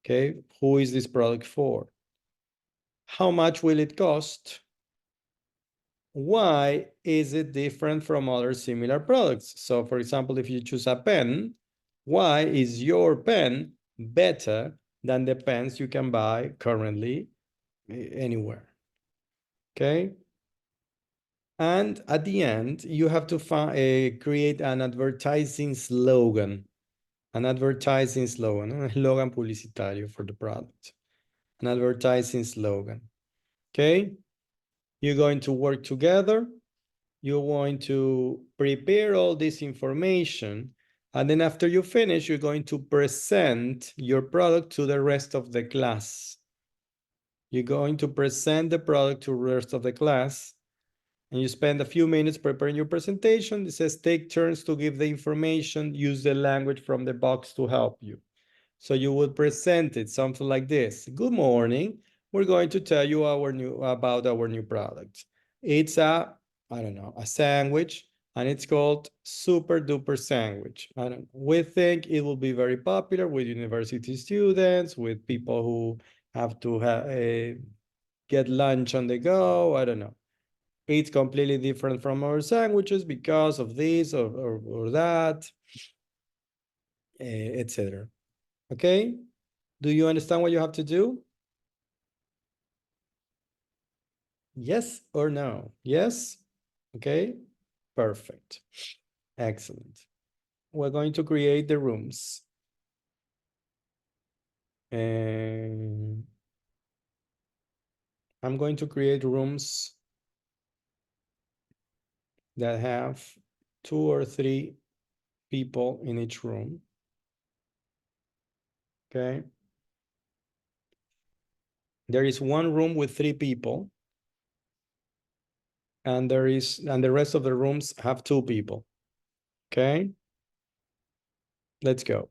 Okay, who is this product for? How much will it cost? Why is it different from other similar products? So for example, if you choose a pen, why is your pen better than the pens you can buy currently anywhere? Okay. And at the end, you have to create an advertising slogan. An advertising slogan, un eslogan publicitario for the product. An advertising slogan. Okay. You're going to work together. You're going to prepare all this information. And then after you finish, you're going to present your product to the rest of the class. You're going to present the product to the rest of the class. And you spend a few minutes preparing your presentation. It says take turns to give the information. Use the language from the box to help you. So you would present it something like this. Good morning. We're going to tell you about our new product. It's a sandwich, and it's called Super Duper Sandwich. We think it will be very popular with university students, with people who have to get lunch on the go. I don't know. It's completely different from our sandwiches because of this or that, etc. Okay? Do you understand what you have to do? Yes or no? Yes? Okay, perfect. Excellent. We're going to create the rooms. And I'm going to create rooms that have 2 or 3 people in each room. Okay. There is one room with 3 people. And the rest of the rooms have 2 people. Okay. Let's go.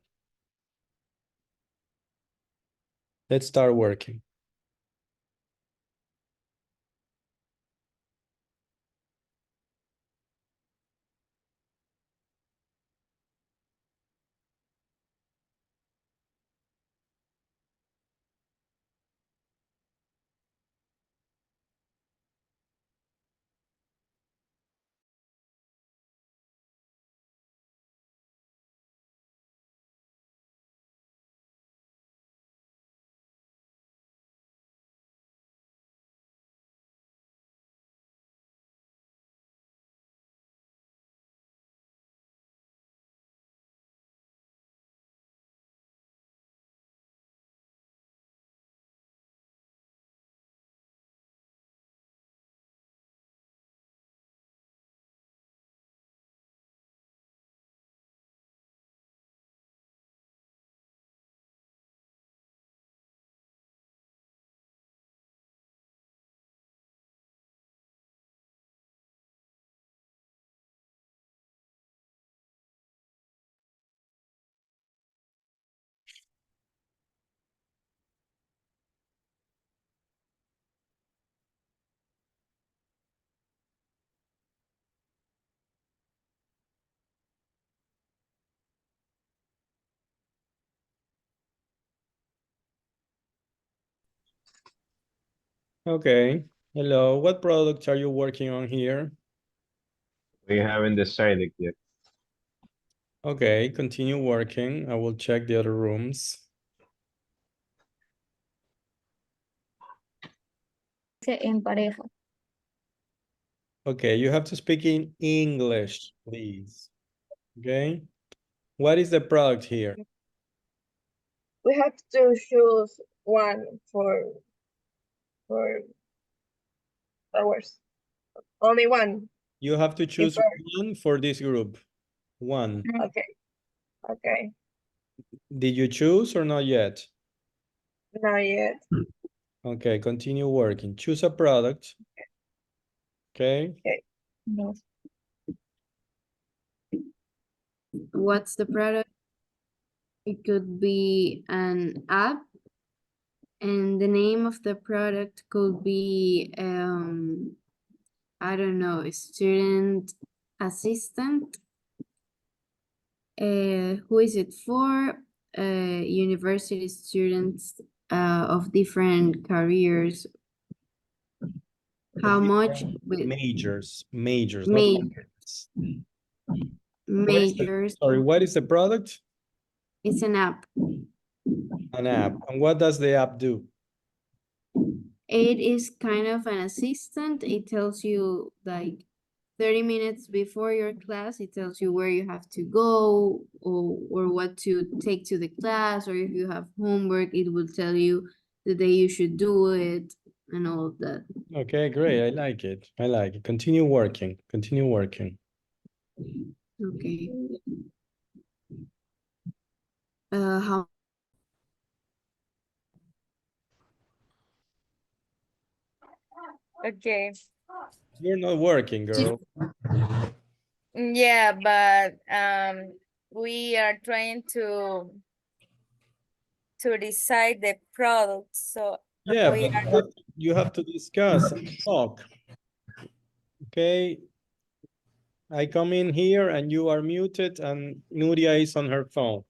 Let's start working. Okay. Hello. What products are you working on here?
We haven't decided yet.
Okay, continue working. I will check the other rooms.
En pareja.
Okay, you have to speak in English, please. Okay. What is the product here?
We have to choose one for hours. Only one.
You have to choose one for this group. One.
Okay. Okay.
Did you choose or not yet?
Not yet.
Okay, continue working. Choose a product. Okay.
Okay.
Yes.
What's the product? It could be an app, and the name of the product could be, I don't know, student assistant. Who is it for? University students of different careers. How much?
Majors, not
Majors.
Majors. Sorry, what is the product?
It's an app.
An app. And what does the app do?
It is kind of an assistant. It tells you like 30 minutes before your class, it tells you where you have to go or what to take to the class, or if you have homework, it will tell you the day you should do it and all of that.
Okay, great. I like it. I like it. Continue working. Continue working.
Okay. How
Okay.
You're not working, girl.
Yeah, but we are trying to decide the product. So
Yeah,
we
but
are
you have to discuss and talk. Okay. I come in here and you are muted and Nuria is on her phone.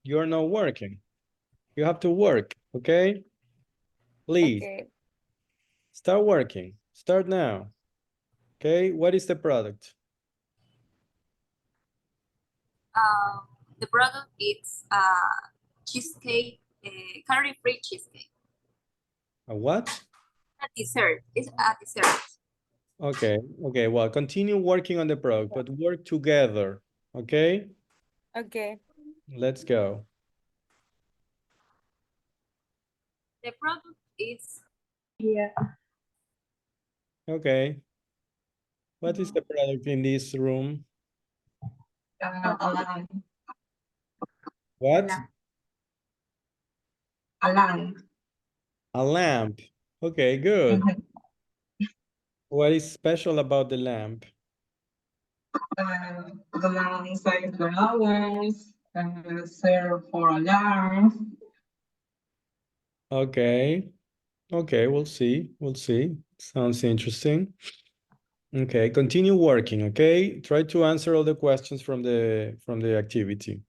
You're not working. You have to work, okay? Please.
okay.
Start working. Start now. Okay, what is the product?
The product is cheesecake, calorie-free cheesecake.
A what?
A dessert. It's a dessert.
Okay, okay, well, continue working on the product, but work together, okay?
Okay.
Let's go.
The product is
Okay. What is the product in this room?
a lamp.
What?
A lamp.
A lamp. Okay, good. What is special about the lamp?
The lamp saves the hours and serve for alarms.
Okay. Okay, we'll see. We'll see. Sounds interesting. Okay, continue working, okay? Try to answer all the questions from the activity.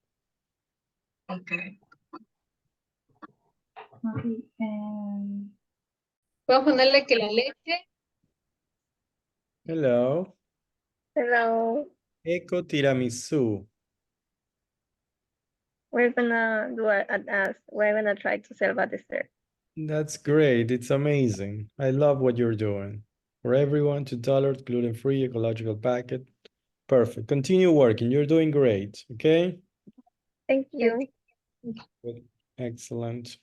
Okay.
Okay.
Puedo ponerle que la leche.
Hello.
Hello.
Eco tiramisu.
We're gonna do we're gonna try to sell a dessert.
That's great. It's amazing. I love what you're doing. For everyone, $2, gluten-free, ecological packet. Perfect. Continue working. You're doing great, okay?
Thank you.
Good. Excellent.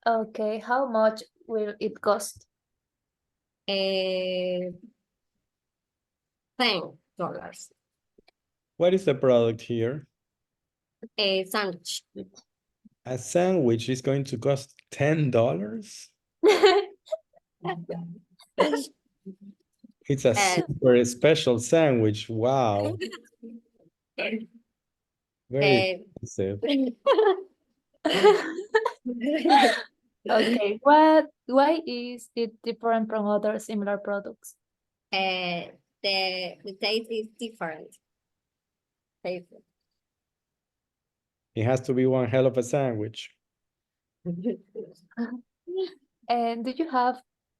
Okay, how much will it cost?
$10.
What is the product here?
A sandwich.
A sandwich is going to cost $10? It's a super special sandwich. Wow. Very expensive.
Okay, why is it different from other similar products?
The taste is different. Taste.
It has to be one hell of a sandwich.
And do you have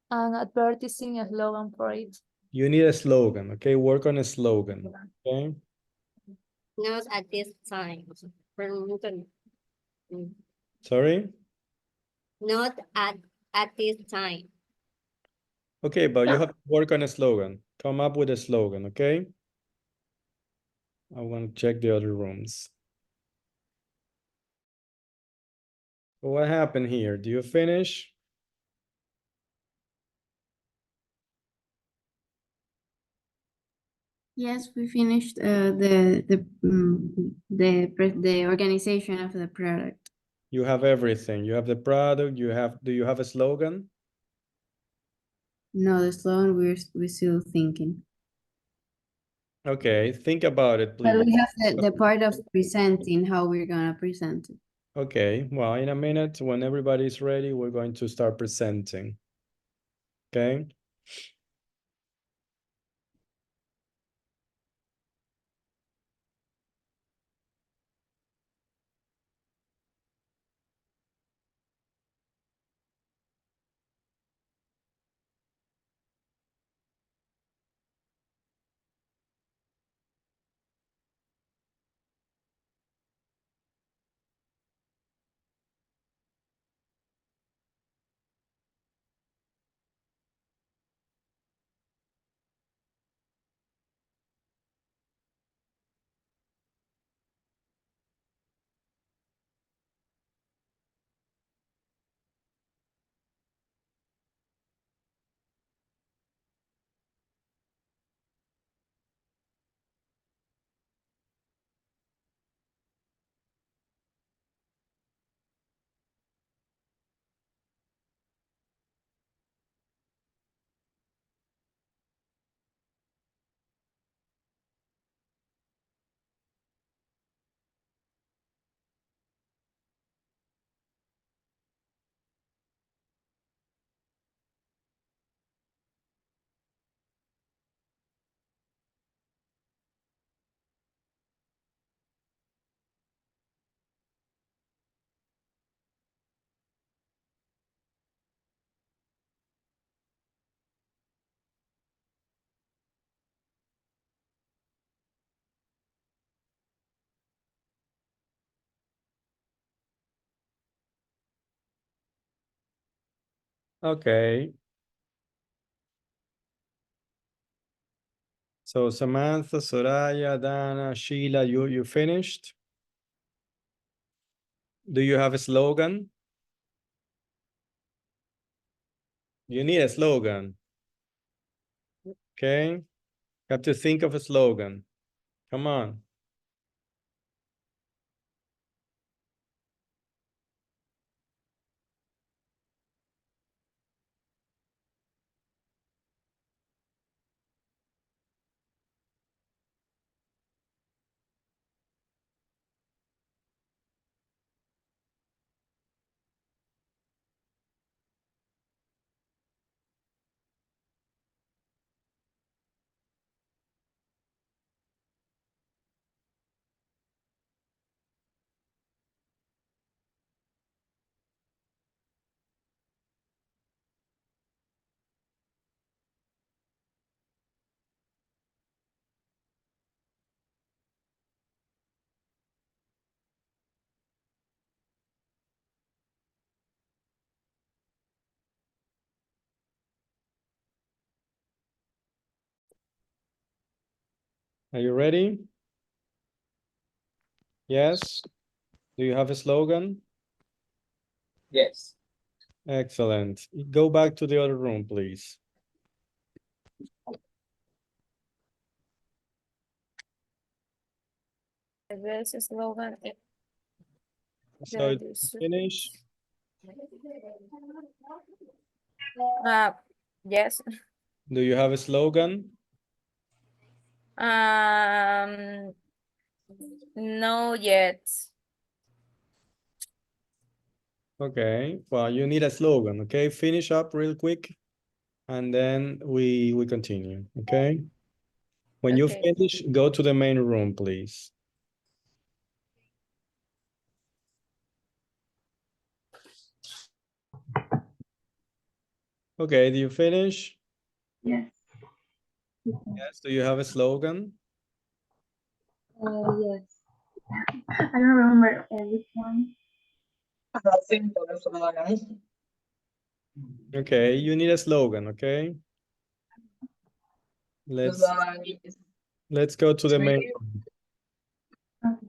an advertising a slogan for it?
You need a slogan, okay? Work on a slogan, okay?
Not at this time.
Sorry?
Not at this time.
Okay, but you have to work on a slogan. Come up with a slogan, okay? I want to check the other rooms. What happened here? Do you finish?
Yes, we finished the organization of the product.
You have everything. You have the product, do you have a slogan?
No, the slogan we're still thinking.
Okay, think about it,
But
please.
we have the part of presenting, how we're gonna present it.
Okay, well, in a minute, when everybody's ready, we're going to start presenting. Okay? Okay. So Samantha, Soraya, Dana, Sheila, you finished? Do you have a slogan? You need a slogan. Okay? You have to think of a slogan. Come on. Are you ready? Yes? Do you have a slogan?
Yes.
Excellent. Go back to the other room, please.
The best slogan is
So finish.
yes.
Do you have a slogan?
No yet.
Okay, well, you need a slogan, okay? Finish up real quick and then we continue, okay? When you
Okay.
finish, go to the main room, please. Okay, do you finish?
Yes.
Yes, do you have a slogan?
Yes. I don't remember which one.
Okay, you need a slogan, okay? Let's go to the main room.
Okay.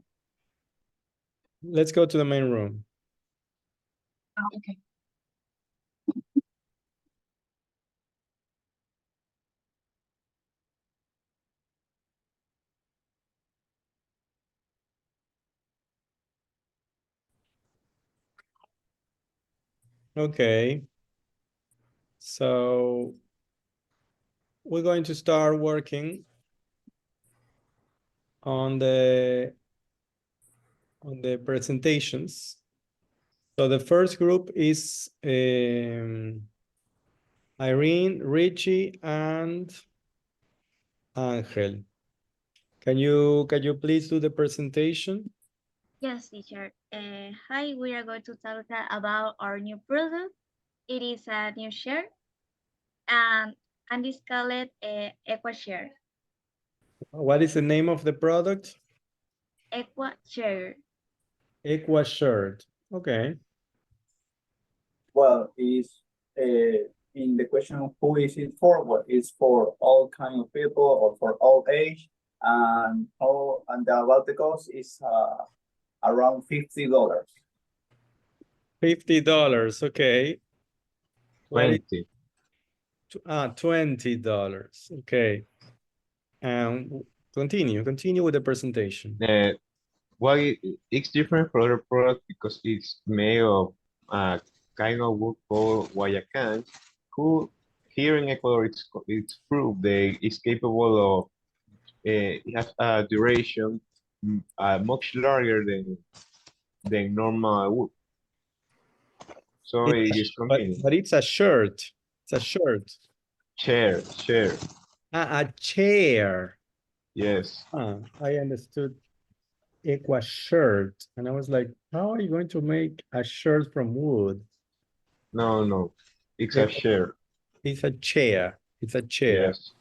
Let's go to the main room.
Okay.
Okay. So we're going to start working on the presentations. So the first group is Irene, Richie, and Angel. Can you please do the presentation?
Yes, teacher. Hi, we are going to talk about our new product. It is a new share, and it's called EquaShare.
What is the name of the product?
EquaShare.
EquaShirt. Okay.
Well, is in the question of who is it for? Well, it's for all kind of people or for all age, and about the cost is around $50.
$50. Okay. What is
20.
$20? Okay. And continue with the presentation.
Well, it's different for other products because it's made of a kind of wood called Guayacan, who here in Ecuador it's proved that it's capable of it has a duration much larger than normal wood. So it is convenient.
But it's a shirt. It's a shirt.
Chair.
A chair.
Yes.
I understood EquaShirt, and I was like, how are you going to make a shirt from wood?
No, it's a chair.
It's a chair. It's a chair.
Yes.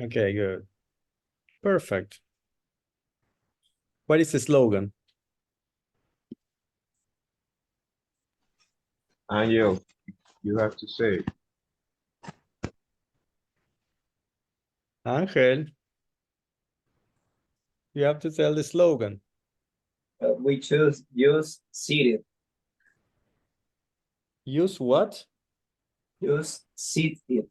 Okay, good. Perfect. What is the slogan?
Angel, you have to say.
Angel, you have to tell the slogan.
We choose use seated.
Use what?
Use seated.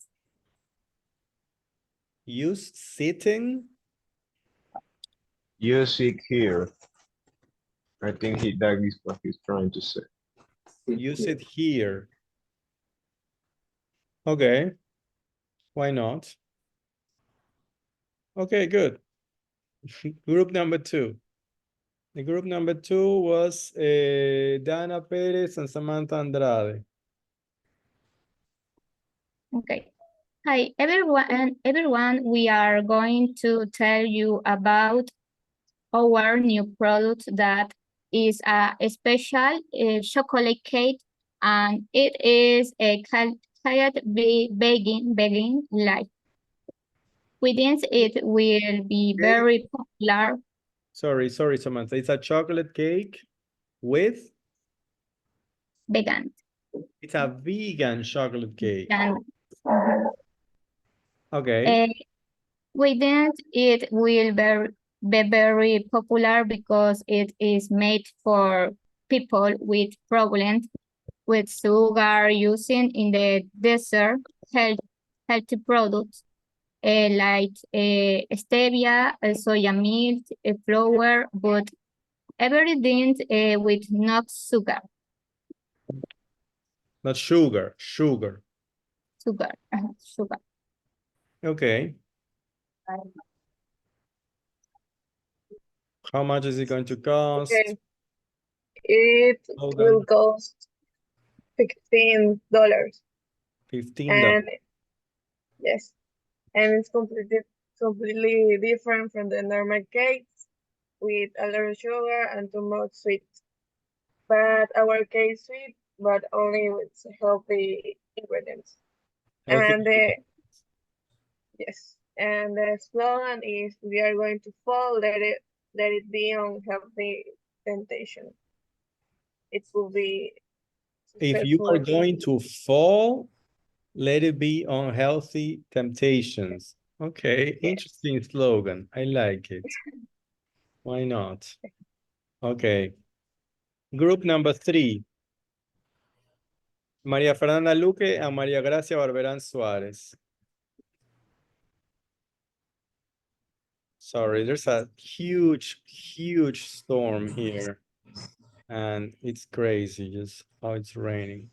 Use sitting?
Use it here. I think that is what he's trying to say.
Use it here. Okay. Why not? Okay, good. Group number 2. The group number 2 was Dana Perez and Samantha Andrade.
Okay. Hi, everyone. We are going to tell you about our new product that is a special chocolate cake, and it is a baking life. Within it will be very popular.
Sorry, Samantha. It's a chocolate cake with?
Vegan.
It's a vegan chocolate cake. Okay.
Within it will be very popular because it is made for people with problems with sugar using in the dessert healthy products like stevia, soya milk, flour, but everything with not sugar.
Not sugar, sugar.
Sugar.
Okay. How much is it going to cost?
Okay. It will cost $15.
$15.
And yes, and it's completely different from the normal cakes with a lot of sugar and too much sweet. But our cake is sweet, but only with healthy ingredients. And yes, and the slogan is "We are going to fall. Let it be unhealthy temptation." It will be
If you are
successful.
going to fall, let it be unhealthy temptations. Okay, interesting slogan. I like it. Why not? Okay. Group number 3. María Fernanda Luque and María Gracia Barberán Suárez. Sorry, there's a huge storm here. And it's crazy just how it's raining.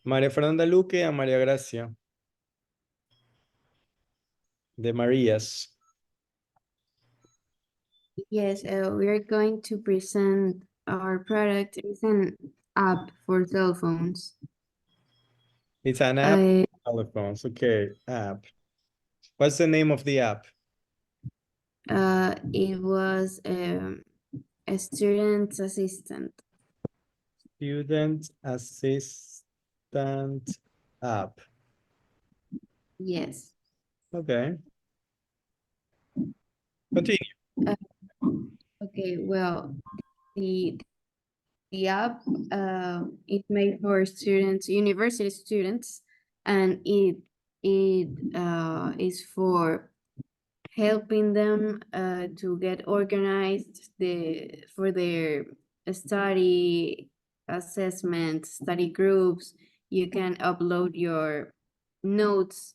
María Fernanda Luque and María Gracia. De Marías.
Yes, we are going to present our product. It's an app for cell phones.
It's an app for telephones. Okay, app. What's the name of the app?
It was a student assistant.
Student Assistant app.
Yes.
Okay. Continue.
Okay, well, the app is made for students, university students, and it is for helping them to get organized for their study assessment, study groups. You can upload your notes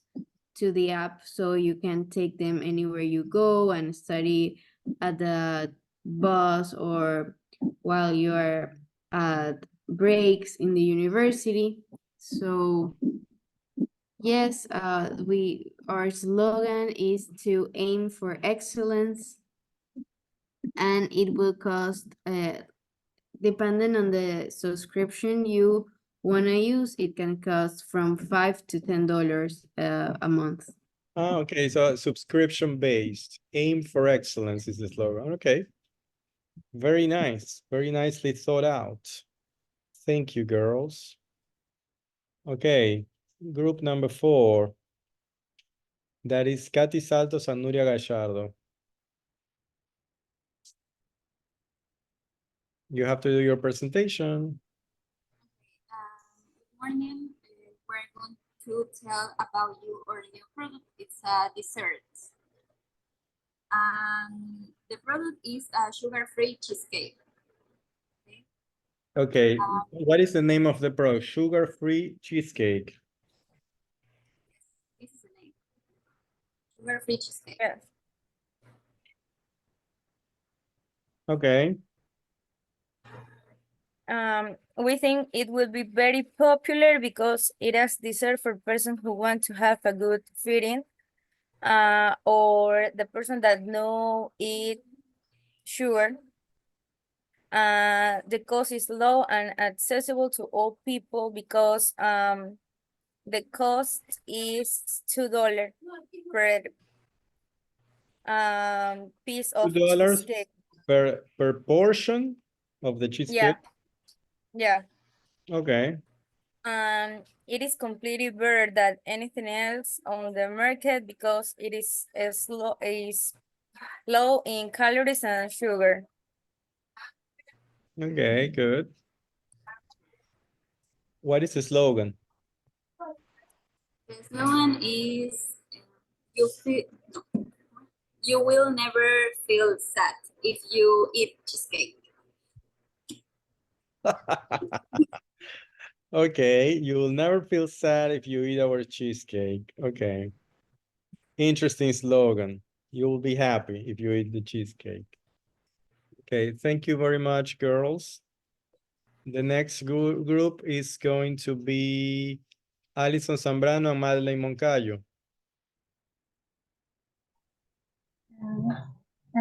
to the app so you can take them anywhere you go and study at the bus or while you're at breaks in the university. So yes, our slogan is to aim for excellence, and it will cost, depending on the subscription you want to use, it can cost from $5 to $10 a month.
Oh, okay, so subscription based. Aim for excellence is the slogan. Okay. Very nice. Very nicely thought out. Thank you, girls. Okay, group number 4. That is Katy Saltos and Nuria Gallardo. You have to do your presentation.
Good morning. We're going to tell about our new product. It's a dessert. The product is a sugar-free cheesecake.
Okay, what is the name of the product? Sugar-free cheesecake.
This is the name. Sugar-free cheesecake.
Yes.
Okay.
We think it will be very popular because it has dessert for person who want to have a good feeding, or the person that no eat sugar. The cost is low and accessible to all people because the cost is $2 per piece of
$2
cheesecake.
per portion of the cheesecake.
Yeah.
Okay.
It is completely better than anything else on the market because it is low in calories and sugar.
Okay, good. What is the slogan?
The slogan is you will never feel sad if you eat cheesecake.
Okay, you will never feel sad if you eat our cheesecake. Okay. Interesting slogan. You will be happy if you eat the cheesecake. Okay, thank you very much, girls. The next group is going to be Alison Zambrano and Madeleine Moncayo.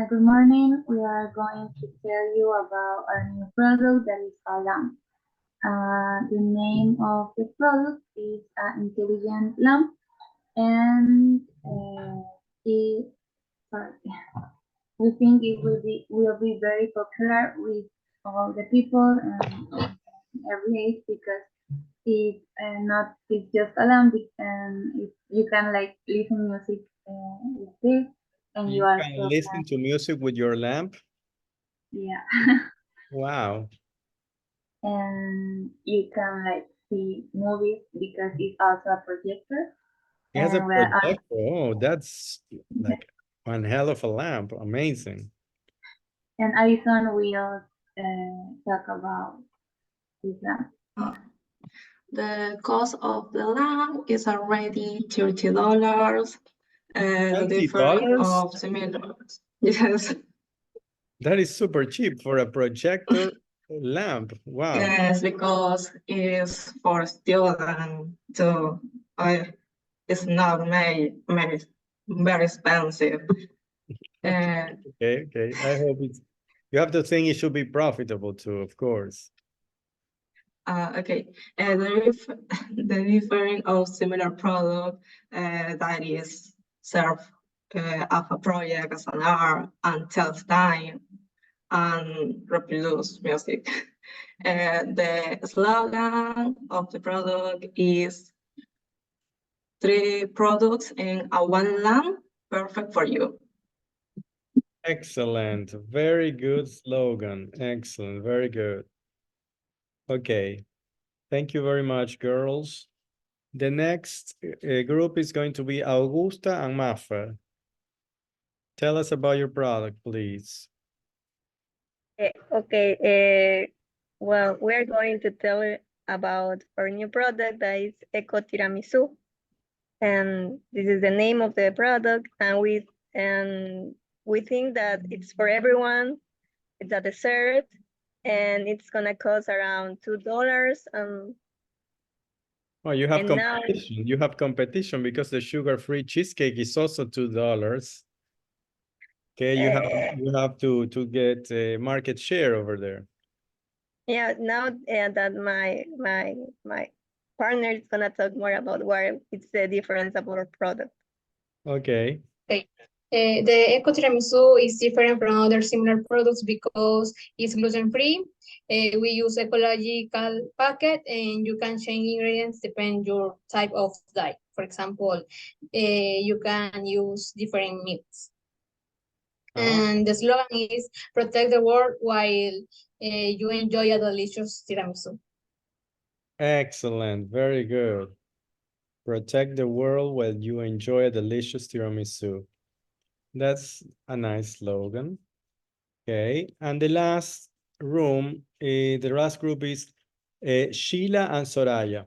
Good morning. We are going to tell you about our new product that is called lamp. The name of the product is an intelligent lamp, and we think it will be very popular with all the people and every age because it's just a lamp, and you can like listen music with this, and you
You
also
can listen to music with your lamp?
yeah,
Wow.
and you can like see movies because it's also a projector.
It has a
And where
projector. Oh, that's like one hell of a lamp. Amazing.
and Alison will talk about this lamp.
The cost of the lamp is already $30. The difference
$20?
of similar. Yes.
That is super cheap for a projector lamp. Wow.
Yes, because it's for students, so it's not very expensive.
Okay, okay. I hope it's, you have to think it should be profitable too, of course.
Okay, the difference of similar product that is served of a project as an art and tells time and reproduce music. The slogan of the product is 3 products in a one lamp, perfect for you.
Excellent. Very good slogan. Excellent. Very good. Okay. Thank you very much, girls. The next group is going to be Augusta and Mafer. Tell us about your product, please.
Okay, well, we're going to tell you about our new product that is Eco Tiramisu. And this is the name of the product, and we think that it's for everyone. It's a dessert, and it's gonna cost around $2.
Oh, you have
And now-
competition. You have competition because the sugar-free cheesecake is also $2. Okay, you have to get a market share over there.
Yeah, now that my partner is gonna talk more about why it's the difference of our product.
Okay.
Okay. The Eco Tiramisu is different from other similar products because it's gluten-free. We use ecological packet, and you can change ingredients depending your type of diet. For example, you can use different meats. And the slogan is protect the world while you enjoy a delicious tiramisu.
Excellent. Very good. Protect the world while you enjoy a delicious tiramisu. That's a nice slogan. Okay. And the last room, the last group is Sheila and Soraya.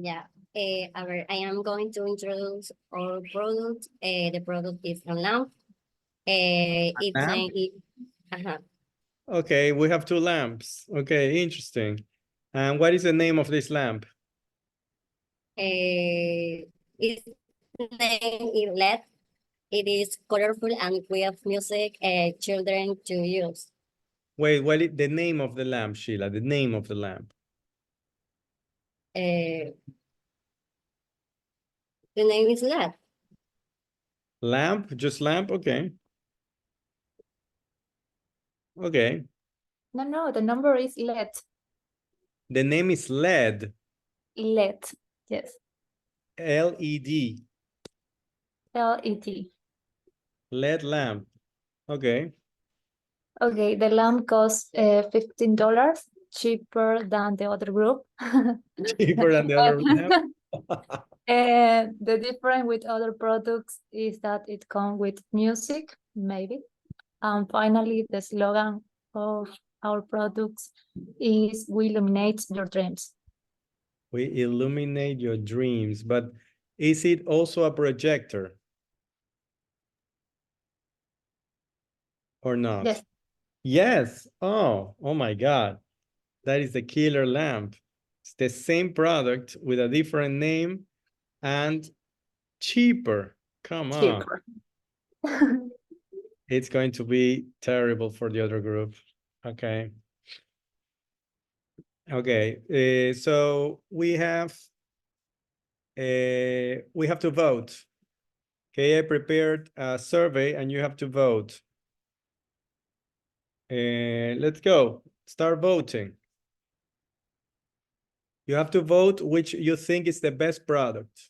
Yeah, I am going to introduce our product. The product is a lamp. Its
lamp?
name is,
Okay, we have 2 lamps. Okay, interesting. And what is the name of this lamp?
its name is LED. It is colorful and we have music children to use.
Wait, what is the name of the lamp, Sheila? The name of the lamp.
The name is LED.
Lamp? Just lamp? Okay. Okay.
No, the number is LED.
The name is LED.
LED, yes.
LED.
LED.
LED lamp. Okay.
Okay, the lamp costs $15, cheaper than the other group.
Cheaper than the other lamp.
And the difference with other products is that it comes with music, maybe. And finally, the slogan of our products is we illuminate your dreams.
We illuminate your dreams, but is it also a projector? Or not?
Yes.
Yes. Oh my God. That is the killer lamp. It's the same product with a different name and cheaper. Come on.
Cheaper.
It's going to be terrible for the other group. Okay. Okay. So we have to vote. Okay, I prepared a survey and you have to vote. Let's go. Start voting. You have to vote which you think is the best product.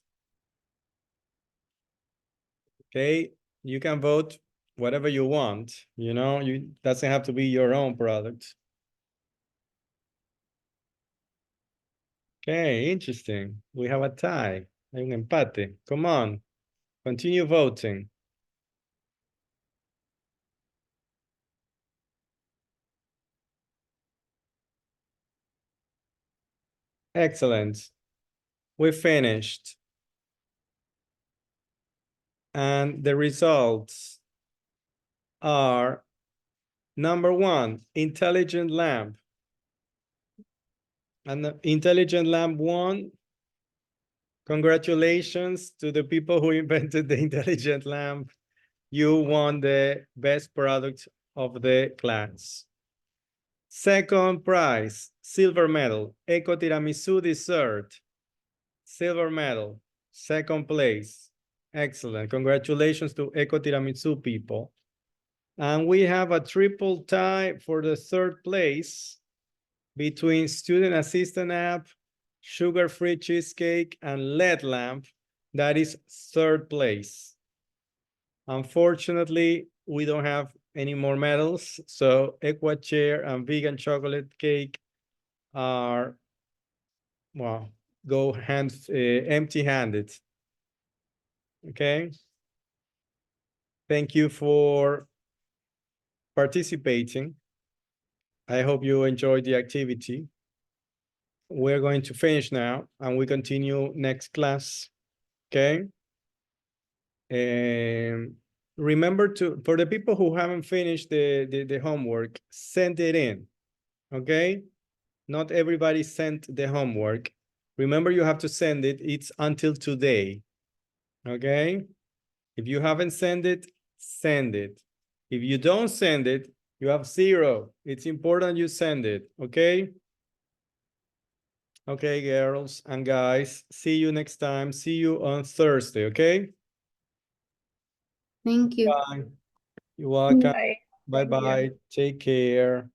Okay, you can vote whatever you want, you know, you doesn't have to be your own product. Okay, interesting. We have a tie. Hay un empate. Come on, continue voting. Excellent. We finished. And the results are number 1, intelligent lamp. And the intelligent lamp won. Congratulations to the people who invented the intelligent lamp. You won the best product of the class. Second prize, silver medal, Eco Tiramisu dessert. Silver medal, second place. Excellent. Congratulations to Eco Tiramisu people. And we have a triple tie for the third place between Student Assistant App, Sugar-Free Cheesecake, and LED Lamp. That is third place. Unfortunately, we don't have any more medals. So Equa Chair and Vegan Chocolate Cake are, well, go empty-handed. Okay. Thank you for participating. I hope you enjoyed the activity. We're going to finish now and we continue next class. Okay. Remember to, for the people who haven't finished the homework, send it in. Okay. Not everybody sent the homework. Remember, you have to send it. It's until today. Okay. If you haven't sent it, send it. If you don't send it, you have 0. It's important you send it. Okay. Okay, girls and guys. See you next time. See you on Thursday. Okay.
Thank you.
Bye. You're welcome.
Bye.
Bye-bye. Take care.